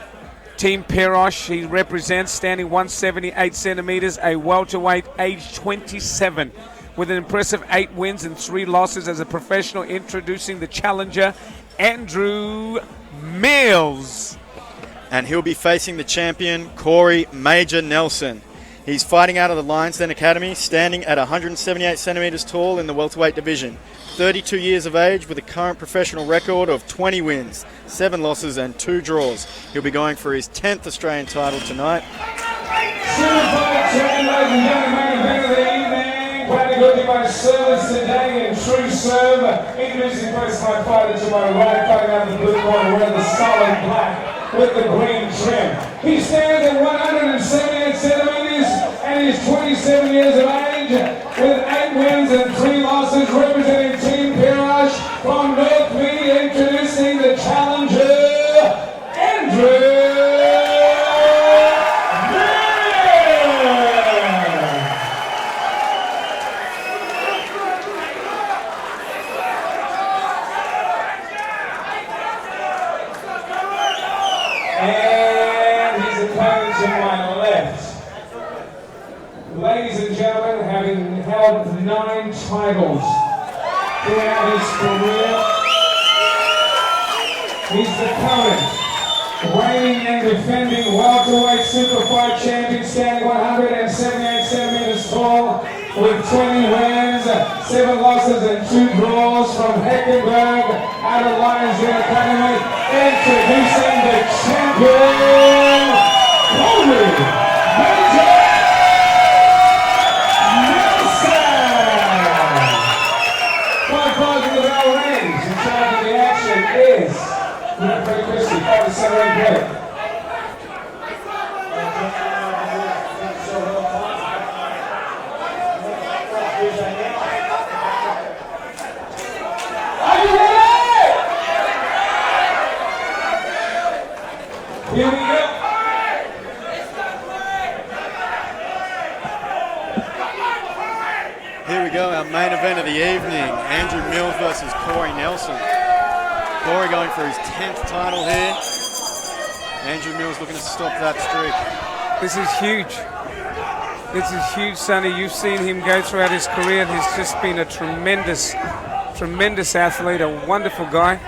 Team Perosh. He represents, standing 178 centimeters, a welterweight, age 27, with an impressive 8 wins and 3 losses as a professional. Introducing the challenger, Andrew Mills. And he'll be facing the champion, Corey Major Nelson. He's fighting out of the Lions Den Academy, standing at 178 centimeters tall in the welterweight division. 32 years of age with a current professional record of 20 wins, 7 losses and 2 draws. He'll be going for his 10th Australian title tonight. SuperFight champion, ladies and gentlemen, main event of the evening. Glad to go to my service today in true serve. Introducing first my fighter to my right, fighting out of the blue corner, wearing the solid black with the green trim. He stands at 178 centimeters and is 27 years of age with 8 wins and 3 losses, representing Team Perosh from Northmead. Introducing the challenger, Andrew Mills. And his opponent to my left. Ladies and gentlemen, having held 9 titles throughout his career, he's the current reigning and defending welterweight SuperFight champion, standing 178 centimeters tall, with 20 wins, 7 losses and 2 draws from Heckenberg out of Lions Den Academy. Introducing the champion, Colibao. In charge of the action is Referee Christie, 47 break. Are you ready? Here we go. Here we go, our main event of the evening. Andrew Mills versus Corey Nelson. Corey going for his 10th title here. Andrew Mills looking to stop that streak. This is huge. This is huge, Sonny. You've seen him go throughout his career, and he's just been a tremendous athlete, a wonderful guy.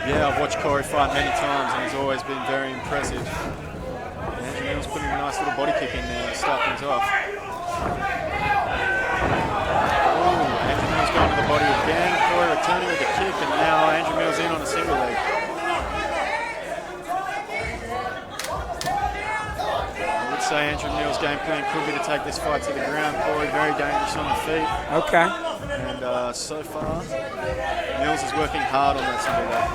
Yeah, I've watched Corey fight many times, and he's always been very impressive. Andrew Mills putting a nice little body kick in there to start things off. Andrew Mills going to the body again. Corey returning with a kick, and now Andrew Mills in on a single leg. I would say Andrew Mills' game plan could be to take this fight to the ground. Corey very dangerous on the feet. Okay. And so far, Mills is working hard on that single leg.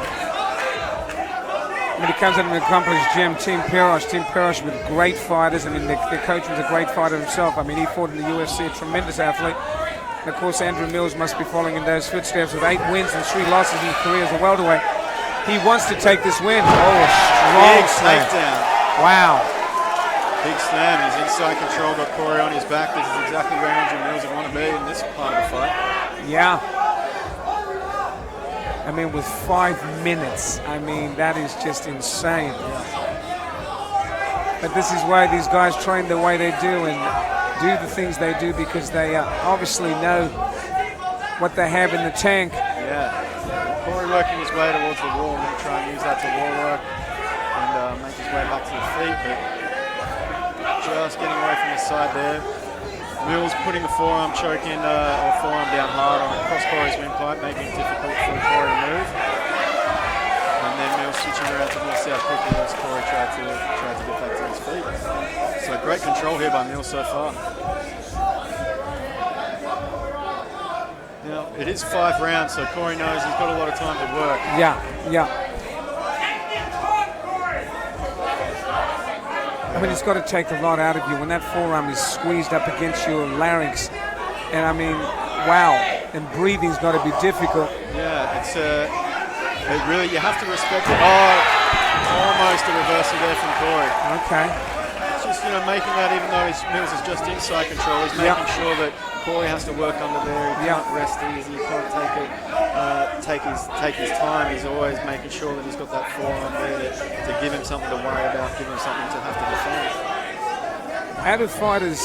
When he comes out of an accomplished gym, Team Perosh with great fighters. I mean, the coach was a great fighter himself. I mean, he fought in the UFC, a tremendous athlete. And of course, Andrew Mills must be following in those footsteps with 8 wins and 3 losses in his career as a welterweight. He wants to take this win. Oh, a strong slam. Takedown. Wow. Big slam. He's inside control, got Corey on his back. This is exactly where Andrew Mills would want to be in this part of the fight. Yeah. I mean, with 5 minutes, I mean, that is just insane. But this is why these guys train the way they do and do the things they do, because they obviously know what they have in the tank. Yeah. Corey working his way towards the wall. I'm going to try and use that to wall work and make his way back to the feet, but just getting away from the side there. Mills putting the forearm choke in, or forearm down hard on across Corey's windpipe, making it difficult for Corey to move. And then Mills switching around to Mills south quickly as Corey tried to get back to his feet. So great control here by Mills so far. Now, it is 5 rounds, so Corey knows he's got a lot of time to work. Yeah. I mean, it's got to take a lot out of you when that forearm is squeezed up against your larynx. And I mean, wow. And breathing's got to be difficult. Yeah, it really, you have to respect it. Oh, almost a reversal there from Corey. Okay. It's just, making that, even though Mills is just inside control, he's making sure that Corey has to work under there. He can't rest easy. He can't take his time. He's always making sure that he's got that forearm there to give him something to worry about, give him something to have to defend. How do fighters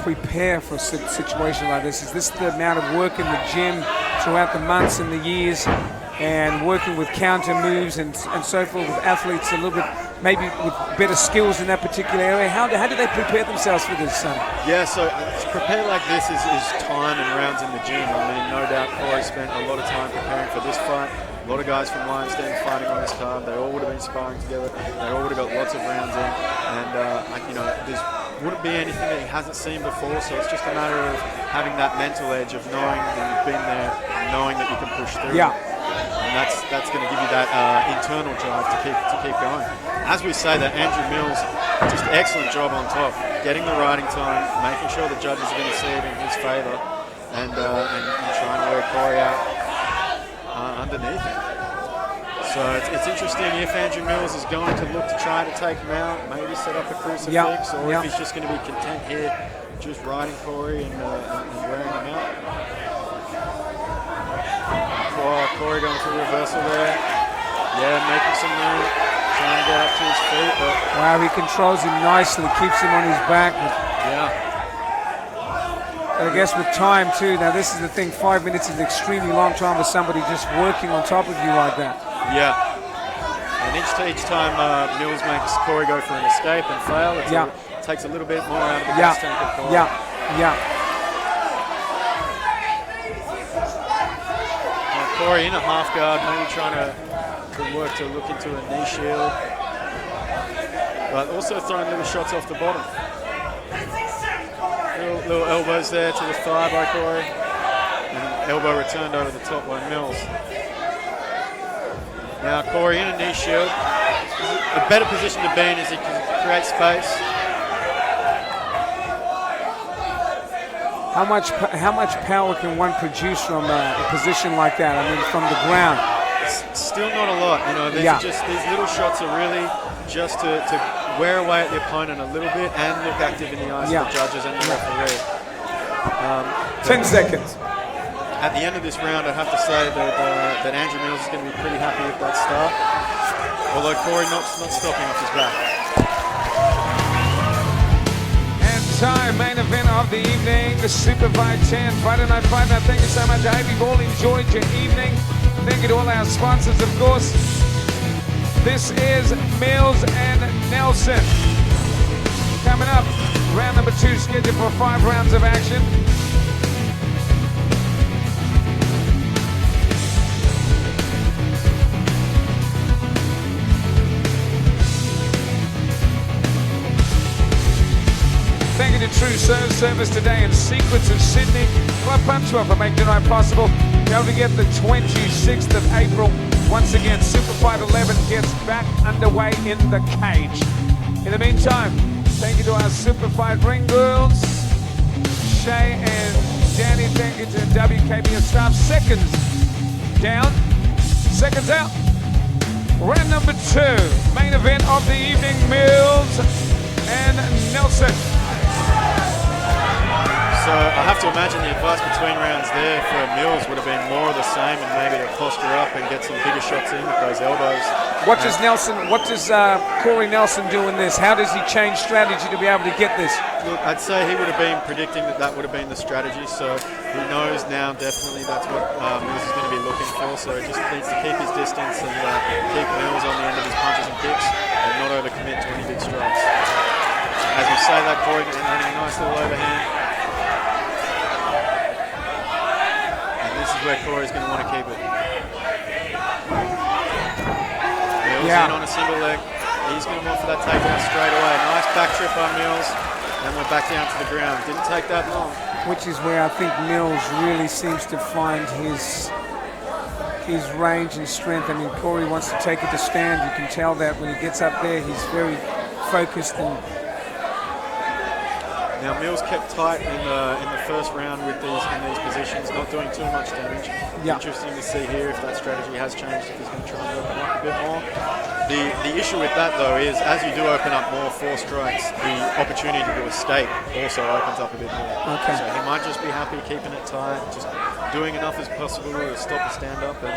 prepare for a situation like this? Is this the amount of work in the gym throughout the months and the years, and working with counter moves and so forth with athletes a little bit, maybe with better skills in that particular area? How do they prepare themselves for this, son? Yeah, so to prepare like this is time and rounds in the gym. I mean, no doubt Corey spent a lot of time preparing for this fight. A lot of guys from Lions Den fighting on this card. They all would have been sparring together. They all would have got lots of rounds in. And, there wouldn't be anything that he hasn't seen before. So it's just a matter of having that mental edge of knowing that you've been there, knowing that you can push through. Yeah. And that's going to give you that internal drive to keep going. As we say, that Andrew Mills, just excellent job on top, getting the riding time, making sure the judges are going to see it in his favour, and trying to work Corey out underneath him. So it's interesting if Andrew Mills is going to look to try to take him out, maybe set up a crucifix, or if he's just going to be content here, just riding Corey and wearing him out. Corey going for a reversal there. Yeah, making some room, trying to get up to his feet. But wow, he controls him nicely, keeps him on his back. yeah. But I guess with time too, now this is the thing, 5 minutes is an extremely long time for somebody just working on top of you like that. Yeah. And each time Mills makes Corey go for an escape and fail, it takes a little bit more out of the gas tank of Corey. Yeah. Corey in a half guard, maybe trying to work to look into a knee shield, but also throwing little shots off the bottom. Little elbows there to the thigh by Corey, and elbow returned over the top by Mills. Now Corey in a knee shield, a better position to be in as he can create space. How much power can one produce from a position like that? I mean, from the ground. Still not a lot, you know. These little shots are really just to wear away at the opponent a little bit and look active in the eyes of the judges and the referee. 10 seconds. At the end of this round, I have to say that Andrew Mills is going to be pretty happy with that start. Although Corey not stopping off his back. And time, main event of the evening, the SuperFight 10 Friday Night Fight Night. Thank you so much. I hope you've all enjoyed your evening. Thank you to all our sponsors, of course. This is Mills and Nelson. Coming up, round number 2 scheduled for 5 rounds of action. Thank you to True Service today and Secrets of Sydney. Club Punchbowl for making tonight possible. Don't forget the 26th of April. Once again, SuperFight 11 gets back underway in the cage. In the meantime, thank you to our SuperFight ring girls, Shay and Danny. Thank you to WKBS staff. Seconds down, seconds out. Round number 2, main event of the evening, Mills and Nelson. So I have to imagine the advice between rounds there for Mills would have been more of the same, and maybe to posture up and get some bigger shots in with those elbows. What does Corey Nelson do in this? How does he change strategy to be able to get this? Look, I'd say he would have been predicting that would have been the strategy, so he knows now definitely that's what Mills is going to be looking for, so he just needs to keep his distance and keep Mills on the end of his punches and kicks and not overcommit to any big strikes. As we say that, Corey getting a nice little overhand. Where Corey's going to want to keep it. Mills in on a single leg. He's going to want for that takedown straight away. Nice back trip on Mills. And we're back down to the ground. Didn't take that long. Which is where I think Mills really seems to find his range and strength. I mean, Corey wants to take it to stand. You can tell that when he gets up there, he's very focused and. Now Mills kept tight in the first round in these positions, not doing too much damage. Interesting to see here if that strategy has changed, if he's going to try and open up a bit more. The issue with that though is as you do open up more 4 strikes, the opportunity to escape also opens up a bit more. Okay. So he might just be happy keeping it tight, just doing enough as possible to stop the stand up and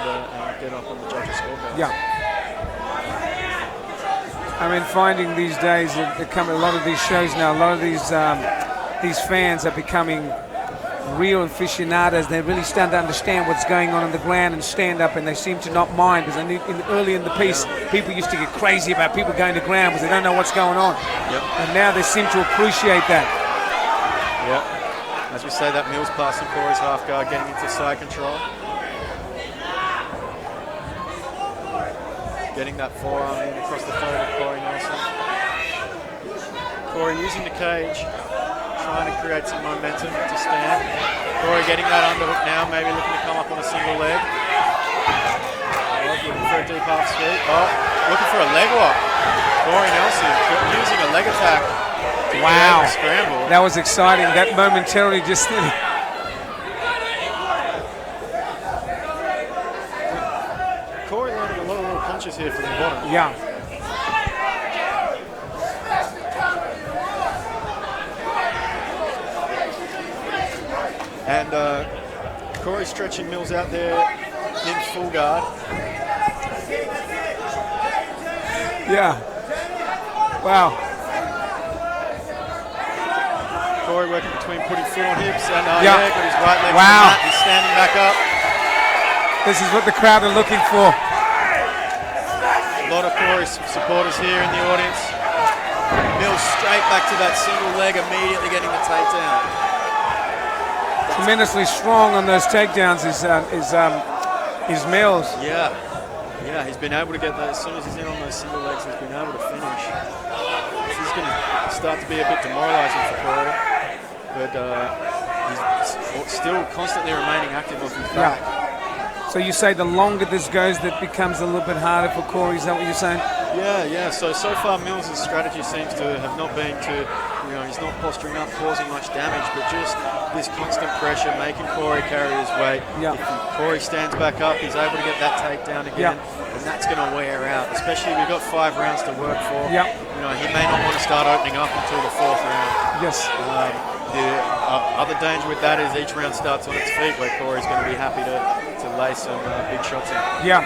get up on the judges' scorecards. Yeah. I mean, finding these days, a lot of these shows now, a lot of these fans are becoming real aficionados. They're really starting to understand what's going on the ground and stand up, and they seem to not mind, because I knew early in the piece, people used to get crazy about people going to ground because they don't know what's going on. Yep. And now they seem to appreciate that. Yep. As we say, that Mills passing Corey's half guard, getting into side control. Getting that forearm in across the throat of Corey Nelson. Corey using the cage, trying to create some momentum to stand. Corey getting that underhook now, maybe looking to come up on a single leg. Looking for a deep half sweep. Looking for a leg lock. Corey Nelson using a leg attack to create a scramble. That was exciting. That momentarily just... Corey landing a lot of little punches here from the bottom. Yeah. And Corey stretching Mills out there in full guard. Yeah. Wow. Corey working between putting foot on hips and Yeah. got his right leg. Wow. He's standing back up. This is what the crowd are looking for. A lot of Corey supporters here in the audience. Mills straight back to that single leg, immediately getting the takedown. Tremendously strong on those takedowns is Mills. Yeah. Yeah, he's been able to get those, as soon as he's in on those single legs, he's been able to finish. This is going to start to be a bit demoralising for Corey, but he's still constantly remaining active off his back. So you say the longer this goes, that becomes a little bit harder for Corey, is that what you're saying? Yeah. So far Mills' strategy seems to have not been to, he's not posturing up, causing much damage, but just this constant pressure, making Corey carry his weight. Yeah. If Corey stands back up, he's able to get that takedown again, and that's going to wear out, especially we've got 5 rounds to work for. Yeah. He may not want to start opening up until the 4th round. Yes. The other danger with that is each round starts on its feet, where Corey's going to be happy to lay some big shots in. Yeah.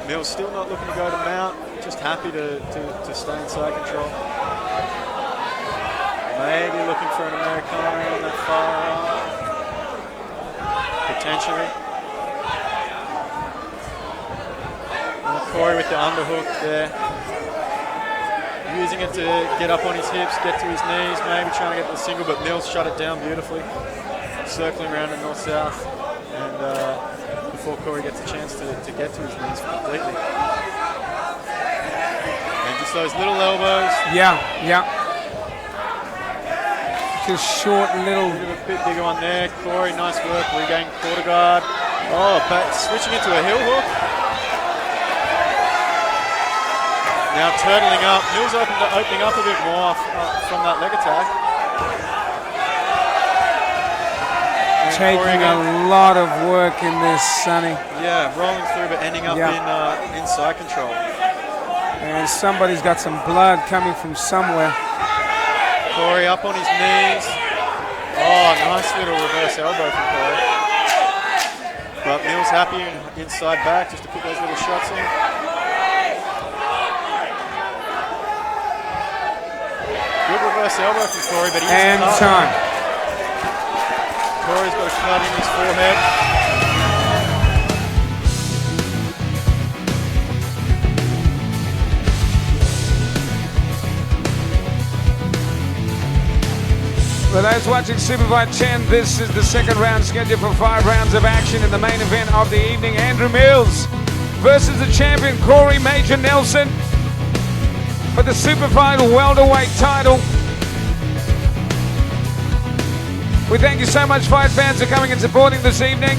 Mills still not looking to go to mount, just happy to stay in side control. Maybe looking for an Americano on that far arm. Potentially. Corey with the underhook there. Using it to get up on his hips, get to his knees, maybe trying to get the single, but Mills shut it down beautifully. Circling around to north-south, and before Corey gets a chance to get to his knees completely. And just those little elbows. Yeah. Just short little. A bit bigger one there. Corey, nice work, regaining quarter guard. Oh, switching into a heel hook. Now turtling up. Mills opening up a bit more from that leg attack. And Taking a lot of work in this, Sonny. Yeah, rolling through but ending up in side control. And somebody's got some blood coming from somewhere. Corey up on his knees. Oh, nice little reverse elbow from Corey. But Mills happy inside back just to put those little shots in. Good reverse elbow from Corey, but he's and time. Corey's got a cut in his forehead. For those watching SuperFight 10, this is the second round scheduled for 5 rounds of action in the main event of the evening. Andrew Mills versus the champion Corey Major Nelson for the SuperFight welterweight title. We thank you so much, fight fans, for coming and supporting this evening.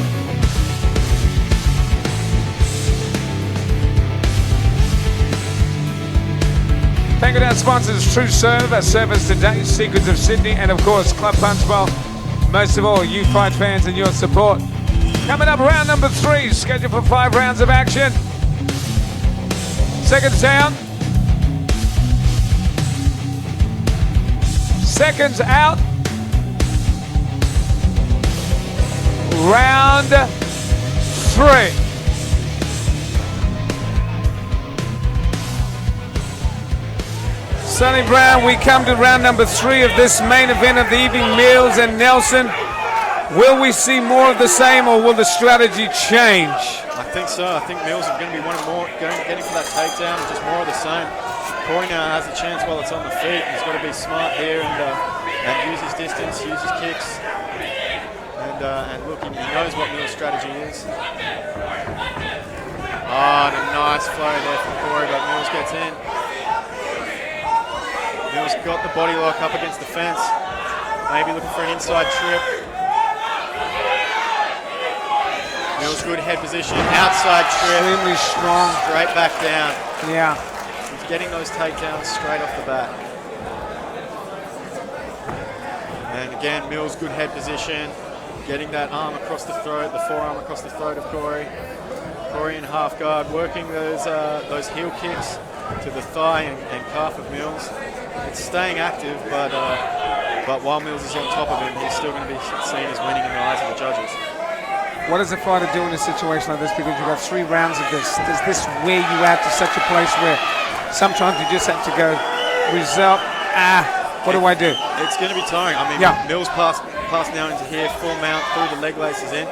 Thank you to our sponsors, True Serve, our service today, Secrets of Sydney, and of course, Club Punchbowl. Most of all, you fight fans and your support. Coming up, round number 3, scheduled for 5 rounds of action. Seconds down. Seconds out. Round 3. Sonny Brown, we come to round number 3 of this main event of the evening, Mills and Nelson. Will we see more of the same, or will the strategy change? I think so. I think Mills is going to be one more, getting for that takedown, and just more of the same. Corey now has a chance while it's on the feet. He's got to be smart here and use his distance, use his kicks. And look, he knows what Mills' strategy is. Oh, and a nice flow there from Corey, but Mills gets in. Mills got the body lock up against the fence. Maybe looking for an inside trip. Mills good head position, outside trip. Extremely strong. Straight back down. Yeah. He's getting those takedowns straight off the bat. And again, Mills good head position. Getting that arm across the throat, the forearm across the throat of Corey. Corey in half guard, working those heel kicks to the thigh and calf of Mills. It's staying active, but while Mills is on top of him, he's still going to be seen as winning in the eyes of the judges. What does a fighter do in a situation like this? Because you've got 3 rounds of this. Does this wear you out to such a place where sometimes you just have to go, result, what do I do? It's going to be tiring. I mean, Mills passed now into here, full mount, through the leg laces in.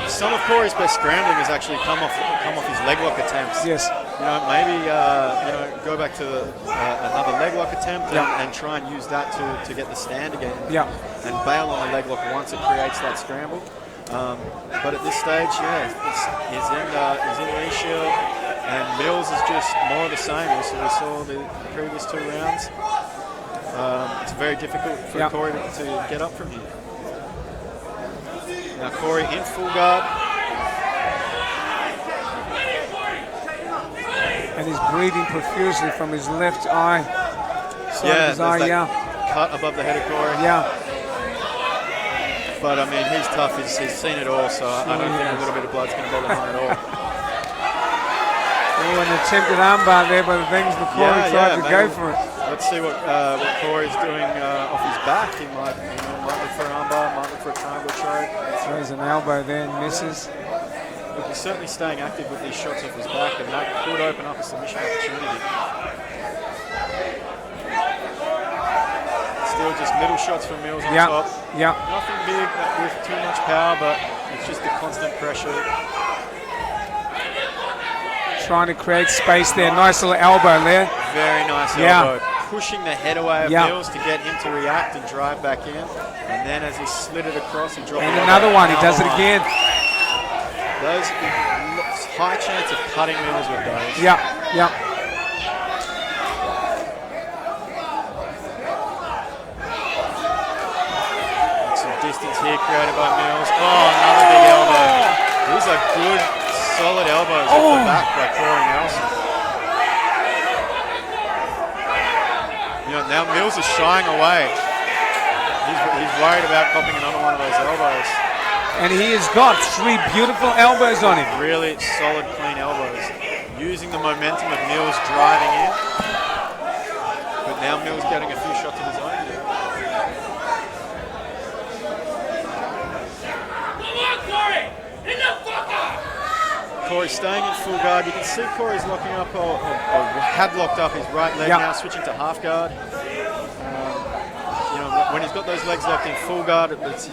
Some of Corey's best scrambling has actually come off his leg lock attempts. Yes. You know, maybe go back to another leg lock attempt and try and use that to get the stand again. Yeah. And bail on the leg lock once it creates that scramble. But at this stage, he's in the shield, and Mills is just more of the same. So we saw the previous 2 rounds. It's very difficult for Corey to get up from here. Now Corey in full guard. And he's breathing profusely from his left eye. His eye, cut above the head of Corey. Yeah. But I mean, he's tough. He's seen it all, so I don't think a little bit of blood's going to bother him at all. Oh, an attempted armbar there by the things, but Corey tried to go for it. Let's see what Corey's doing off his back. He might look for an armbar, might look for a triangle choke. Throws an elbow there and misses. Look, he's certainly staying active with these shots off his back, and that could open up a submission opportunity. Still just middle shots from Mills on top. Yeah. Nothing big with too much power, but it's just the constant pressure. Trying to create space there. Nice little elbow there. Very nice elbow. Pushing the head away of Mills to get him to react and drive back in. And then as he slid it across, he dropped it. And another one. He does it again. Those high chance of cutting Mills with those. Yeah. Distance here created by Mills. Oh, another big elbow. These are good, solid elbows off the back by Corey Nelson. You know, now Mills is shying away. He's worried about copping another one of those elbows. And he has got 3 beautiful elbows on him. Really solid, clean elbows. Using the momentum of Mills driving in. But now Mills getting a few shots of his own. Corey staying in full guard. You can see Corey's locking up or had locked up his right leg now, switching to half guard. You know, when he's got those legs locked in full guard, he's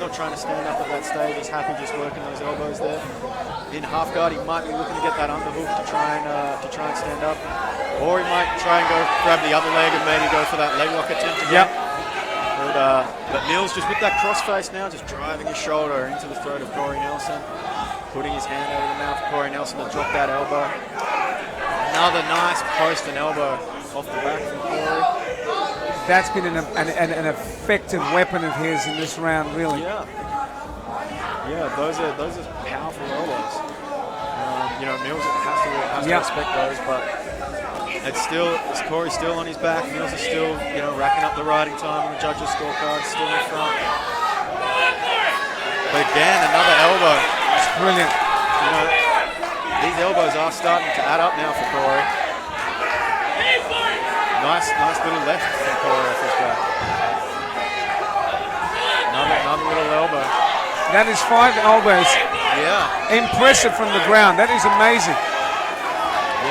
not trying to stand up at that stage. He's happy just working those elbows there. In half guard, he might be looking to get that underhook to try and stand up, or he might try and go grab the other leg and maybe go for that leg lock attempt again. But Mills just with that crossface now, just driving his shoulder into the throat of Corey Nelson. Putting his hand over the mouth of Corey Nelson to drop that elbow. Another nice post and elbow off the back from Corey. That's been an effective weapon of his in this round, really. Yeah, those are powerful elbows. You know, Mills has to respect those, but it's Corey's still on his back. Mills is still, racking up the riding time on the judges' scorecard, still in front. But again, another elbow. Brilliant. You know, these elbows are starting to add up now for Corey. Nice little left from Corey off his back. Another little elbow. That is 5 elbows. Yeah. Impressive from the ground. That is amazing.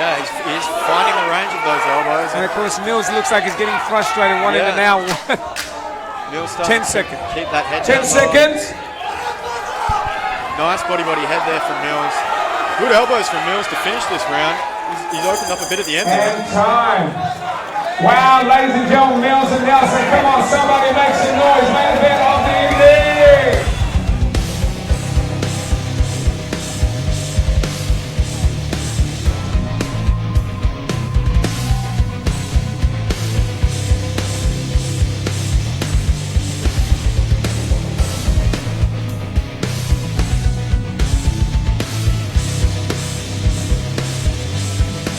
Yeah, he's finding the range of those elbows. And of course, Mills looks like he's getting frustrated, wanting to now. Mills 10 seconds. Keep that head 10 down seconds. Nice body head there from Mills. Good elbows from Mills to finish this round. He's opened up a bit at the end. And time. Wow, ladies and gentlemen, Mills and Nelson, come on, somebody make some noise. Main event of the evening.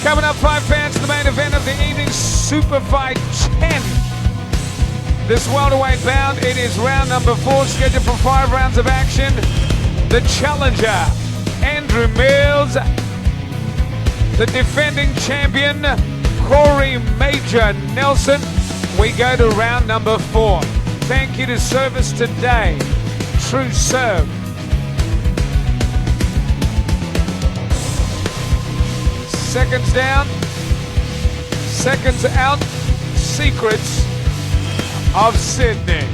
Coming up, 5 fans, the main event of the evening, SuperFight 10. This welterweight bout, it is round number 4, scheduled for 5 rounds of action. The challenger, Andrew Mills. The defending champion, Corey Major Nelson. We go to round number 4. Thank you to Service Today, True Serve, Seconds down, seconds out. Secrets of Sydney.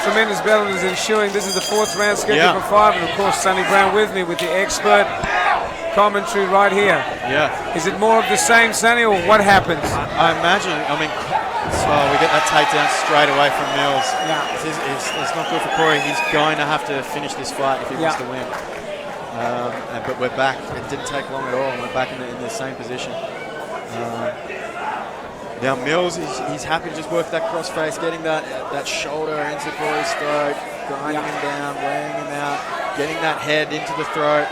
Tremendous battle is ensuing. This is the 4th round scheduled for 5, and of course Sonny Brown with me with the expert commentary right here. Yeah. Is it more of the same, Sonny, or what happens? I imagine. I mean, so we get that takedown straight away from Mills. Yeah. It's not good for Corey. He's going to have to finish this fight if he wants to win. But we're back. It didn't take long at all. We're back in the same position. Now Mills, he's happy to just work that crossface, getting that shoulder into Corey's throat, grinding him down, wearing him out, getting that head into the throat.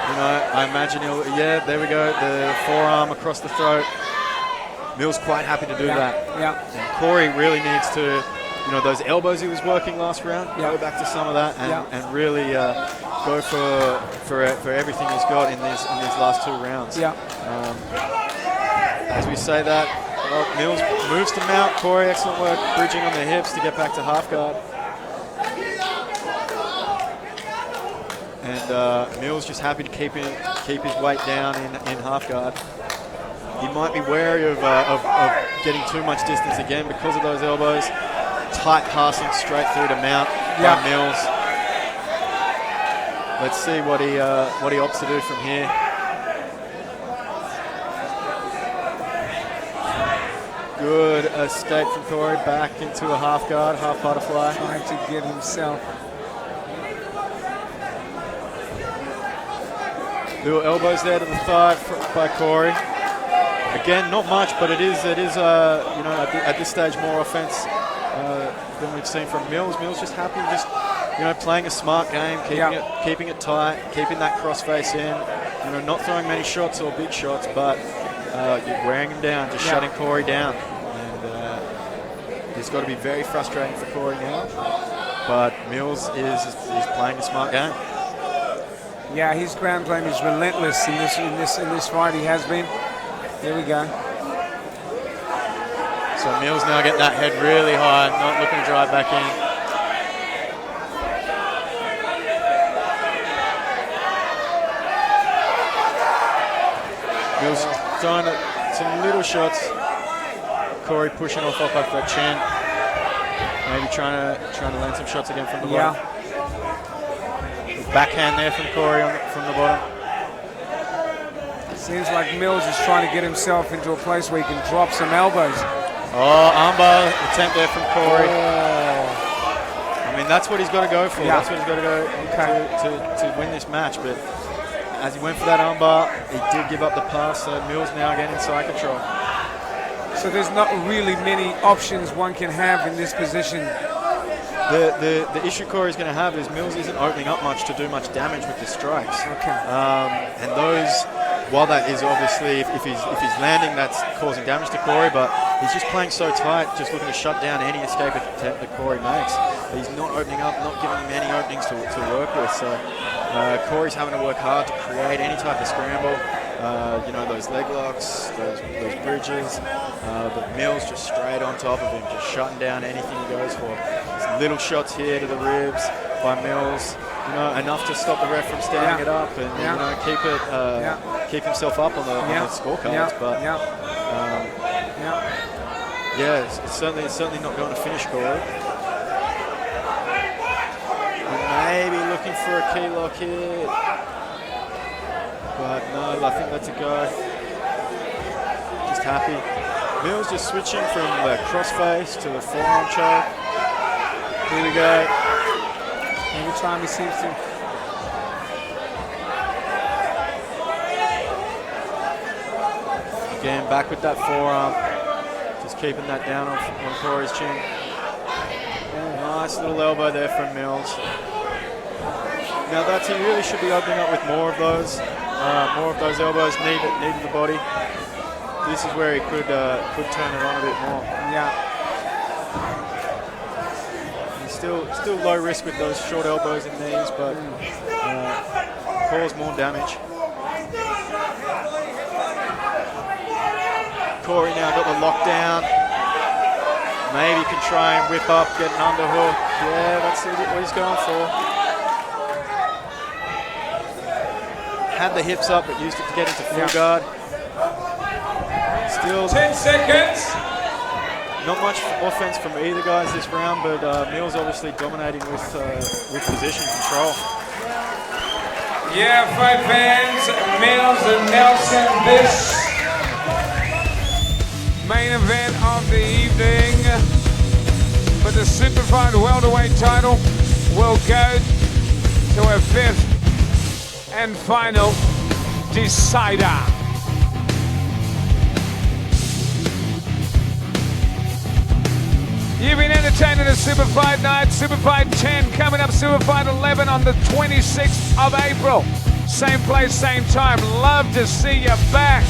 You know, I imagine there we go, the forearm across the throat. Mills quite happy to do that. Yeah. And Corey really needs to, those elbows he was working last round, go back to some of that and really go for everything he's got in these last 2 rounds. Yeah. As we say that, Mills moves to mount. Corey, excellent work bridging on the hips to get back to half guard. And Mills just happy to keep his weight down in half guard. He might be wary of getting too much distance again because of those elbows. Tight passing straight through to mount by Mills. Let's see what he opts to do from here. Good escape from Corey, back into a half guard, half butterfly. Trying to get himself. Little elbows there to the thigh by Corey. Again, not much, but it is at this stage more offense than we've seen from Mills. Mills just happy, playing a smart game, keeping it tight, keeping that crossface in. Not throwing many shots or big shots, but you're wearing him down, just shutting Corey down. It's got to be very frustrating for Corey now, but Mills is playing a smart game. Yeah, his ground game is relentless in this fight. He has been. There we go. So Mills now getting that head really high, not looking to drive back in. Mills throwing some little shots. Corey pushing off that chin. Maybe trying to land some shots again from the bottom. Backhand there from Corey from the bottom. Seems like Mills is trying to get himself into a place where he can drop some elbows. Oh, armbar attempt there from Corey. Oh. I mean, that's what he's got to go for. That's what he's got to go to win this match. But as he went for that armbar, he did give up the pass. So Mills now again in side control. So there's not really many options one can have in this position. The issue Corey's going to have is Mills isn't opening up much to do much damage with the strikes. Okay. And those, while that is obviously, if he's landing, that's causing damage to Corey, but he's just playing so tight, just looking to shut down any escape attempt that Corey makes. He's not opening up, not giving him any openings to work with. So Corey's having to work hard to create any type of scramble. Those leg locks, those bridges, but Mills just straight on top of him, just shutting down anything he goes for. There's little shots here to the ribs by Mills, enough to stop the ref from standing it up and keep himself up on the scorecards. But it's certainly not going to finish Corey. Maybe looking for a key lock here. But no, I think that's a go. Just happy. Mills just switching from the crossface to the forearm choke. Here we go. Every time he seems to. Again, back with that forearm. Just keeping that down on Corey's chin. Nice little elbow there from Mills. Now he really should be opening up with more of those. More of those elbows needed the body. This is where he could turn it on a bit more. Yeah. He's still low risk with those short elbows and knees, but cause more damage. Corey now got the lockdown. Maybe can try and whip up, get an underhook. Yeah, that's what he's going for. Had the hips up, but used it to get into full guard. Still 10 seconds. not much offense from either guys this round, but Mills obviously dominating with position control. Yeah, fight fans, Mills and Nelson, this main event of the evening for the SuperFight welterweight title will go to a 5th and final decider. You've been entertained at a SuperFight night. SuperFight 10 coming up, SuperFight 11 on the 26th of April. Same place, same time. Love to see you back.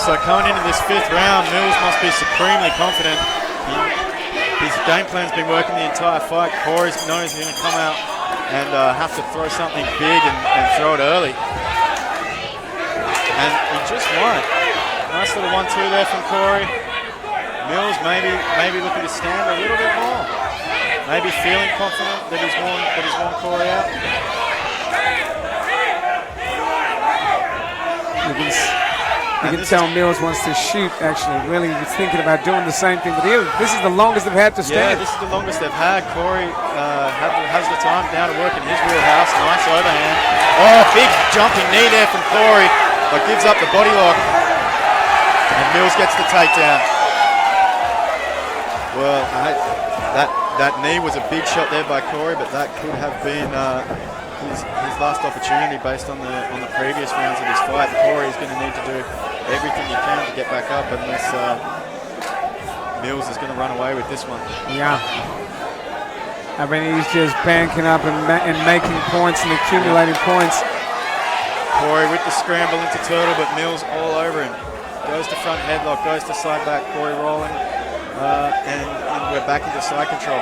So coming into this 5th round, Mills must be supremely confident. His game plan's been working the entire fight. Corey knows he's going to come out and have to throw something big and throw it early. And he just won. Nice little 1-2 there from Corey. Mills maybe looking to stand a little bit more. Maybe feeling confident that he's won Corey out. You can tell Mills wants to shoot, actually. Really, he's thinking about doing the same thing. But this is the longest they've had to stand. Yeah, this is the longest they've had. Corey has the time now to work in his wheelhouse. Nice overhand. Oh, big jumping knee there from Corey, but gives up the body lock. And Mills gets the takedown. Well, that knee was a big shot there by Corey, but that could have been his last opportunity based on the previous rounds of this fight. Corey is going to need to do everything he can to get back up unless Mills is going to run away with this one. Yeah. I mean, he's just banking up and making points and accumulating points. Corey with the scramble into turtle, but Mills all over him. Goes to front headlock, goes to side back, Corey rolling, and we're back into side control.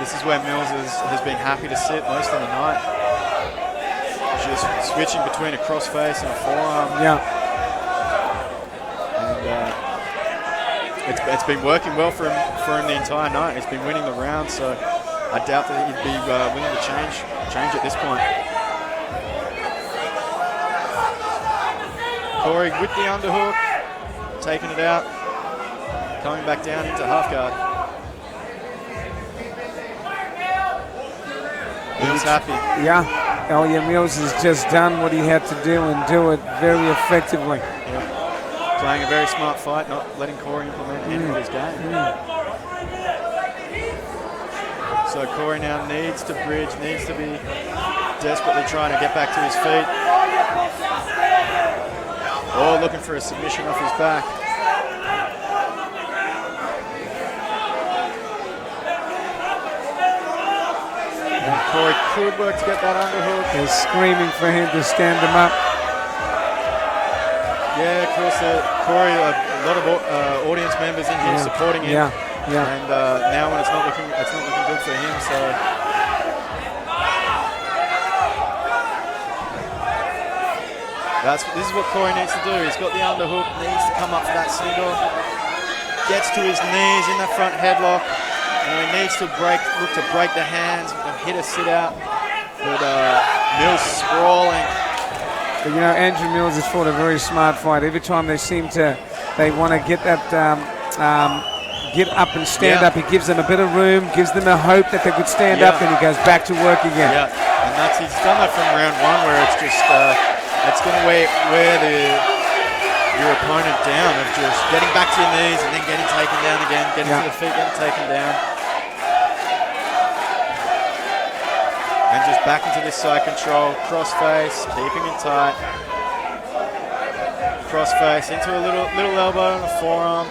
This is where Mills has been happy to sit most of the night. Just switching between a crossface and a forearm. Yeah. And it's been working well for him the entire night. He's been winning the round, so I doubt that he'd be willing to change at this point. Corey with the underhook, taking it out, coming back down into half guard. Mills happy. Yeah. Elliot Mills has just done what he had to do and do it very effectively. Yeah. Playing a very smart fight, not letting Corey implement any of his game. So Corey now needs to bridge, needs to be desperately trying to get back to his feet. Oh, looking for a submission off his back. Corey could work to get that underhook. They're screaming for him to stand him up. Yeah, of course, Corey, a lot of audience members in here supporting him. Yeah. And now when it's not looking good for him, so. This is what Corey needs to do. He's got the underhook, needs to come up for that single. Gets to his knees in that front headlock. And he needs to look to break the hands and hit a sit out. But Mills sprawling. But you know, Andrew Mills has fought a very smart fight. Every time they want to get that, get up and stand up, he gives them a bit of room, gives them a hope that they could stand up, and he goes back to work again. Yeah, and he's done that from round 1, where it's just, it's going to wear your opponent down, of just getting back to your knees and then getting taken down again, getting to the feet, getting taken down. And just back into this side control, cross face, keeping it tight. Cross face into a little elbow and a forearm.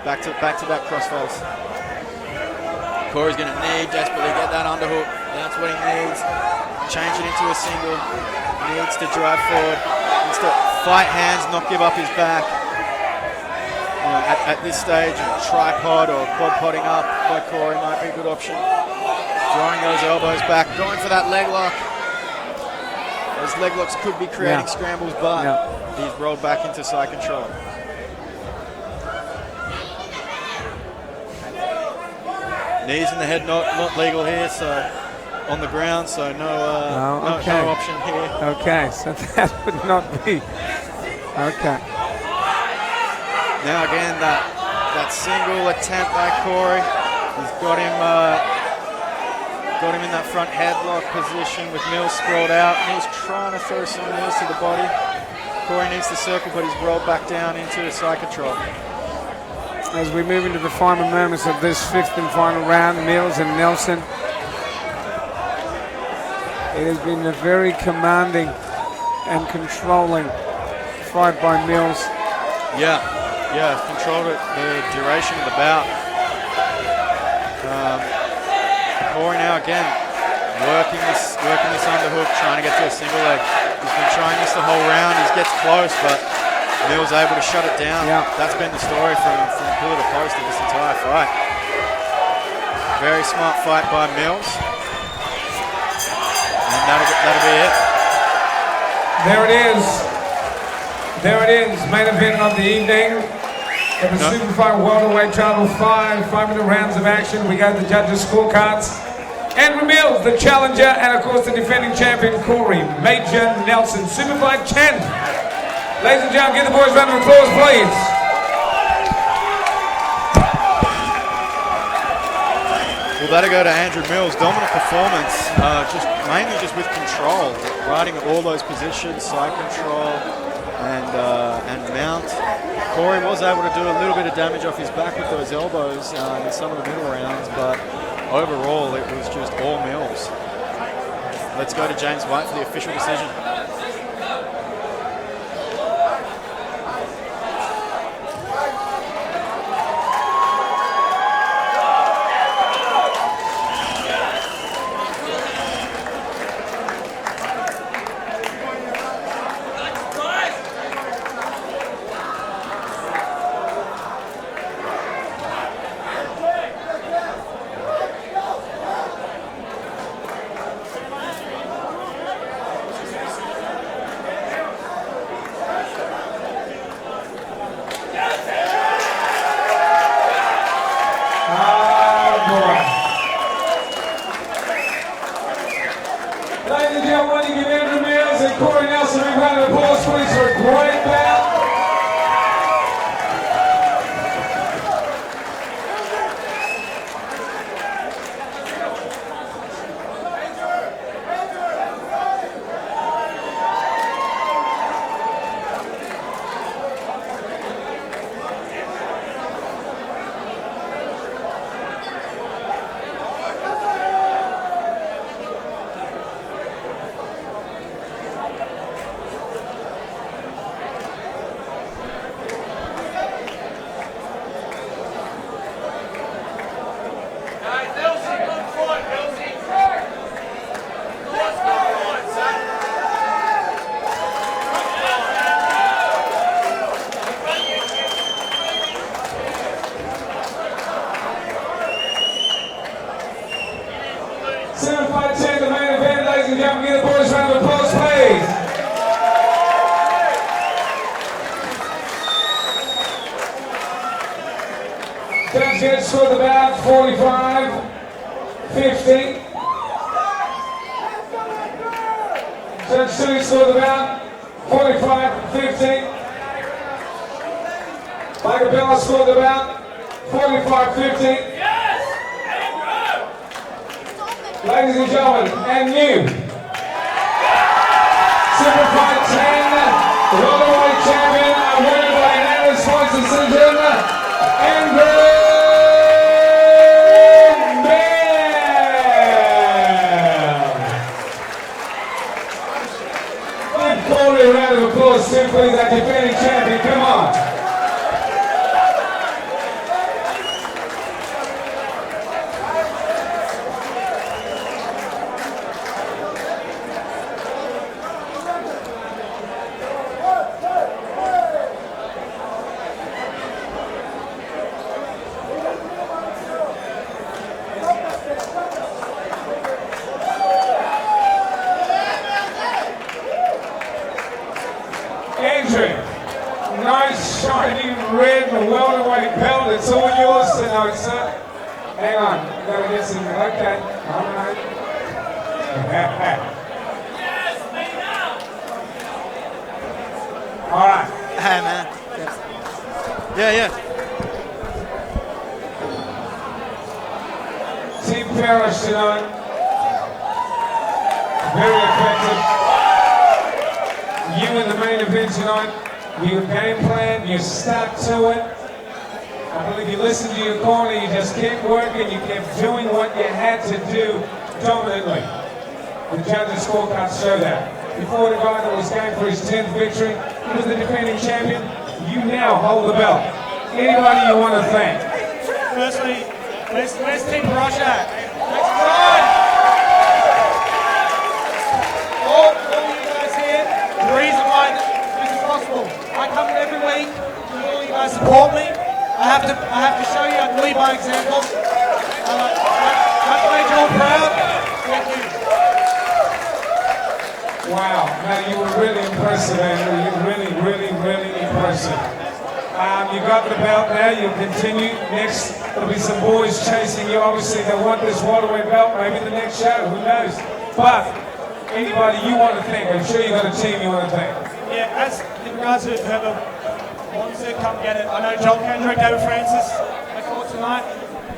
Back to that cross face. Corey's going to need desperately get that underhook. That's what he needs. Change it into a single. Needs to drive forward. Needs to fight hands, not give up his back. At this stage, a tripod or quad podding up by Corey might be a good option. Drawing those elbows back, going for that leg lock. Those leg locks could be creating scrambles, but he's rolled back into side control. Knees in the head, not legal here, so on the ground, so no option here. Okay, so that would not be. Okay. Now again, that single attempt by Corey, he's got him in that front headlock position with Mills sprawled out. Mills trying to throw some Mills to the body. Corey needs to circle, but he's rolled back down into a side control. As we move into the final moments of this fifth and final round, Mills and Nelson. It has been a very commanding and controlling fight by Mills. Yeah, controlled it the duration of the bout. Corey now again working this underhook, trying to get to a single leg. He's been trying this the whole round. He gets close, but Mills able to shut it down. Yeah. That's been the story from pillar to post of this entire fight. Very smart fight by Mills. And that'll be it. There it is. There it is. Main event of the evening. Of the SuperFight Welterweight Title 5-minute rounds of action. We got the judges' scorecards. Andrew Mills, the challenger, and of course the defending champion, Corey Major Nelson. SuperFight 10. Ladies and gentlemen, give the boys a round of applause, please. Well, that'll go to Andrew Mills. Dominant performance, mainly with control, riding all those positions, side control, and mount. Corey was able to do a little bit of damage off his back with those elbows in some of the middle rounds, but overall it was just all Mills. Let's go to James White for the official decision. Ladies and gentlemen, you give Andrew Mills and Corey Nelson a round of applause, please, for a great bout. SuperFight 10, the main event, ladies and gentlemen, give the boys a round of applause, please. Judge gets scored about 45-50. Judge Sully scored about 45-50. Michael Bella scored about 45-50. Ladies and gentlemen, and new SuperFight 10 Welterweight champion, early round of applause too, please, our defending champion. Come on. Nice shiny red welterweight belt. It's all yours tonight, sir. Hang on, I gotta get some. Okay, all right. All right. Hey, man. Yeah. Team Perosh tonight. Very effective. You in the main event tonight. Your game plan, you stuck to it. I believe you listened to your corner, you just kept working, you kept doing what you had to do dominantly. The judges' scorecards show that. Before the guy that was going for his 10th victory, he was the defending champion. You now hold the belt. Anybody you want to thank? Firstly, where's Team Perosh at? Next time! All you guys here, the reason why this is possible. I come every week, all you guys support me. I have to show you, I can lead by example. I've made you all proud. Thank you. Wow, man, you were really impressive, Andrew. You're really impressive. You got the belt now, you'll continue. Next, there'll be some boys chasing you. Obviously, they want this welterweight belt, maybe the next show, who knows. But anybody you want to thank, I'm sure you got a team you want to thank. Yeah, as in regards to whoever wants to come get it, I know Joel Kendrick, David Francis, they fought tonight.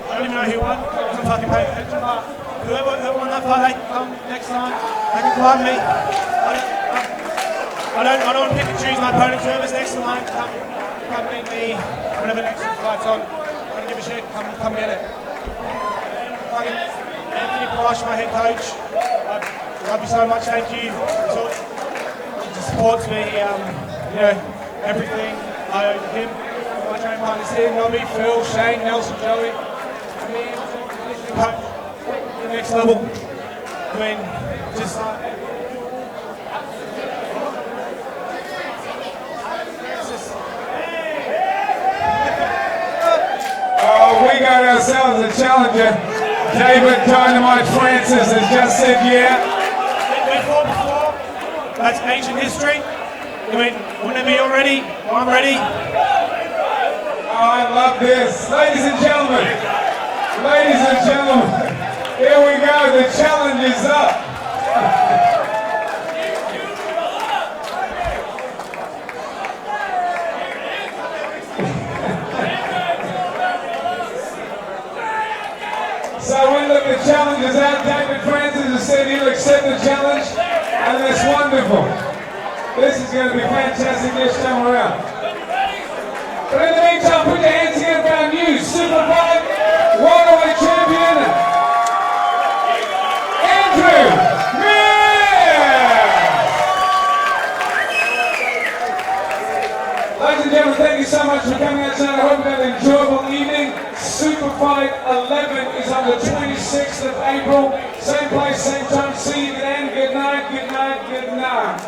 I don't even know who won, I wasn't fucking paying attention, but whoever won that fight, they can come next time, they can fight me. I don't want to pick and choose my opponent's whoever's next in line, come meet me whenever next fight's on. I don't give a shit, come get it. Fucking Anthony Perosh, my head coach, I love you so much, thank you. Supports me, everything. I owe him, my training partners here, Nobby, Phil, Shane, Nelson, Joey. Me, coach, the next level. I mean, just we got ourselves a challenger. David Dynamite Francis has just said yeah. We fought before. That's ancient history. I mean, whenever you're ready, I'm ready. Oh, I love this. Ladies and gentlemen, here we go. The challenge is up. So when the challenge is out, David Francis has said he'll accept the challenge, and that's wonderful. This is going to be fantastic this time around. But in the meantime, put your hands together for our new SuperFight Welterweight Champion, Andrew Mears! Ladies and gentlemen, thank you so much for coming out tonight. I hope you had an enjoyable evening. SuperFight 11 is on the 26th of April. Same place, same time. See you then. Good night, good night, good night.